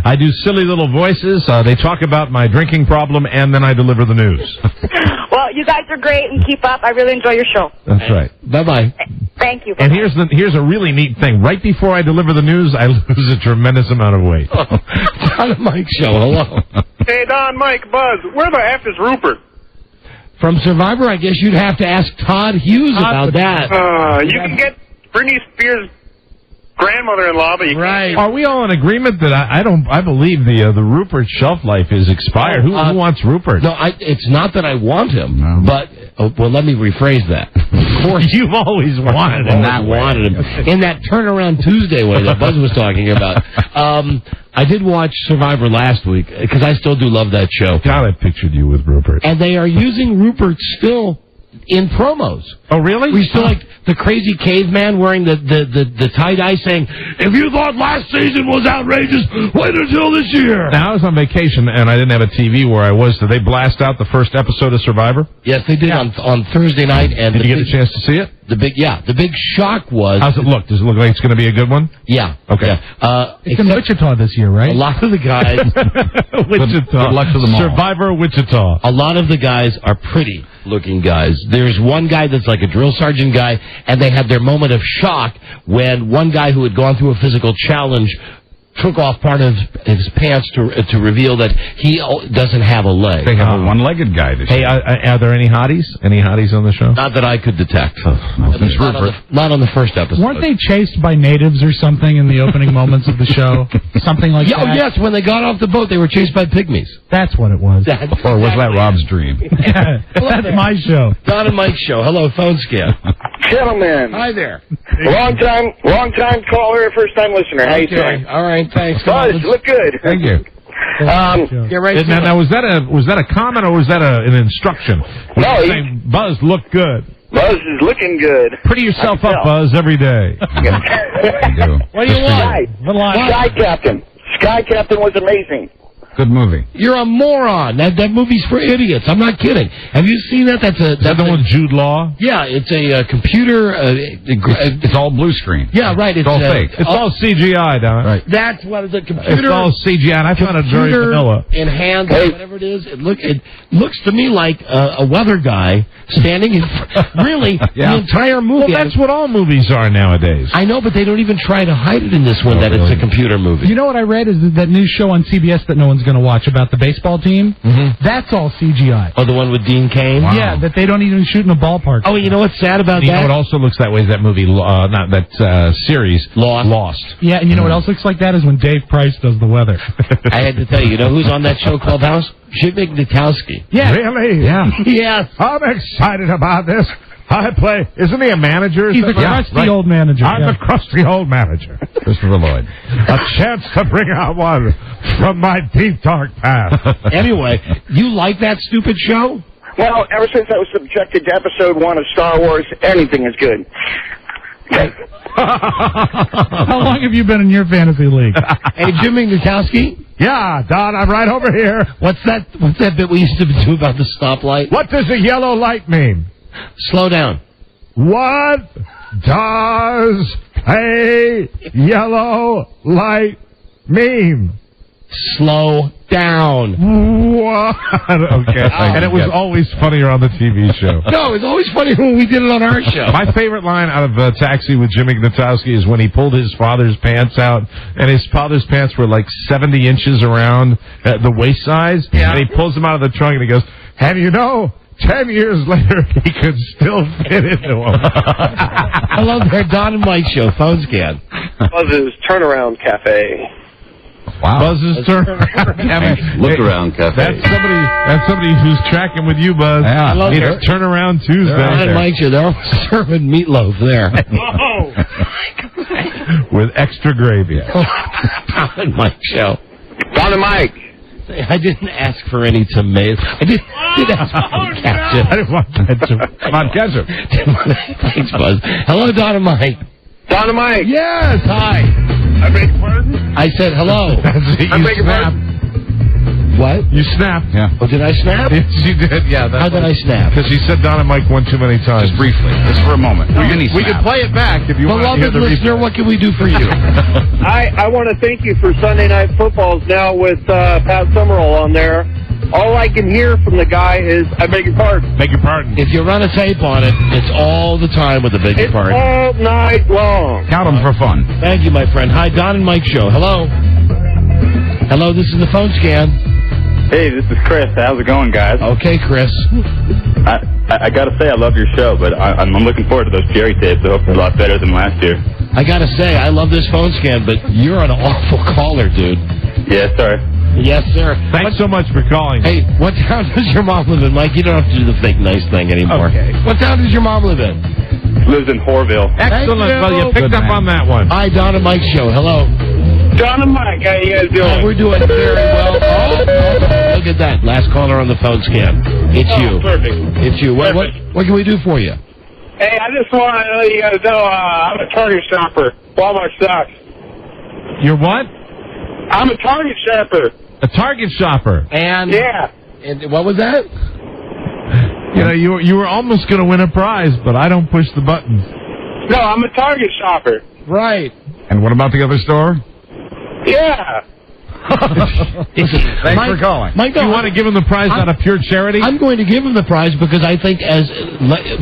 I do silly little voices. They talk about my drinking problem, and then I deliver the news. Well, you guys are great, and keep up. I really enjoy your show. That's right. Bye-bye. Thank you. And here's a really neat thing. Right before I deliver the news, I lose a tremendous amount of weight. Don and Mike Show. Hello. Hey, Don, Mike, Buzz, where the F is Rupert? From Survivor, I guess you'd have to ask Todd Hughes about that. You can get Britney Spears' grandmother-in-law, but you can't. Are we all in agreement that I believe the Rupert shelf life is expired? Who wants Rupert? No, it's not that I want him, but well, let me rephrase that. course. You've always wanted him. In that turnaround Tuesday way that Buzz was talking about. I did watch Survivor last week because I still do love that show. God, I pictured you with Rupert. And they are using Rupert still in promos. Oh, really? We still like the crazy caveman wearing the tie-dye saying, if you thought last season was outrageous, wait until this year. Now, I was on vacation, and I didn't have a TV where I was. Did they blast out the first episode of Survivor? Yes, they did on Thursday night. And did you get a chance to see it? The big shock was... How's it look? Does it look like it's going to be a good one? Yeah. Okay. Yeah. It's in Wichita this year, right? A lot of the guys... Wichita. Good luck to them all. Survivor Wichita. A lot of the guys are pretty looking guys. There's one guy that's like a drill sergeant guy, and they had their moment of shock when one guy who had gone through a physical challenge took off part of his pants to reveal that he doesn't have a leg. They have a one-legged guy this year. Are there any hotties? Any hotties on the show? Not that I could detect. Not on the first episode. Weren't they chased by natives or something in the opening moments of the show? Something like that? Oh, yes. When they got off the boat, they were chased by pygmies. That's what it was. Or was that Rob's dream? Yeah, that's my show. Don and Mike show. Hello, phone scan. Gentlemen. Hi there. Long time caller, first time listener. How you doing? All right, thanks. Buzz, look good. Thank you. Get right. Now, was that a comment or was that an instruction? No, saying, Buzz, look good. Buzz is looking good. Pretty yourself up, Buzz, every day. What do you want? Sky Captain. Sky Captain was amazing. Good movie. You're a moron. That movie's for idiots. I'm not kidding. Have you seen that? That's the one with Jude Law? Yeah, it's a computer. It's all blue screen. Yeah, right. It's all fake. It's all CGI, Don. Right. That's what the computer. It's all CGI, and I found it very vanilla. Enhanced, whatever it is. It looks to me like a weather guy standing in really the entire movie. Well, that's what all movies are nowadays. I know, but they don't even try to hide it in this one it's a computer movie. You know what I read is that new show on CBS that no one's going to watch about the baseball team? Mm-hmm. That's all CGI. Oh, the one with Dean Cain? Wow. Yeah, that they don't even shoot in a ballpark. Oh, you know what's sad about that? You know what also looks that way is that movie, series, Lost. Yeah, and you know what else looks like that is when Dave Price does the weather. I had to tell you, who's on that show called House? Jimmy Natowski. Yeah. Really? Yeah. Yes. I'm excited about this. Isn't he a manager? He's a crusty old manager. I'm the crusty old manager. Christopher Lloyd. A chance to bring out one from my deep, dark past. Anyway, you like that stupid show? Well, ever since I was subjected to episode 1 of Star Wars, anything is good. How long have you been in your fantasy league? Hey, Jimmy Natowski? Yeah, Don, I'm right over here. What's that bit we used to do about the stoplight? What does a yellow light mean? Slow down. What does a yellow light mean? Slow down. What? Okay. And it was always funnier on the TV show. No, it was always funnier when we did it on our show. My favorite line out of Taxi with Jimmy Natowski is when he pulled his father's pants out, and his father's pants were like 70 inches around at the waist size, and he pulls them out of the trunk, and he goes, and 10 years later, he could still fit into them. I love their Don and Mike show, phone scan. Buzz's Turnaround Cafe. Wow. Buzz's Turnaround. Look around cafe. That's somebody who's tracking with you, Buzz. Yeah, I love it's Turnaround Tuesday. Don and Mike show. They're serving meatloaf there. With extra gravy. Don and Mike show. Don and Mike. I didn't ask for any tomatoes. I did ask for ketchup. I didn't want ketchup. Come on, ketchup. Thanks, Buzz. Hello, Don and Mike. Don and Mike. Yes, hi. I beg your pardon? I said hello. I beg your pardon? What? You snapped. Yeah. Oh, did I snap? Yes, you did. Yeah. How did I snap? Because you said Don and Mike one too many times. Just briefly. Just for a moment. We can play it back if you want to hear Beloved the listener, replay. what can we do for you? I want to thank you for Sunday Night Footballs now with Pat Summerall on there. All I can hear from the guy is, I beg your pardon. Beg your pardon. If you run a tape on it, it's all the time with the beg your It's pardon. all night long. Count them for fun. Thank you, my friend. Hi, Don and Mike show. Hello. Hello, this is the phone scan. Hey, this is Chris. How's it going, guys? Okay, Chris. I got to say, I love your show, but I'm looking forward to those Jerry tapes. I hope they're a lot better than last year. I got to say, I love this phone scan, but you're an awful caller, dude. Yeah, sorry. Yes, sir. Thanks so much for calling. Hey, what town does your mom live in, Mike? You don't have to do the fake nice thing anymore. Okay. What town does your mom live in? Lives in Horville. Excellent. Well, you picked up on that one. Hi, Don and Mike Show. Hello. John and Mike, how you guys doing? We're doing very well. Look at that. Last caller on the phone scan. It's you. Perfect. It's you. What can we do for you? Hey, I just want to let you guys know I'm a Target shopper. Walmart sucks. You're what? I'm a Target shopper. A Target shopper. And yeah. And what was that? You know, you were almost going to win a prize, but I don't push the buttons. No, I'm a Target shopper. Right. And what about the other store? Yeah. Thanks for calling. Mike, you want to give him the prize out of pure charity? I'm going to give him the prize because I think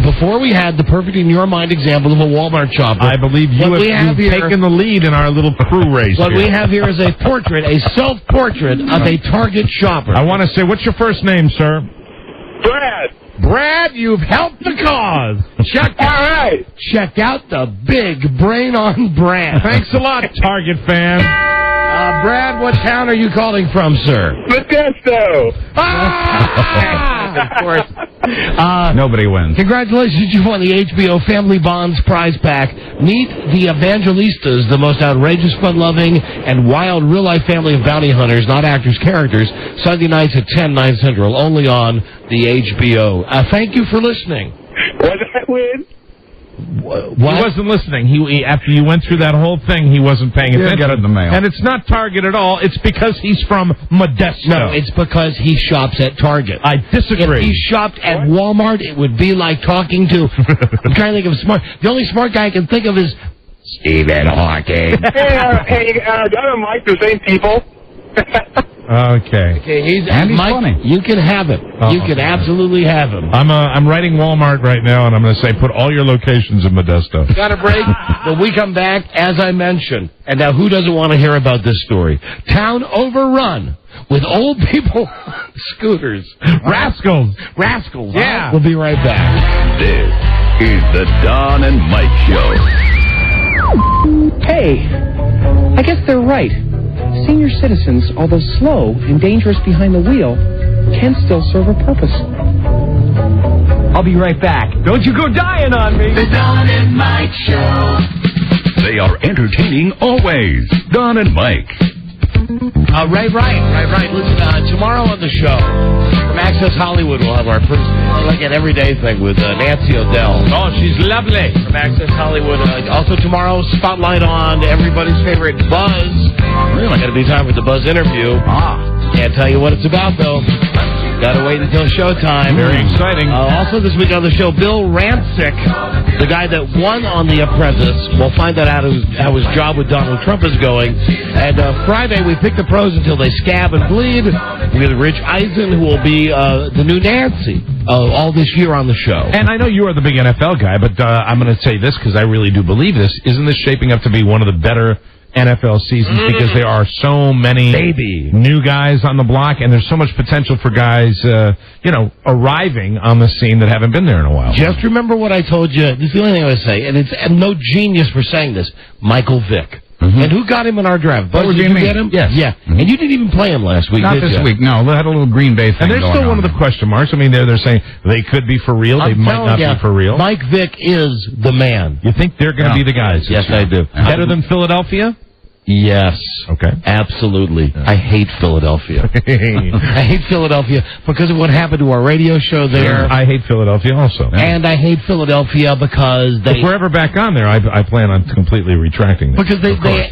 before we had the perfect in your mind example of a Walmart shopper. I believe you've taken the lead in our little crew race. What we have here is a portrait, a self-portrait of a Target shopper. I want to say, what's your first name, sir? Brad. Brad, you've helped the cause. Check out the big brain on Brad. Thanks a lot, Target fan. Brad, what town are you calling from, sir? Modesto. Of course. Nobody wins. Congratulations, you won the HBO Family Bonds prize pack. Meet the Evangelistas, the most outrageous, fun-loving, and wild real-life family of bounty hunters, not actors, characters. Sunday nights at 10, 9 Central, only on the HBO. Thank you for listening. What did I win? What? He wasn't listening. He after you went through that whole thing, he wasn't paying attention. Get it in the mail. And it's not Target at all. It's because he's from Modesto. No, it's because he shops at Target. I disagree. If he shopped at Walmart, it would be like talking to... I'm trying to think of smart... The only smart guy I can think of is Stephen Hawking. Hey, John and Mike, the same people. Okay. He's Mike, funny. You can have him. You can absolutely have him. I'm writing Walmart right now, and I'm going to say put all your locations in Modesto. Got a break? When we come back, as I mentioned, and now who doesn't want to hear about this story? Town overrun with old people on scooters. Rascals. Yeah. We'll be right back. This is the Don and Mike Show. Hey, I guess they're right. Senior citizens, although slow and dangerous behind the wheel, can still serve a purpose. I'll be right back. Don't you go dying on me. The Don and Mike Show. They are entertaining always. Don and Mike. Right. Listen, tomorrow on the show, from Access Hollywood, we'll have our first, like an everyday thing with Nancy O'Dell. Oh, she's lovely. From Access Hollywood. Also tomorrow, spotlight on everybody's favorite Buzz. Really? Got to be time for the Buzz interview. Can't tell you what it's about, though. Gotta wait until showtime. Very exciting. Also this week on the show, Bill Rancic, the guy that won on The Apprentice. We'll find out how his job with Donald Trump is going. And Friday, we pick the pros until they scab and bleed. We have Rich Eisen, who will be the new Nancy all this year on the show. And I know you are the big NFL guy, but I'm going to say this because I really do believe this. Isn't this shaping up to be one of the better NFL seasons because there are so many new guys on the block, and there's so much potential for guys, arriving on the scene that haven't been there in a while. Just remember what I told you. This is the only thing I would say, and it's no genius for saying this. Michael Vick. And who got him in our draft? Buzz, did you get him? Yes. Yeah. And you didn't even play him last week, Not this week, no. They had a little Green Bay thing And there's still one of the question marks. I mean, they're saying they could be for real. They might not be for real. Mike Vick is the man. You think they're going to be the guys? Yes, I do. Better than Philadelphia? Yes. Okay. Absolutely. Yeah. I hate Philadelphia. I hate Philadelphia because of what happened to our radio show there. I hate Philadelphia also. And I hate Philadelphia because they... If we're ever back on there, I plan on completely retracting that. Because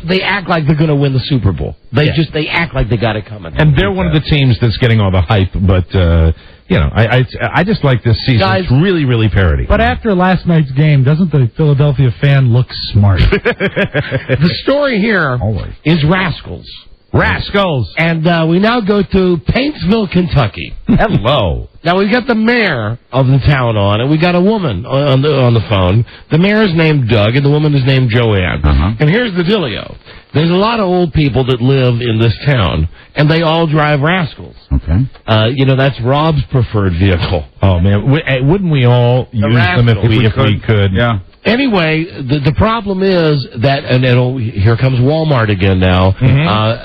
they act like they're going to win the Super Bowl. They act like they got it coming. And they're one of the teams that's getting all the hype, but... I just like this season. Guys, it's really, really parody. But after last night's game, doesn't the Philadelphia fan look smart? The story here is Rascals. Rascals. And we now go to Paintsville, Kentucky. Hello. Now, we've got the mayor of the town on, and we got a woman on the phone. The mayor is named Doug, and the woman is named Joanne. And here's the dealio. There's a lot of old people that live in this town, and they all drive Rascals. Okay. That's Rob's preferred vehicle. Oh, man. Wouldn't we all use them if we could? Yeah. Anyway, the problem is that, and here comes Walmart again now.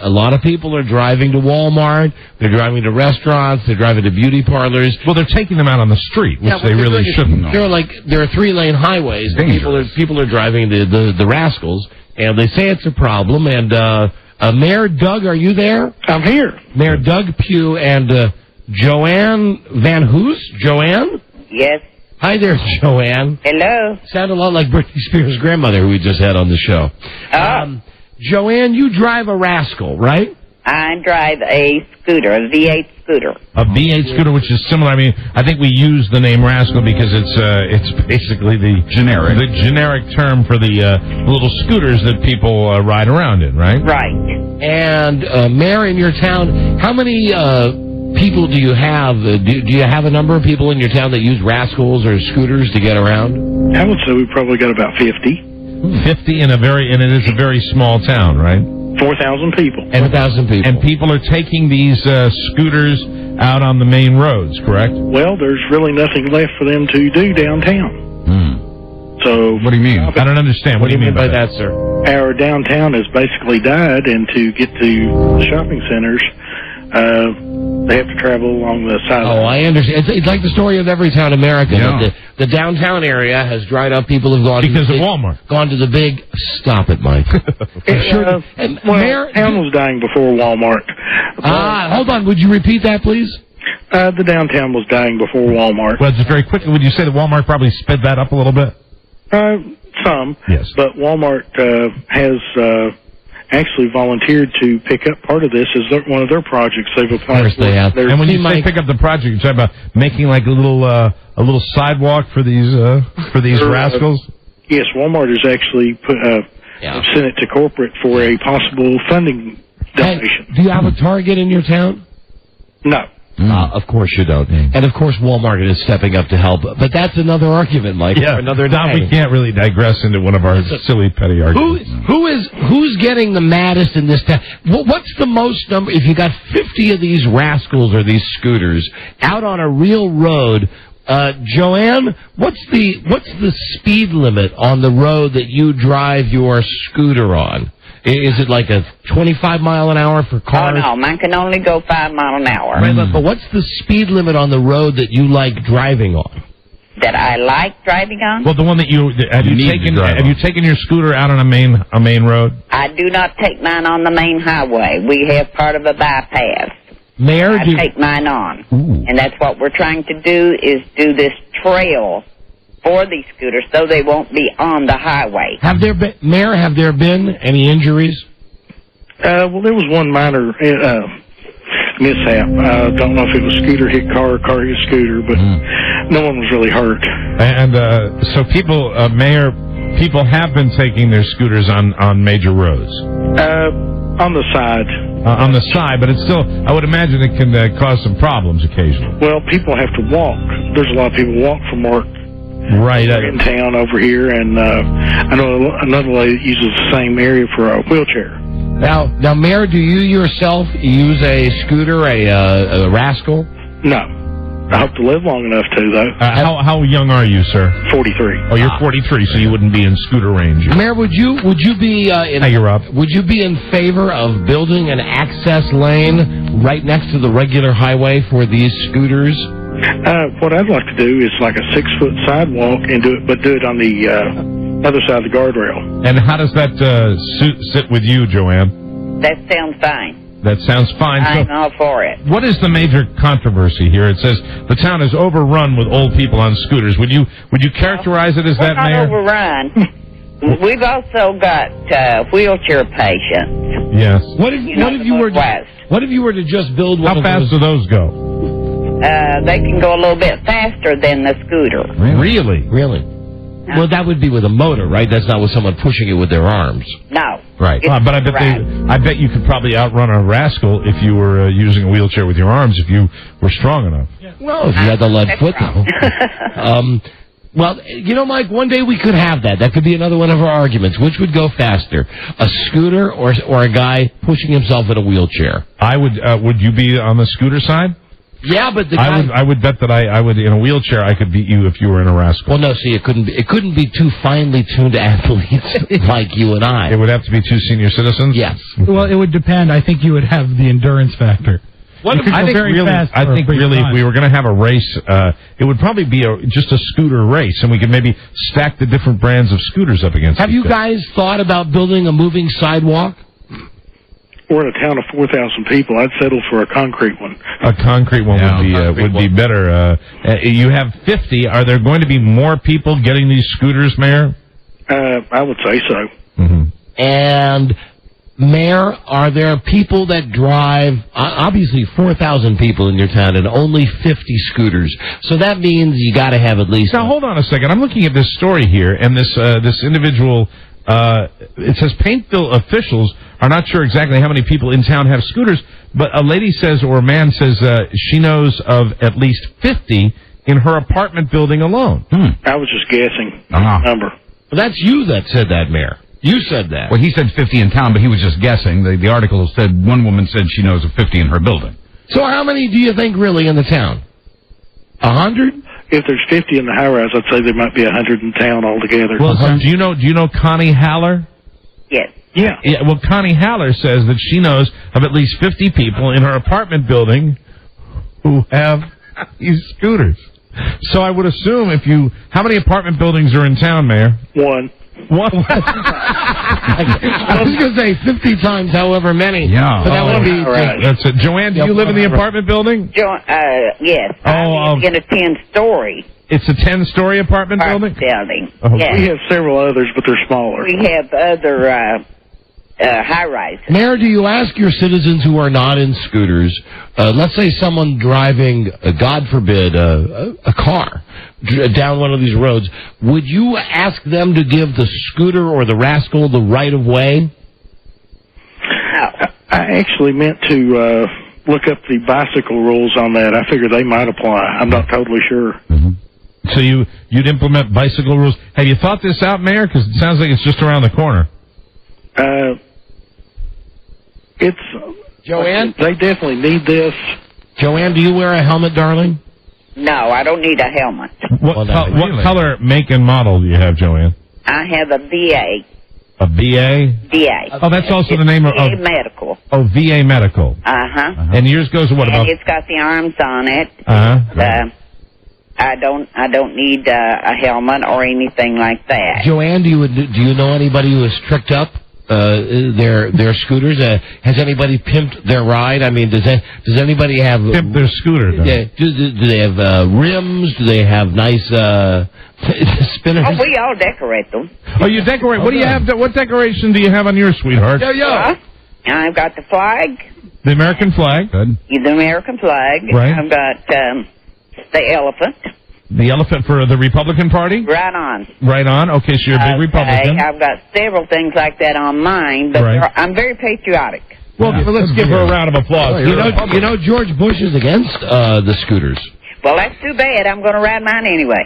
A lot of people are driving to Walmart. They're driving to restaurants. They're driving to beauty parlors. Well, they're taking them out on the street, which they really shouldn't. There are 3-lane highways. And people are driving the rascals, and they say it's a problem. And Mayor Doug, are you there? I'm here. Mayor Doug Pugh and Joanne Van Hoos. Joanne? Yes. Hi there, Joanne. Hello. Sound a lot like Britney Spears' grandmother, who we just had on the show. Joanne, you drive a rascal, right? I drive a scooter, a V8 scooter. A V8 scooter, which is similar. I mean, I think we use the name rascal because it's basically the generic term for the little scooters that people ride around in, right? Right. And Mayor, in your town, how many people do you have? Do you have a number of people in your town that use rascals or scooters to get around? I would say we probably got about 50. 50 and it is a very small town, right? 4,000 people. 4,000 people. And people are taking these scooters out on the main roads, correct? Well, there's really nothing left for them to do downtown. So what do you mean? I don't understand. What do you mean by that, sir? Our downtown has basically died, and to get to the shopping centers, they have to travel along the side. Oh, I understand. It's like the story of every town in America. Yeah. The downtown area has dried up. People have gone because of Walmart. Gone to the big. Stop it, Mike. Well, town was dying before Walmart. Hold on. Would you repeat that, please? The downtown was dying before Walmart. Well, just very quickly, would you say that Walmart probably sped that up a little bit? Some. Yes. But Walmart has actually volunteered to pick up part of this as one of their projects. They've applied for. And when you say pick up the project, you're talking about making like a little sidewalk for these rascals? Yes, Walmart has actually sent it to corporate for a possible funding donation. Do you have a Target in your town? No. Of course you don't. And of course Walmart is stepping up to help. But that's another argument, Mike. Yeah. For another Now day. we can't really digress into one of our silly petty arguments. Who's getting the maddest in this town? What's the most number? If you got 50 of these rascals or these scooters out on a real road, Joanne, what's the speed limit on the road that you drive your scooter on? Is it like a 25 mile an hour for cars? Oh, no, mine can only go 5 miles an hour. Right, but what's the speed limit on the road that you like driving on? That I like driving on? Well, the one that have you taken your scooter out on a main road? I do not take mine on the main highway. We have part of a bypass. Mayor, I take mine on. And that's what we're trying to do, is do this trail for these scooters so they won't be on the highway. Have there been any injuries? Well, there was one minor mishap. I don't know if it was scooter hit car or car hit scooter, but no one was really hurt. And so people, Mayor, people have been taking their scooters on major roads. On the side. On the side, but it's still, I would imagine it can cause some problems occasionally. Well, people have to walk. There's a lot of people who walk from work. Right. In town over here, and I know another lady that uses the same area for a wheelchair. Now, Mayor, do you yourself use a scooter, a rascal? No. I hope to live long enough to, though. How young are you, sir? 43. Oh, you're 43, so you wouldn't be in scooter range. Mayor, would you be would you be in favor of building an access lane right next to the regular highway for these scooters? What I'd like to do is like a 6-foot sidewalk and do it on the other side of the guardrail. And how does that sit with you, Joanne? That sounds fine. That sounds fine. I'm all for it. What is the major controversy here? It says the town is overrun with old people on scooters. Would you characterize it as that, not Mayor? Overrun. We've also got wheelchair patients. Yes. What if you were to just build one? How fast do those go? They can go a little bit faster than the scooter. Really? Well, that would be with a motor, right? That's not with someone pushing it with their arms. No. Right. But I bet you could probably outrun a rascal if you were using a wheelchair with your arms, if you were strong enough. Well, if you had the lead foot, though. Well, Mike, one day we could have that. That could be another one of our arguments. Which would go faster, a scooter or a guy pushing himself in a wheelchair? I would. Would you be on the scooter side? Yeah, but the guy... I would bet that I would, in a wheelchair, I could beat you if you were in a rascal. Well, no, see, it couldn't be two finely tuned athletes like you and I. It would have to be two senior citizens? Yes. Well, it would depend. I think you would have the endurance factor. I think really, if we were going to have a race, it would probably be just a scooter race, and we could maybe stack the different brands of scooters up against Have each you other. guys thought about building a moving sidewalk? We're in a town of 4,000 people. I'd settle for a concrete one. A concrete one would be better. You have 50. Are there going to be more people getting these scooters, Mayor? I would say so. Mm-hmm. And, Mayor, are there people that drive, obviously 4,000 people in your town and only 50 scooters. So that means you got to have at least... Now, hold on a second. I'm looking at this story here, and this individual... it says Paintsville officials are not sure exactly how many people in town have scooters, but a lady says, or a man says, she knows of at least 50 in her apartment building alone. I was just guessing the number. Well, that's you that said that, Mayor. You said that. Well, he said 50 in town, but he was just guessing. The article said one woman said she knows of 50 in her building. So how many do you think really in the town? 100? If there's 50 in the high-rise, I'd say there might be 100 in town altogether. Well, do you know Connie Haller? Yes. Yeah. Well, Connie Haller says that she knows of at least 50 people in her apartment building who have these scooters. So I would assume how many apartment buildings are in town, Mayor? One. I was going to say 50 times however many. Yeah. But that would be... Right. That's it. Joanne, do you live in the apartment building? Yes. I live in a 10-story. It's a 10-story apartment building? building. Okay. We have several others, but they're smaller. We have other high-rises. Mayor, do you ask your citizens who are not in scooters, let's say someone driving, God forbid, a car down one of these roads, would you ask them to give the scooter or the rascal the right of way? I actually meant to look up the bicycle rules on that. I figure they might apply. I'm not totally sure. Mm-hmm. So you'd implement bicycle rules. Have you thought this out, Mayor? Because it sounds like it's just around the corner. Joanne? They definitely need this. Joanne, do you wear a helmet, darling? No, I don't need a helmet. What color, make, and model do you have, Joanne? I have a VA. A BA? VA. Oh, that's also the name of... VA Medical. Oh, VA Medical. Uh-huh. And yours goes to what about... And it's got the arms on it. Uh-huh. I don't need a helmet or anything like that. Joanne, do you know anybody who has tricked up their scooters? Has anybody pimped their ride? I mean, does anybody have pimped their scooter? Do they have rims? Do they have nice spinners? Oh, we all decorate them. Oh, you decorate? What do you have? What decoration do you have on yours, sweetheart? I've got the flag. The American flag. Good. The American flag. Right. I've got the elephant. The elephant for the Republican Party? Right on. Right on. Okay, so you're a big Republican. I've got several things like that on mine, but I'm very patriotic. Well, let's give her a round of applause. You know, George Bush is against the scooters. Well, that's too bad. I'm going to ride mine anyway.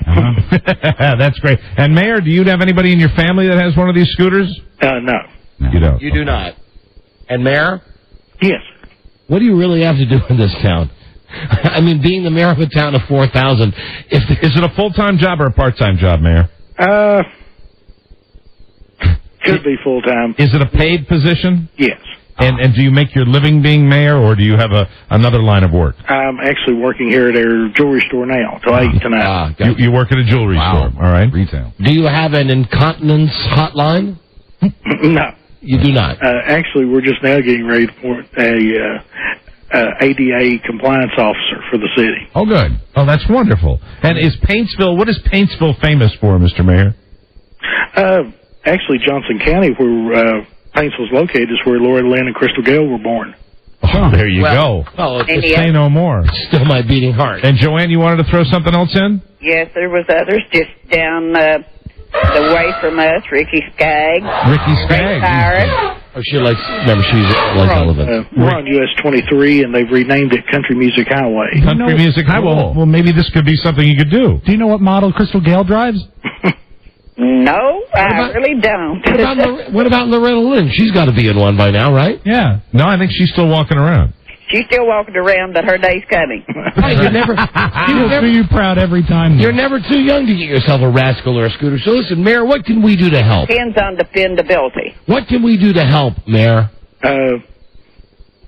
That's great. And, Mayor, do you have anybody in your family that has one of these scooters? No. You don't? You do not. And, Mayor? Yes. What do you really have to do in this town? I mean, being the mayor of a town of 4,000, is it a full-time job or a part-time job, Mayor? Could be full-time. Is it a paid position? Yes. And do you make your living being mayor, or do you have another line of work? I'm actually working here at our jewelry store now till 8 tonight. You work at a jewelry store, all right? Retail. Do you have an incontinence hotline? No. You do not? Actually, we're just now getting ready to appoint a ADA compliance officer for the city. Oh, good. Oh, that's wonderful. And what is Paintsville famous for, Mr. Mayor? Actually, Johnson County, where Paintsville's located, is where Loretta Lynn and Crystal Gale were born. Oh, there you go. Well, say no more. Still my beating heart. And, Joanne, you wanted to throw something else in? Yes, there was others just down the way from us. Ricky Skaggs. Ricky Skaggs. Cyrus. Oh, she's like elephants. We're on US 23, and they've renamed it Country Music Highway. Country Music Highway. Well, maybe this could be something you could do. Do you know what model Crystal Gale drives? No, I really don't. What about Loretta Lynn? She's got to be in one by now, right? Yeah. No, I think she's still walking around. She's still walking around, but her day's coming. Hey, you're never, We'll see you proud every time. you're never too young to get yourself a rascal or a scooter. So listen, Mayor, what can we do to help? Depends on dependability. What can we do to help, Mayor?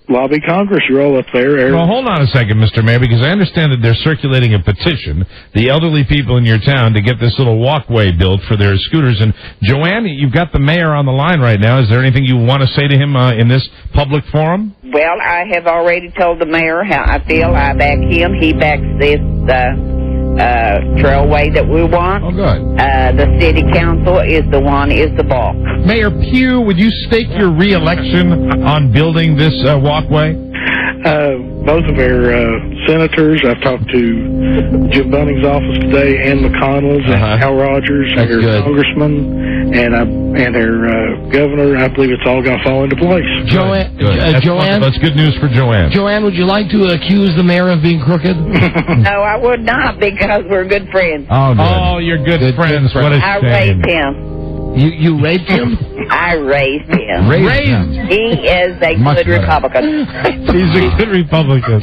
Lobby Congress. You're all up there. Well, hold on a second, Mr. Mayor, because I understand that they're circulating a petition, the elderly people in your town, to get this little walkway built for their scooters. And, Joanne, you've got the mayor on the line right now. Is there anything you want to say to him in this public forum? Well, I have already told the mayor how I feel. I back him. He backs this trailway that we want. Oh, good. The city council is the balk. Mayor Pugh, would you stake your re-election on building this walkway? Both of our senators. I've talked to Jim Bunning's office today, Ann McConnell's, and Al Rogers, That's our good. congressman, and our governor. I believe it's all going to fall into place. Joanne, That's good news for Joanne. Joanne, would you like to accuse the mayor of being crooked? No, I would not, because we're good friends. Oh, you're good friends. What a I shame. raised him. You raped him? I raised him. Raised him. He is a Much good better. Republican. He's a good Republican.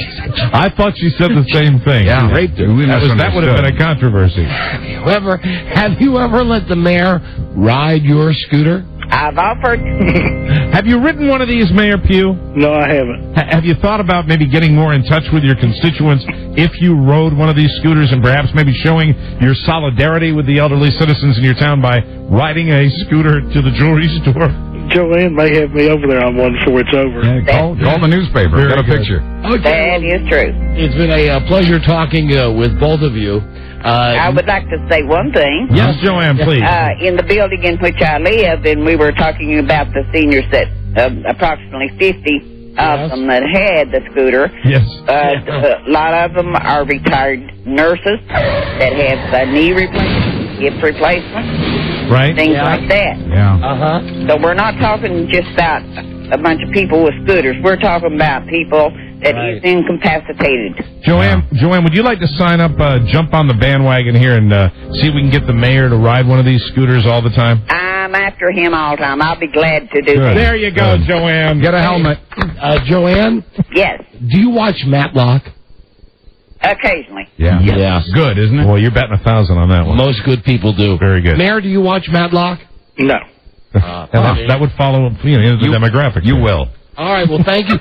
I thought she said the same thing. Yeah. Raped her. That would have been a controversy. Have you ever let the mayor ride your scooter? I've offered. Have you ridden one of these, Mayor Pugh? No, I haven't. Have you thought about maybe getting more in touch with your constituents if you rode one of these scooters and perhaps maybe showing your solidarity with the elderly citizens in your town by riding a scooter to the jewelry store? Joanne may have me over there on one before it's over. Call the newspaper. Very Get a good. picture. That is true. It's been a pleasure talking with both of you. I would like to say one thing. Yes, Joanne, please. In the building in which I live, and we were talking about the seniors that approximately 50 of them that had the scooter. Yes. A lot of them are retired nurses that have knee replacement, hip replacement, right? Things like that. Yeah. So we're not talking just about a bunch of people with scooters. We're talking about people that is incapacitated. Joanne, would you like to sign up, jump on the bandwagon here and see if we can get the mayor to ride one of these scooters all the time? I'm after him all the time. I'll be glad to do Good. that. There you go, Joanne. Get a helmet. Joanne? Yes. Do you watch Matlock? Occasionally. Yeah. Yeah. Good, isn't it? Well, you're betting 1,000 on that one. Most good people do. Very good. Mayor, do you watch Matlock? No. That would follow the demographic. You will. All right. Well, thank you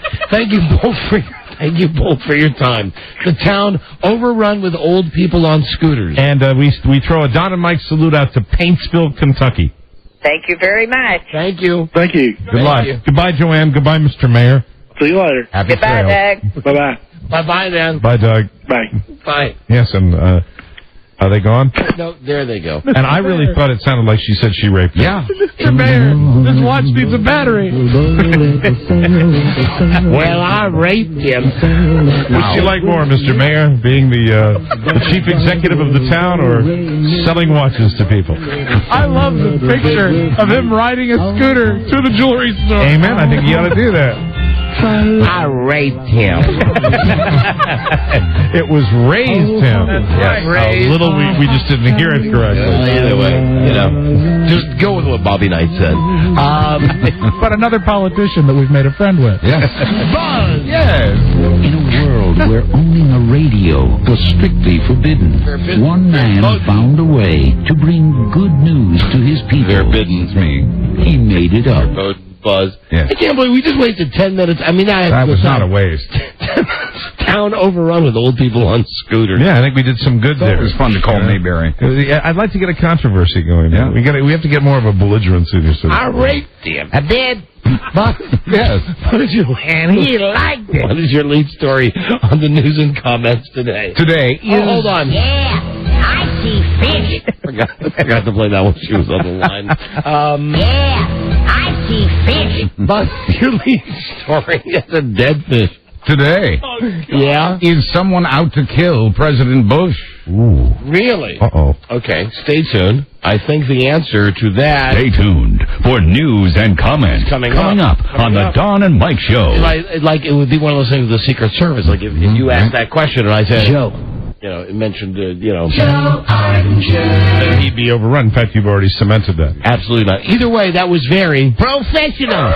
both for your time. The town overrun with old people on scooters. And we throw a Don and Mike salute out to Paintsville, Kentucky. Thank you very much. Thank you. Thank you. Good luck. Goodbye, Joanne. Goodbye, Mr. Mayor. See you later. Happy Goodbye, trails. Doug. Bye-bye. Bye-bye, then. Bye, Doug. Bye. Bye. Yes, and are they gone? No, there they go. And I really thought it sounded like she said she raped him. Yeah. Mr. Mayor, this watch needs a battery. Well, I raped him. Would you like more, Mr. Mayor, being the chief executive of the town or selling watches to people? I love the picture of him riding a scooter to the jewelry store. Amen. I think you ought to do that. I raped him. It was raised him. Yes. A little, we just didn't hear it correctly. Either way, just go with what Bobby Knight said. But another politician that we've made a friend with. Yes. Buzz! Yes. In a world where owning a radio was strictly forbidden, one man found a way to bring good news to his people. Forbidden's me. He made it up. Buzz. Yes. I can't believe we just wasted 10 minutes. I mean, That was not a waste. Town overrun with old people on scooters. Yeah, I think we did some good there. It was fun to call Mayberry. I'd like to get a controversy going. Yeah. We have to get more of a belligerency this city. I raped him. I did. But, Yes. what is your, and he liked it. What is your lead story on the news and comments today? Today is... Hold on. Yeah, I see fish. Forgot to play that when she was on the line. Yeah, I see fish. But your lead story is a dead fish. Today Yeah? is someone out to kill President Bush. Ooh. Really? Uh-oh. Okay, stay tuned. I think the answer to that... Stay tuned for news and comments Coming up on the Don and Mike Show. Like it would be one of those things with the Secret Service. Like if you asked that question and I said... Joe. It mentioned, Joe Archer. Then he'd be overrun. In fact, you've already cemented that. Absolutely not. Either way, that was very professional.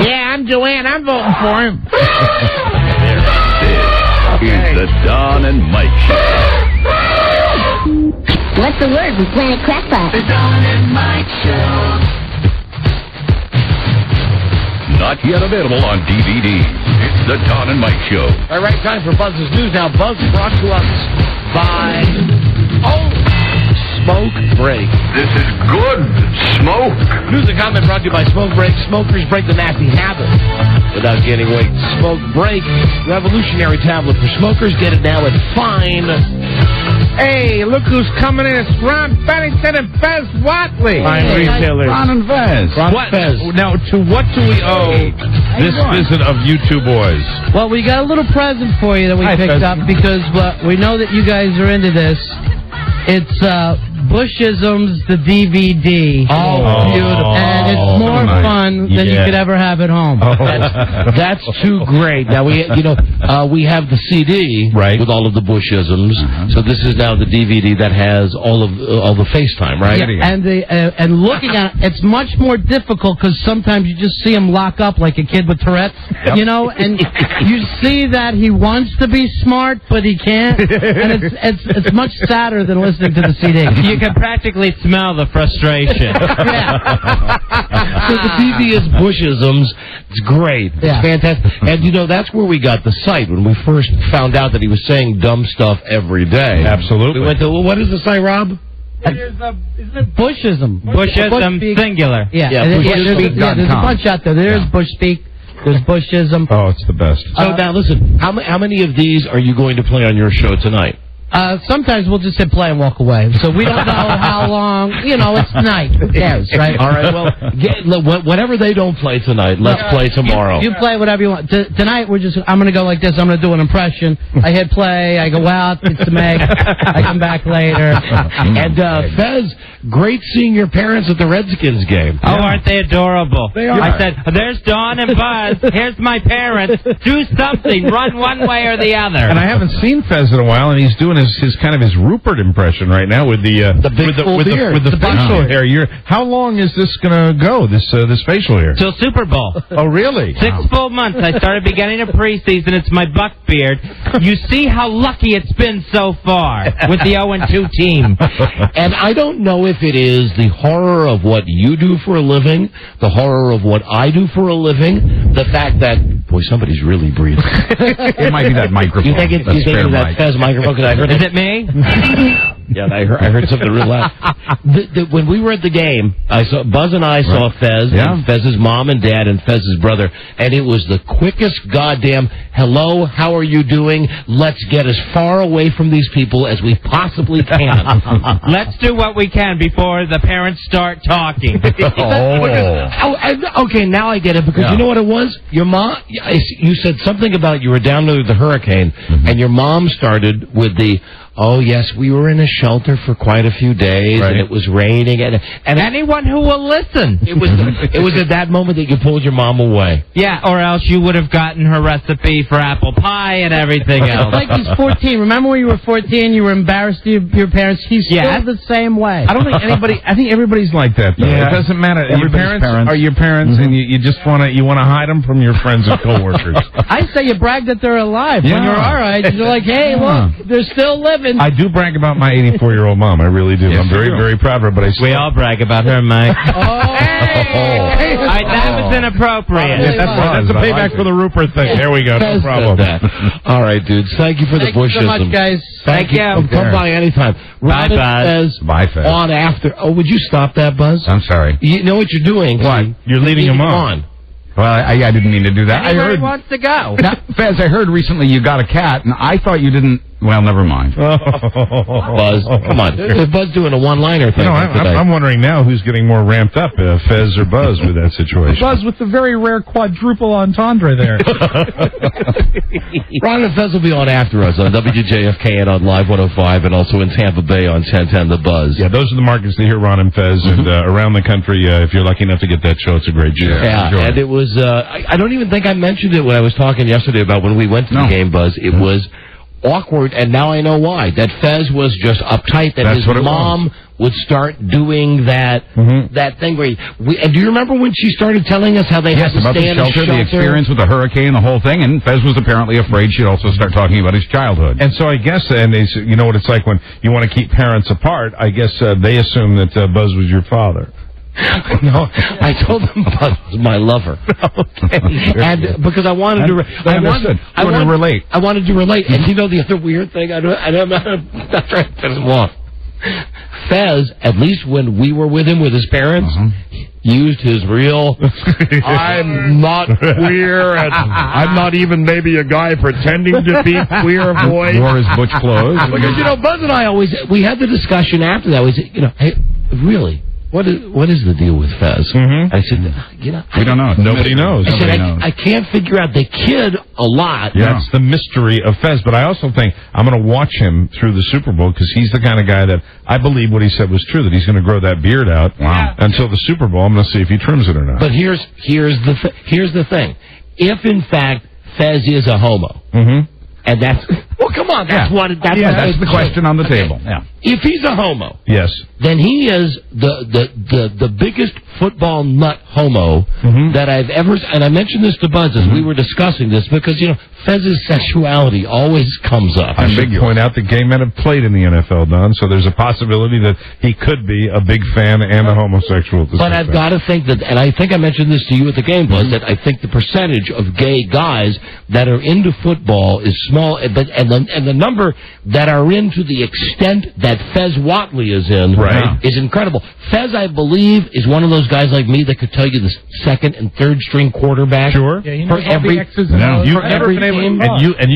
Yeah, I'm Joanne. I'm voting for him. is the Don and Mike Show. What's the word with Planet Crackpot? The Don and Mike Show. Not yet available on DVD. It's the Don and Mike Show. All right, time for Buzz's News now. Buzz brought to us by Smoke Break. This is good smoke. News and comment brought to you by Smoke Break. Smokers break the nasty habit without gaining weight. Smoke Break, revolutionary tablet for smokers. Get it now at Fine. Hey, look who's coming in. It's Ron Bennington and Fez Watley. Fine retailers. Ron and Fez. Now, to what do we owe this visit of you two boys? Well, we got a little present for you that we picked up because we know that you guys are into this. It's Bushisms, the DVD. Oh, beautiful. And it's more fun than you could ever have at home. That's too great. Now, we have the CD with all of the Bushisms. So this is now the DVD that has all the FaceTime, right? Yeah, and looking at it, it's much more difficult because sometimes you just see him lock up like a kid with Tourette's, you know, and you see that he wants to be smart, but he can't. And it's much sadder than listening to the CD. You can practically smell the frustration. So the DVD is Bushisms. It's great. It's fantastic. And, you know, that's where we got the site when we first found out that he was saying dumb stuff every day. Absolutely. We went to, what is the site, Rob? Isn't it Bushism? Bushism, singular. There's a bunch out there. There's Bush Speak. There's Bushism. Oh, it's the best. So now, listen, how many of these are you going to play on your show tonight? Sometimes we'll just hit play and walk away. So we don't know how long. You know, it's night. Who cares, right? All right, well, whatever they don't play tonight, let's play tomorrow. You play whatever you want. Tonight, I'm going to go like this. I'm going to do an impression. I hit play. I go out, get some eggs. I come back later. And Fez, great seeing your parents at the Redskins game. Oh, aren't they adorable? They are. I said, there's Dawn and Buzz. Here's my parents. Do something. Run one way or the other. And I haven't seen Fez in a while, and he's doing his kind of his Rupert impression right now with the facial hair. How long is this going to go? This facial hair till Super Bowl. Oh, really? 6 full months. I started beginning of preseason. It's my buck beard. You see how lucky it's been so far with the 0-2 team. And I don't know if it is the horror of what you do for a living, the horror of what I do for a living, the fact that, boy, somebody's really breathing. It might be that microphone. You think it's that Fez microphone? Because I heard Is it me? Yeah, I heard something real loud. When we were at the game, Buzz and I saw Fez, and Fez's mom and dad, and Fez's brother, and it was the quickest goddamn, hello, how are you doing? Let's get as far away from these people as we possibly can. Let's do what we can before the parents start talking. Okay, now I get it, because you know what it was? Your mom, you said something about you were down to the hurricane, and your mom started with the, oh, yes, we were in a shelter for quite a few days, and it was raining. And anyone who will listen. It was at that moment that you pulled your mom away. Yeah, or else you would have gotten her recipe for apple pie and everything else. Like he's 14. Remember when you were 14, you were embarrassed of your parents? He's still the same way. I don't think I think everybody's like that, though. Yeah. It doesn't matter. Your parents are your parents, and you just want to hide them from your friends and coworkers. I say you brag that they're alive. When you're our age, you're like, hey, look, they're still living. I do brag about my 84-year-old mom. I really do. I'm very, very proud of her. But we all brag about her, Mike. That was inappropriate. That's a payback for the Rupert thing. There we go. No problem. All right, dudes. Thank you for the Bushism. Thank you so much, guys. Thank you. Come by anytime. Bye, Buzz. Bye, Fez. On after. Oh, would you stop that, Buzz? I'm sorry. You know what you're doing? What? You're leaving him on. Well, I didn't mean to do that. Anybody wants to go. Now, Fez, I heard recently you got a cat, and I thought you didn't. Well, never mind. Buzz, come on. Buzz doing a one-liner thing. I'm wondering now who's getting more ramped up, Fez or Buzz, with that situation. Buzz with the very rare quadruple entendre there. Ron and Fez will be on after us on WJFK and on Live 105, and also in Tampa Bay on 1010 The Buzz. Yeah, those are the markets to hear Ron and Fez, and around the country, if you're lucky enough to get that show, it's a great show. Yeah, and it was, I don't even think I mentioned it when I was talking yesterday about when we went to the game, Buzz. It was awkward, and now I know why. That Fez was just uptight, that his mom would start doing that that thing where and do you remember when she started telling us how they had to about stay in the a shelter, shelter? the experience with the hurricane, the whole thing, and Fez was apparently afraid she'd also start talking about his childhood. And so I guess, and they, you know what it's like when you want to keep parents apart, I guess they assume that Buzz was your father. No, I told them Buzz was my lover. Okay. And because I wanted to, I wanted to relate. I wanted to relate. And you know the other weird thing? I'm not trying to piss him off. Fez, at least when we were with him with his parents, used his real, I'm not queer, and I'm not even maybe a guy pretending to be queer voice. Wore his butch clothes. Because, you know, Buzz and I we had the discussion after that. We said, you know, hey, really? What is the deal with Fez? I said, you know, we don't know. Nobody knows. I said, I can't figure out. They kid a lot. Yeah. That's the mystery of Fez. But I also think I'm going to watch him through the Super Bowl because he's the kind of guy that I believe what he said was true, that he's going to grow that beard out until the Super Bowl. I'm going to see if he trims it or not. But here's the thing. If, in fact, Fez is a homo, and that's... Well, come on. That's the question on the table. Yeah. If he's a homo, yes, then he is the biggest football nut homo that I've ever. And I mentioned this to Buzz as we were discussing this because you know Fez's sexuality always comes up. I should point out that gay men have played in the NFL, Don. So there's a possibility that he could be a big fan and a homosexual. But I've got to think that, and I think I mentioned this to you at the game, Buzz, that I think the percentage of gay guys that are into football is small, but and the number that are into the extent that Fez Whatley is in is incredible. Fez, I believe, is one of those guys like me that could tell you the second and third string quarterback. Sure. Yeah, for every you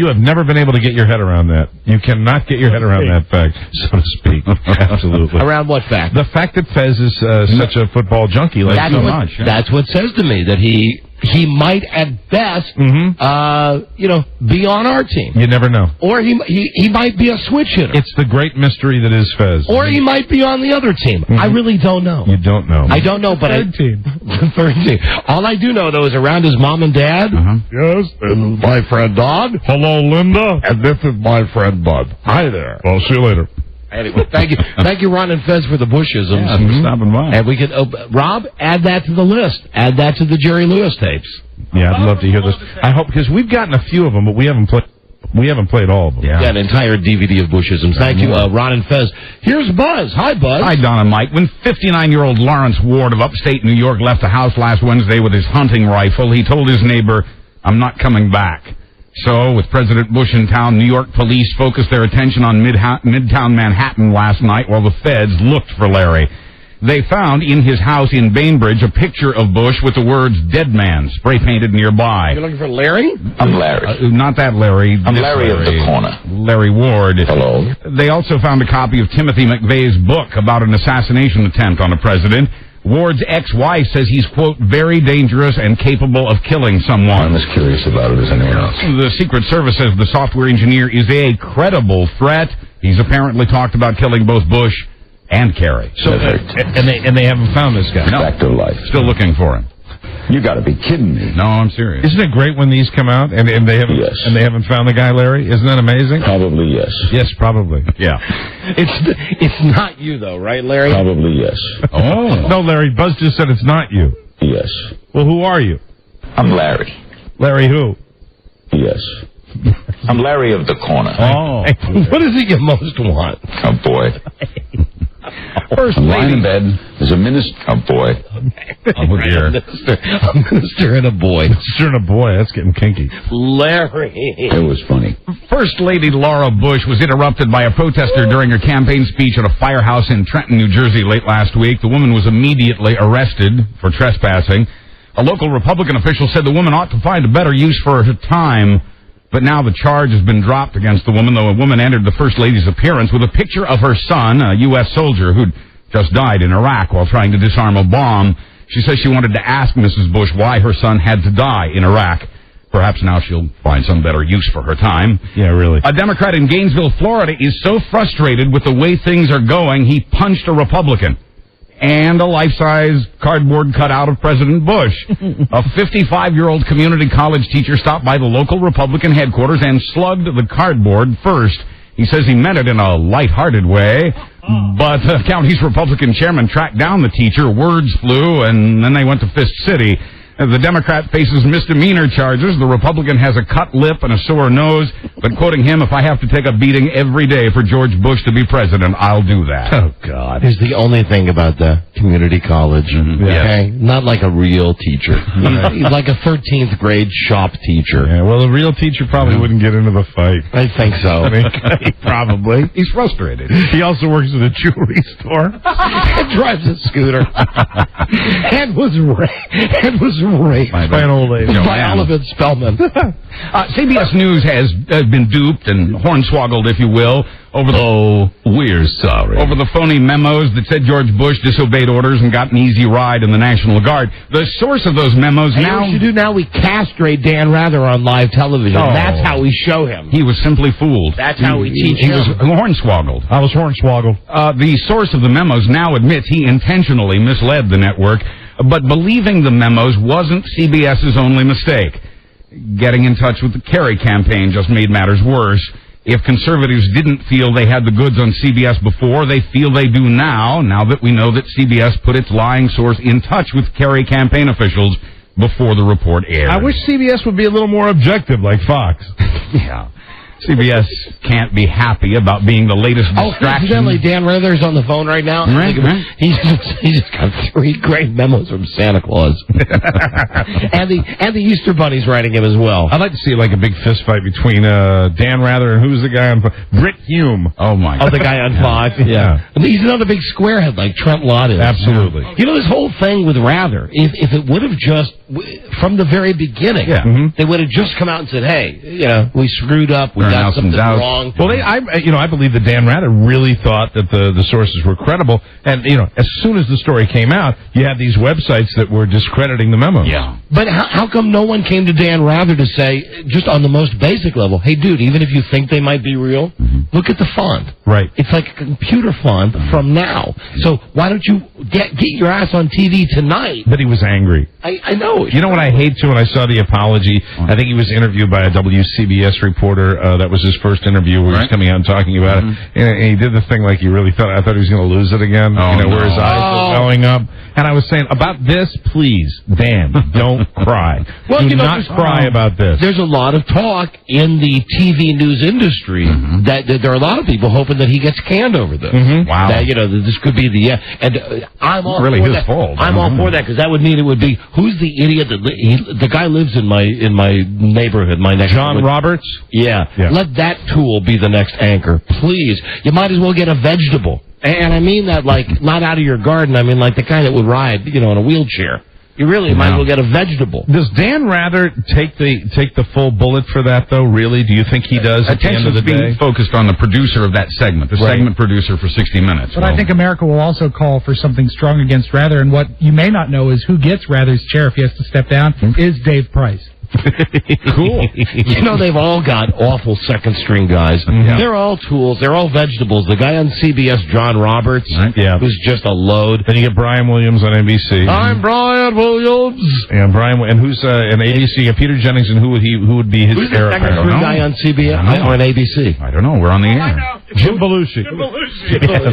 have never been able to get your head around that. You cannot get your head around that fact, so to speak. Absolutely. Around what fact? The fact that Fez is such a football junkie, like that's so what, much. That's what says to me that he might at best, be on our team. You never know. Or he might be a switch hitter. It's the great mystery that is Fez. Or he might be on the other team. I really don't know. You don't know. I don't know, but third team. Third team. All I do know, though, is around his mom and dad. Yes. And my friend Don. Hello, Linda. And this is my friend Bud. Hi there. Well, see you later. Anyway, thank you, Ron and Fez, for the Bushisms. Yeah, for stopping by. And we could, Rob, add that to the list. Add that to the Jerry Lewis tapes. Yeah, I'd love to hear this. I hope, because we've gotten a few of them, but we haven't played all of them. Yeah, an entire DVD of Bushisms. Thank you, Ron and Fez. Here's Buzz. Hi, Buzz. Hi, Don and Mike. When 59-year-old Lawrence Ward of upstate New York left the house last Wednesday with his hunting rifle, he told his neighbor, "I'm not coming back." So, with President Bush in town, New York police focused their attention on Midtown Manhattan last night while the feds looked for Larry. They found in his house in Bainbridge a picture of Bush with the words "Dead Man" spray painted nearby. You're looking for Larry? I'm Larry. Not that Larry. I'm Larry of the corner. Larry Ward. Hello. They also found a copy of Timothy McVeigh's book about an assassination attempt on a president. Ward's ex-wife says he's, quote, very dangerous and capable of killing someone. I'm as curious about it as anyone else. The Secret Service says the software engineer is a credible threat. He's apparently talked about killing both Bush and Kerry. So, and they haven't found this guy. No. Back to life. Still looking for him. You got to be kidding me. No, I'm serious. Isn't it great when these come out and they haven't found the guy, Larry? Isn't that amazing? Probably yes. Yes, probably. Yeah. It's not you though, right, Larry? Probably yes. Oh. No, Larry, Buzz just said it's not you. Yes. Well, who are you? I'm Larry. Larry who? Yes. I'm Larry of the corner. Oh. What is it you most want? Oh, boy. First I'm lying in bed. There's a minister. Oh, boy. Oh, dear. A minister and a boy. Minister and a boy. That's getting kinky. Larry. It was funny. First Lady Laura Bush was interrupted by a protester during her campaign speech at a firehouse in Trenton, New Jersey late last week. The woman was immediately arrested for trespassing. A local Republican official said the woman ought to find a better use for her time. But now the charge has been dropped against the woman, though a woman entered the First Lady's appearance with a picture of her son, a U.S. soldier who'd just died in Iraq while trying to disarm a bomb. She says she wanted to ask Mrs. Bush why her son had to die in Iraq. Perhaps now she'll find some better use for her time. Yeah, really. A Democrat in Gainesville, Florida, is so frustrated with the way things are going, he punched a Republican. and a life-size cardboard cutout of President Bush. A 55-year-old community college teacher stopped by the local Republican headquarters and slugged the cardboard first. He says he meant it in a light-hearted way, but the county's Republican chairman tracked down the teacher, words flew, and then they went to Fist City. The Democrat faces misdemeanor charges. The Republican has a cut lip and a sore nose, but quoting him, if I have to take a beating every day for George Bush to be president, I'll do that. Oh, God. Here's the only thing about the community college. Okay? Not like a real teacher. He's like a 13th grade shop teacher. Yeah, well, a real teacher probably wouldn't get into the fight. I think so. Probably. He's frustrated. He also works at a jewelry store. And drives a scooter. and was raped by an old lady. By Oliver Spellman. CBS News has been duped and hornswoggled, if you will, over the we're sorry. Over the phony memos that said George Bush disobeyed orders and got an easy ride in the National Guard. The source of those memos now... What we should do now, we castrate Dan Rather on live television. Oh. That's how we show him. He was simply fooled. That's how we teach He him. was hornswoggled. I was hornswoggled. The source of the memos now admits he intentionally misled the network, but believing the memos wasn't CBS's only mistake. Getting in touch with the Kerry campaign just made matters worse. If conservatives didn't feel they had the goods on CBS before, they feel they do now that we know that CBS put its lying source in touch with Kerry campaign officials before the report aired. I wish CBS would be a little more objective like Fox. Yeah. CBS can't be happy about being the latest distraction. Incidentally, Dan Rather's on the phone right now. Right. He's just got 3 great memos from Santa Claus. and the Easter Bunny's writing him as well. I'd like to see like a big fist fight between Dan Rather and who's the guy on Britt Hume. Oh, my God. Oh, the guy on Fox? Yeah. And he's another big squarehead like Trent Lott is. Absolutely. You know, this whole thing with Rather, if it would have just, from the very beginning, they would have just come out and said, hey, we screwed up, we got something wrong. Well, I believe that Dan Rather really thought that the sources were credible, and as soon as the story came out, you had these websites that were discrediting the memos. Yeah. But how come no one came to Dan Rather to say, just on the most basic level, hey, dude, even if you think they might be real, look at the font. Right. It's like a computer font from now. So why don't you get your ass on TV tonight? But he was angry. I know. You know what I hate too? When I saw the apology, I think he was interviewed by a WCBS reporter. That was his first interview where he was coming out and talking about it. And he did the thing like he really thought. I thought he was going to lose it again. Where his eyes were going up. And I was saying, about this, please, Dan, don't cry. Well, do not cry about this. There's a lot of talk in the TV news industry that there are a lot of people hoping that he gets canned over this. Wow. That, that this could be the I'm all really for his that. fault. I'm all for that because that would mean it would be who's the idiot that the guy lives in my neighborhood, my next John Roberts. Yeah. Let that tool be the next anchor, please. You might as well get a vegetable, and I mean that like not out of your garden. I mean like the kind that would ride, in a wheelchair. You really might as well get a vegetable. Does Dan Rather take the full bullet for that, though, really? Do you think he does at the end of the day? Being focused on the producer of that segment, the segment producer for 60 Minutes. But I think America will also call for something strong against Rather, and what you may not know is who gets Rather's chair if he has to step down is Dave Price. Cool. They've all got awful second-string guys. They're all tools. They're all vegetables. The guy on CBS, John Roberts, who's just a load. Then you get Brian Williams on NBC. I'm Brian Williams. And and who's an ABC? Peter Jennings, and who would be his heir? Who's the second-string guy on CBS or on ABC? I don't know. We're on the air. Jim Belushi.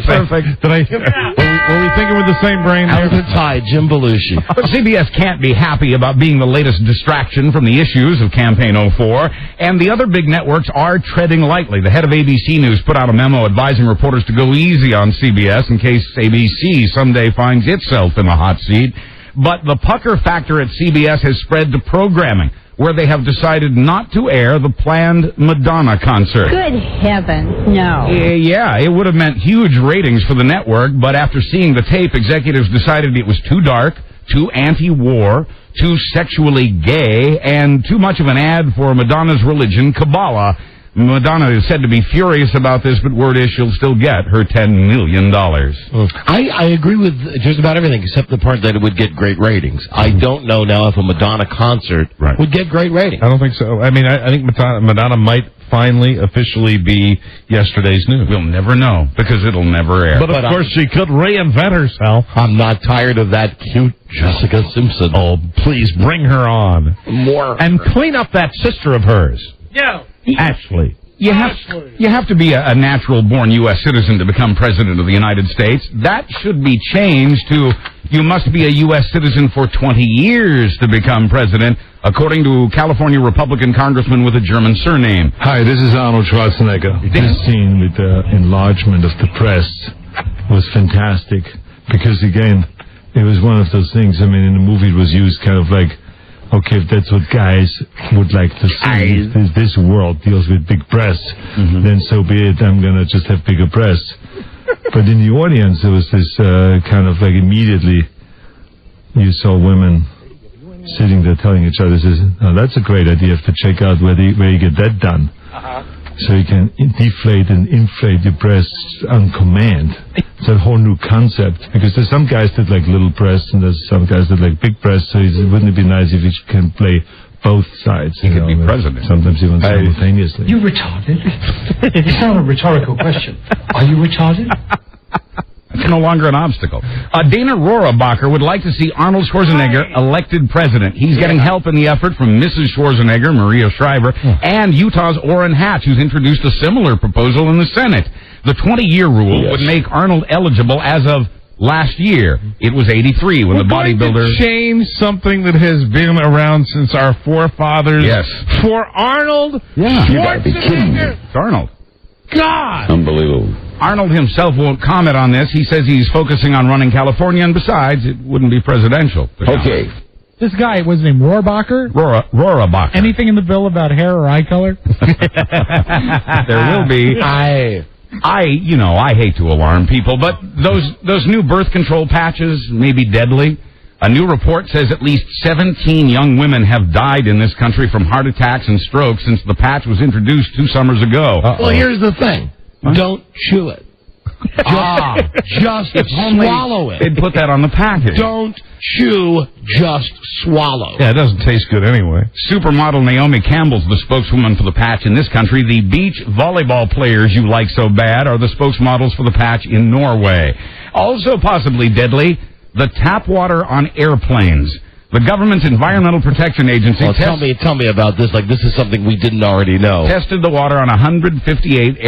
Perfect. Were we thinking with the same brain there? Out of the tie, Jim Belushi. But CBS can't be happy about being the latest distraction from the issues of Campaign 04, and the other big networks are treading lightly. The head of ABC News put out a memo advising reporters to go easy on CBS in case ABC someday finds itself in the hot seat. But the pucker factor at CBS has spread to programming, where they have decided not to air the planned Madonna concert. Good heavens, no. Yeah, it would have meant huge ratings for the network, but after seeing the tape, executives decided it was too dark, too anti-war, too sexually gay, and too much of an ad for Madonna's religion, Kabbalah. Madonna is said to be furious about this, but word is she'll still get her $10 million. I agree with just about everything except the part that it would get great ratings. I don't know now if a Madonna concert would get great ratings. I don't think so. I mean, I think Madonna might finally officially be yesterday's news. We'll never know because it'll never air. But of course, she could reinvent herself. I'm not tired of that cute Jessica Simpson. Oh, please bring her on. More. And clean up that sister of hers. No. Ashley. You have to be a natural-born U.S. citizen to become president of the United States. That should be changed to you must be a U.S. citizen for 20 years to become president, according to California Republican congressman with a German surname. Hi, this is Arnold Schwarzenegger. This scene with the enlargement of the press was fantastic because, again, it was one of those things. I mean, in the movie it was used kind of like, okay, if that's what guys would like to see, if this world deals with big breasts, then so be it, I'm going to just have bigger breasts. But in the audience, there was this kind of like immediately you saw women sitting there telling each other, oh, that's a great idea, you have to check out where you get that done. So you can deflate and inflate your breasts on command. It's a whole new concept because there's some guys that like little breasts and there's some guys that like big breasts. So wouldn't it be nice if you can play both sides? He could be president. Sometimes even simultaneously. You retarded? It's not a rhetorical question. Are you retarded? It's no longer an obstacle. Dana Rohrabacher would like to see Arnold Schwarzenegger elected president. He's getting help in the effort from Mrs. Schwarzenegger, Maria Shriver, and Utah's Orrin Hatch, who's introduced a similar proposal in the Senate. The 20-year rule would make Arnold eligible as of last year. It was 83 when the bodybuilder... change something that has been around since our forefathers. Yes. For Arnold Yeah. You gotta be kidding me. It's Arnold. God! Unbelievable. Arnold himself won't comment on this. He says he's focusing on running California, and besides, it wouldn't be presidential. Okay. This guy, was his name Rohrabacher? Rohrabacher. Anything in the bill about hair or eye color? There will be. I hate to alarm people, but those new birth control patches may be deadly. A new report says at least 17 young women have died in this country from heart attacks and strokes since the patch was introduced 2 summers ago. Well, here's the thing. Don't chew it. Just swallow it. They'd put that on the package. Don't chew, just swallow. Yeah, it doesn't taste good anyway. Supermodel Naomi Campbell's the spokeswoman for the patch in this country. The beach volleyball players you like so bad are the spokesmodels for the patch in Norway. Also possibly deadly, the tap water on airplanes. The government's Environmental Protection Agency... Well, tell me about this. Like, this is something we didn't already know. Tested the water on 158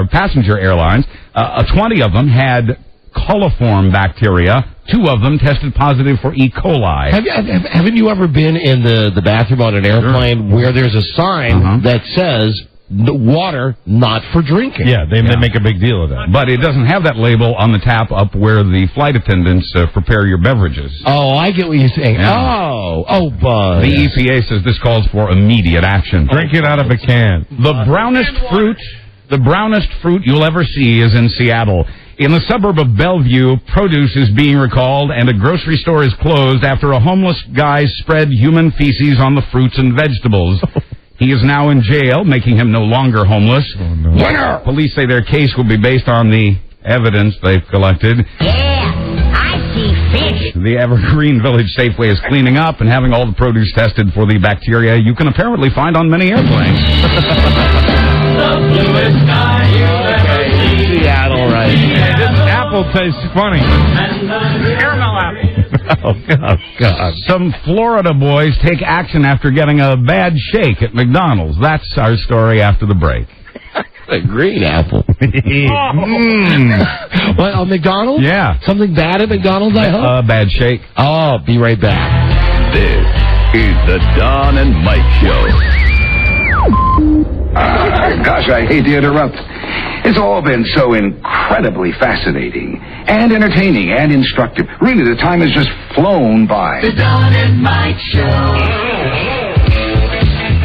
passenger airlines. 20 of them had coliform bacteria. 2 of them tested positive for E. coli. Haven't you ever been in the bathroom on an airplane where there's a sign that says... the water not for drinking? Yeah, they make a big deal of that. But it doesn't have that label on the tap up where the flight attendants prepare your beverages. Oh, I get what you're saying. Yeah. Oh, Buzz. The EPA says this calls for immediate action. Drink it out of a can. The brownest fruit you'll ever see is in Seattle. In the suburb of Bellevue, produce is being recalled and a grocery store is closed after a homeless guy spread human feces on the fruits and vegetables. He is now in jail, making him no longer homeless. Oh, no. Winner! Police say their case will be based on the evidence they've collected. Yeah, I see fish. The Evergreen Village Safeway is cleaning up and having all the produce tested for the bacteria you can apparently find on many airplanes. The bluest sky you'll ever see. Seattle, right. Hey, this apple tastes funny. Caramel apple. Oh, God. Some Florida boys take action after getting a bad shake at McDonald's. That's our story after the break. A green apple. What, on McDonald's? Yeah. Something bad at McDonald's, I hope? A bad shake. Oh, be right back. This is the Don and Mike Show. Gosh, I hate to interrupt. It's all been so incredibly fascinating and entertaining and instructive. Really, the time has just flown by. The Don and Mike Show.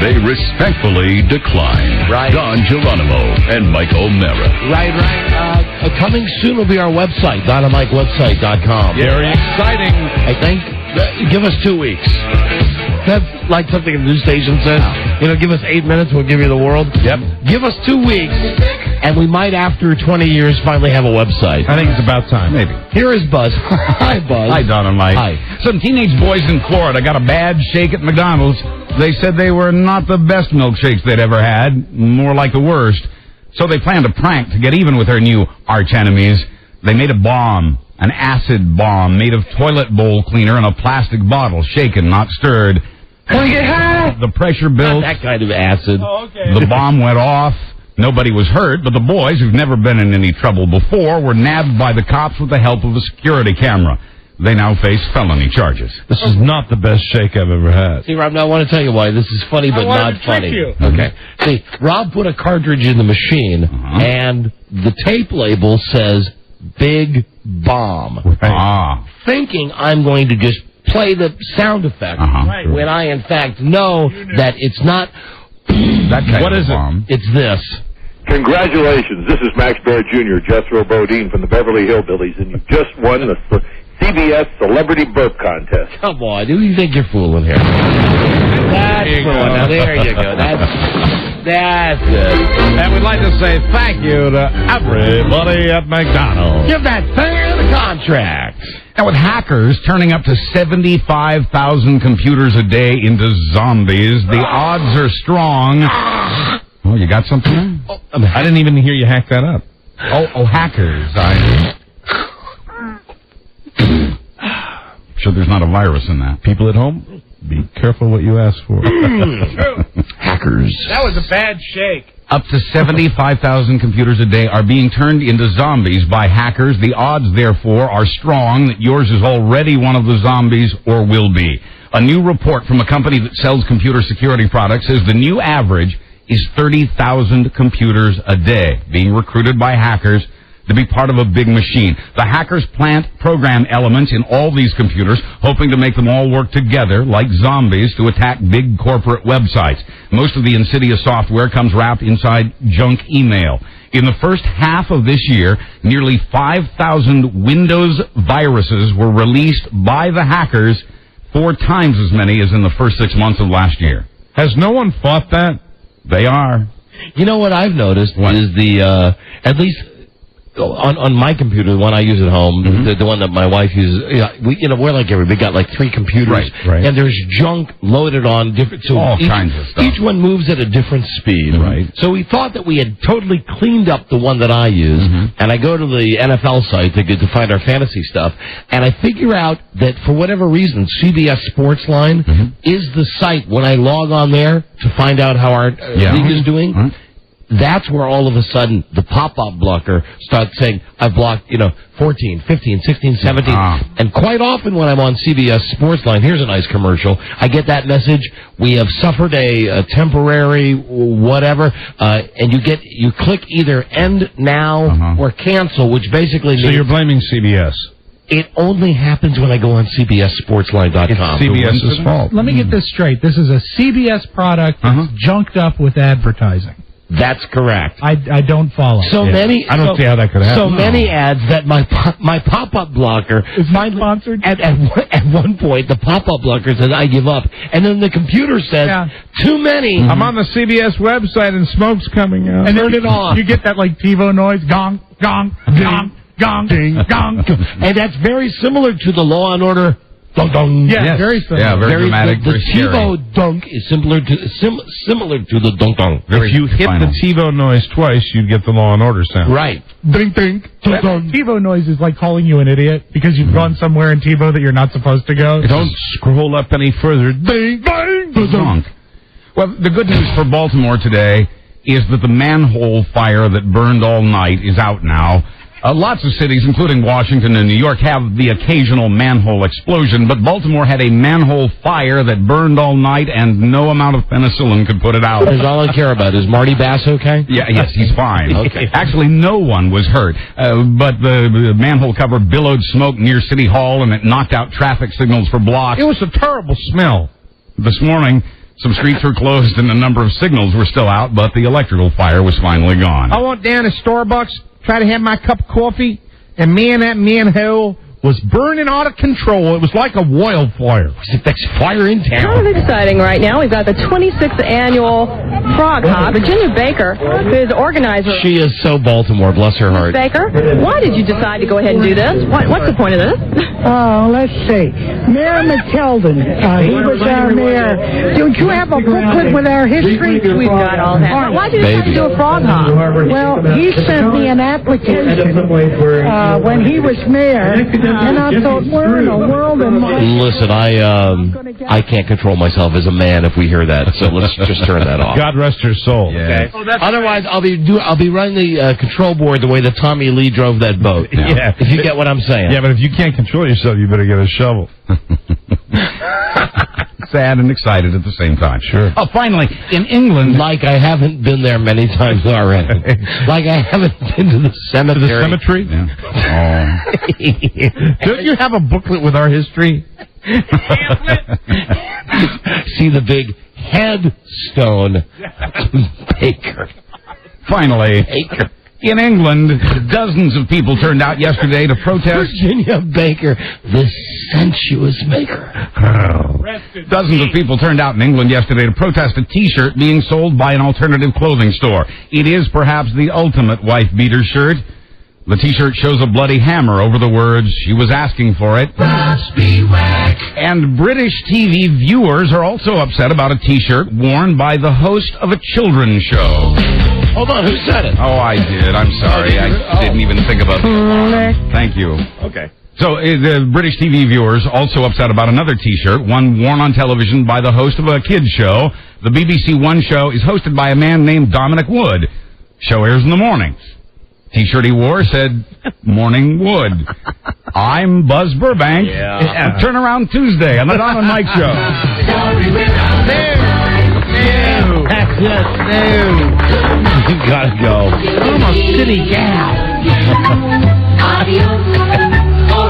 They respectfully decline. Right. Don Geronimo and Mike O'Mara. Right. Coming soon will be our website, DonandMikeWebsite.com. Very exciting. I think. Give us 2 weeks. That's like something a news station says. Give us 8 minutes, we'll give you the world. Yep. Give us 2 weeks, and we might, after 20 years, finally have a website. I think it's about time. Maybe. Here is Buzz. Hi, Buzz. Hi, Don and Mike. Hi. Some teenage boys in Florida got a bad shake at McDonald's. They said they were not the best milkshakes they'd ever had, more like the worst. So they planned a prank to get even with their new arch-enemies. They made a bomb, an acid bomb made of toilet bowl cleaner in a plastic bottle, shaken, not stirred. The pressure built. Not that kind of acid. Oh, okay. The bomb went off. Nobody was hurt, but the boys, who've never been in any trouble before, were nabbed by the cops with the help of a security camera. They now face felony charges. This is not the best shake I've ever had. See, Rob, now I want to tell you why. This is funny, but not funny. Okay. See, Rob put a cartridge in the machine, and the tape label says Big Bomb. Right. Thinking I'm going to just play the sound effect, when I, in fact, know that it's not that kind what of is bomb. It's this. Congratulations. This is Max Baer Jr., Jethro Bodine from the Beverly Hillbillies, and you just won the CBS Celebrity Burp Contest. Come on, who do you think you're fooling here? That's the one. Now, there you go. That's it. And we'd like to say thank you to everybody at McDonald's. Give that fan a contract. Now, with hackers turning up to 75,000 computers a day into zombies, the odds are strong. Oh, you got something there? I didn't even hear you hack that up. Oh, hackers. Sure there's not a virus in that. People at home, be careful what you ask for. Hackers. That was a bad shake. Up to 75,000 computers a day are being turned into zombies by hackers. The odds, therefore, are strong that yours is already one of the zombies or will be. A new report from a company that sells computer security products says the new average is 30,000 computers a day being recruited by hackers to be part of a big machine. The hackers plant program elements in all these computers, hoping to make them all work together like zombies to attack big corporate websites. Most of the insidious software comes wrapped inside junk email. In the first half of this year, nearly 5,000 Windows viruses were released by the hackers, 4 times as many as in the first 6 months of last year. Has no one fought that? They are. You know what I've noticed is the, at least on my computer, the one I use at home, the one that my wife uses, we're like everybody. We got like 3 computers, right. And there's junk loaded on different, so all kinds of stuff. Each one moves at a different speed, right? So we thought that we had totally cleaned up the one that I use, and I go to the NFL site to find our fantasy stuff, and I figure out that for whatever reason, CBS Sportsline is the site when I log on there to find out how our league is doing. That's where all of a sudden the pop-up blocker starts saying, I've blocked, 14, 15, 16, 17. And quite often when I'm on CBS Sportsline, here's a nice commercial, I get that message, we have suffered a temporary whatever, and you click either end now or cancel, which basically means... So you're blaming CBS? It only happens when I go on CBSSportsline.com. It's CBS's fault. Let me get this straight. This is a CBS product that's junked up with advertising. That's correct. I don't follow. Many. I don't see how that could happen. So many ads that my pop-up blocker is not sponsored. At one point, the pop-up blocker says, "I give up," and then the computer says, "Too many." I'm on the CBS website and smoke's coming out. And turn it off. You get that like TiVo noise, gong, gong, gong, gong, ding, gong, and that's very similar to the Law and Order. Dunk, dunk. Yeah, very similar. Yeah, very dramatic. The TiVo dunk is similar to the dunk dunk. If you hit the TiVo noise twice, you'd get the Law and Order sound. Right. Ding, ding, dunk, dunk. TiVo noise is like calling you an idiot because you've gone somewhere in TiVo that you're not supposed to go. Don't scroll up any further. Ding, ding, dunk. Well, the good news for Baltimore today is that the manhole fire that burned all night is out now. Lots of cities, including Washington and New York, have the occasional manhole explosion, but Baltimore had a manhole fire that burned all night, and no amount of penicillin could put it out. That's all I care about. Is Marty Bass okay? Yes, he's fine. Okay. Actually, no one was hurt, but the manhole cover billowed smoke near City Hall, and it knocked out traffic signals for blocks. It was a terrible smell. This morning, some streets were closed and a number of signals were still out, but the electrical fire was finally gone. I went down to Starbucks, tried to have my cup of coffee, and man, that manhole was was burning out of control. It was like a wildfire. There's fire in town. Currently deciding right now, we've got the 26th annual Frog Hop. Virginia Baker, who is organizer. She is so Baltimore, bless her heart. Baker, why did you decide to go ahead and do this? What's the point of this? Oh, let's see. Mayor McKeldin, he was our mayor. Don't you have a booklet with our history? We've got all that. Why did you decide to do a Frog Hop? Well, he sent me an application when he was mayor, and I thought, we're in a world of mush. Listen, I can't control myself as a man if we hear that, so let's just turn that off. God rest her soul. Okay. Otherwise, I'll be running the control board the way that Tommy Lee drove that boat. Yeah. If you get what I'm saying. Yeah, but if you can't control yourself, you better get a shovel. Sad and excited at the same time. Sure. Oh, finally, in England... Like I haven't been there many times already. Like I haven't been to the cemetery. To the cemetery? Yeah. Oh. Don't you have a booklet with our history? See the big headstone. Baker. Finally, Baker. in England, dozens of people turned out yesterday to protest... Virginia Baker, the sensuous maker. Dozens of people turned out in England yesterday to protest a T-shirt being sold by an alternative clothing store. It is perhaps the ultimate wife-beater shirt. The T-shirt shows a bloody hammer over the words, "She was asking for it." And British TV viewers are also upset about a T-shirt worn by the host of a children's show. Hold on, who said it? Oh, I did. I'm sorry. I didn't even think about it. Thank you. Okay. So the British TV viewers also upset about another T-shirt, one worn on television by the host of a kids show. The BBC One show is hosted by a man named Dominic Wood. Show airs in the mornings. T-shirt he wore said, "Morning Wood." I'm Buzz Burbank. Yeah. Turn around Tuesday on the Don and Mike Show. You gotta go. I'm a city gal.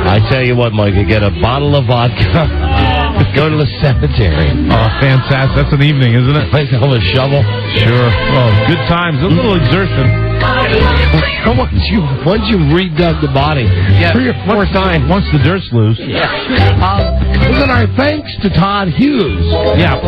I tell you what, Mike, you get a bottle of vodka, go to the cemetery. Oh, fantastic. That's an evening, isn't it? Take home a shovel. Sure. Oh, good times. A little exertion. Once you redug the body 3 or 4 times. Once the dirt's loose. Listen, our thanks to Todd Hughes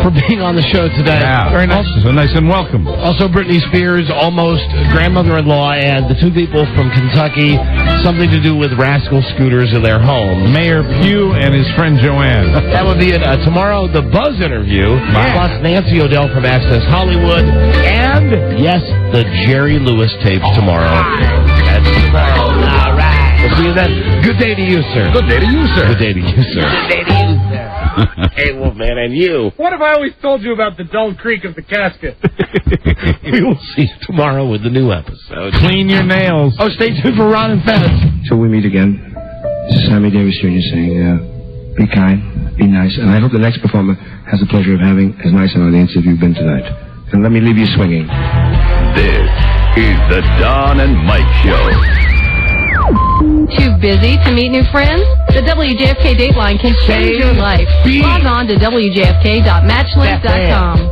for being on the show today. Yeah. Very nice. So nice and welcome. Also, Britney Spears, almost grandmother-in-law, and the 2 people from Kentucky, something to do with rascal scooters in their home. Mayor Pugh and his friend Joanne. That would be it. Tomorrow, the Buzz interview, plus Nancy O'Dell from Access Hollywood, and, yes, the Jerry Lewis tapes tomorrow. That's tomorrow. All right. We'll see you then. Good day to you, sir. Good day to you, sir. Good day to you, sir. Good day to you, sir. Hey, Wolfman, and you. What if I always told you about the dull creak of the casket? We will see you tomorrow with the new episode. Clean your nails. Oh, stay tuned for Ron and Fez. Till we meet again, this is Sammy Davis Jr. saying, be kind, be nice, and I hope the next performer has the pleasure of having as nice an audience as you've been tonight. And let me leave you swinging. This is the Don and Mike Show. Too busy to meet new friends? The WJFK Dateline can change your life. Log on to WJFK.matchlink.com.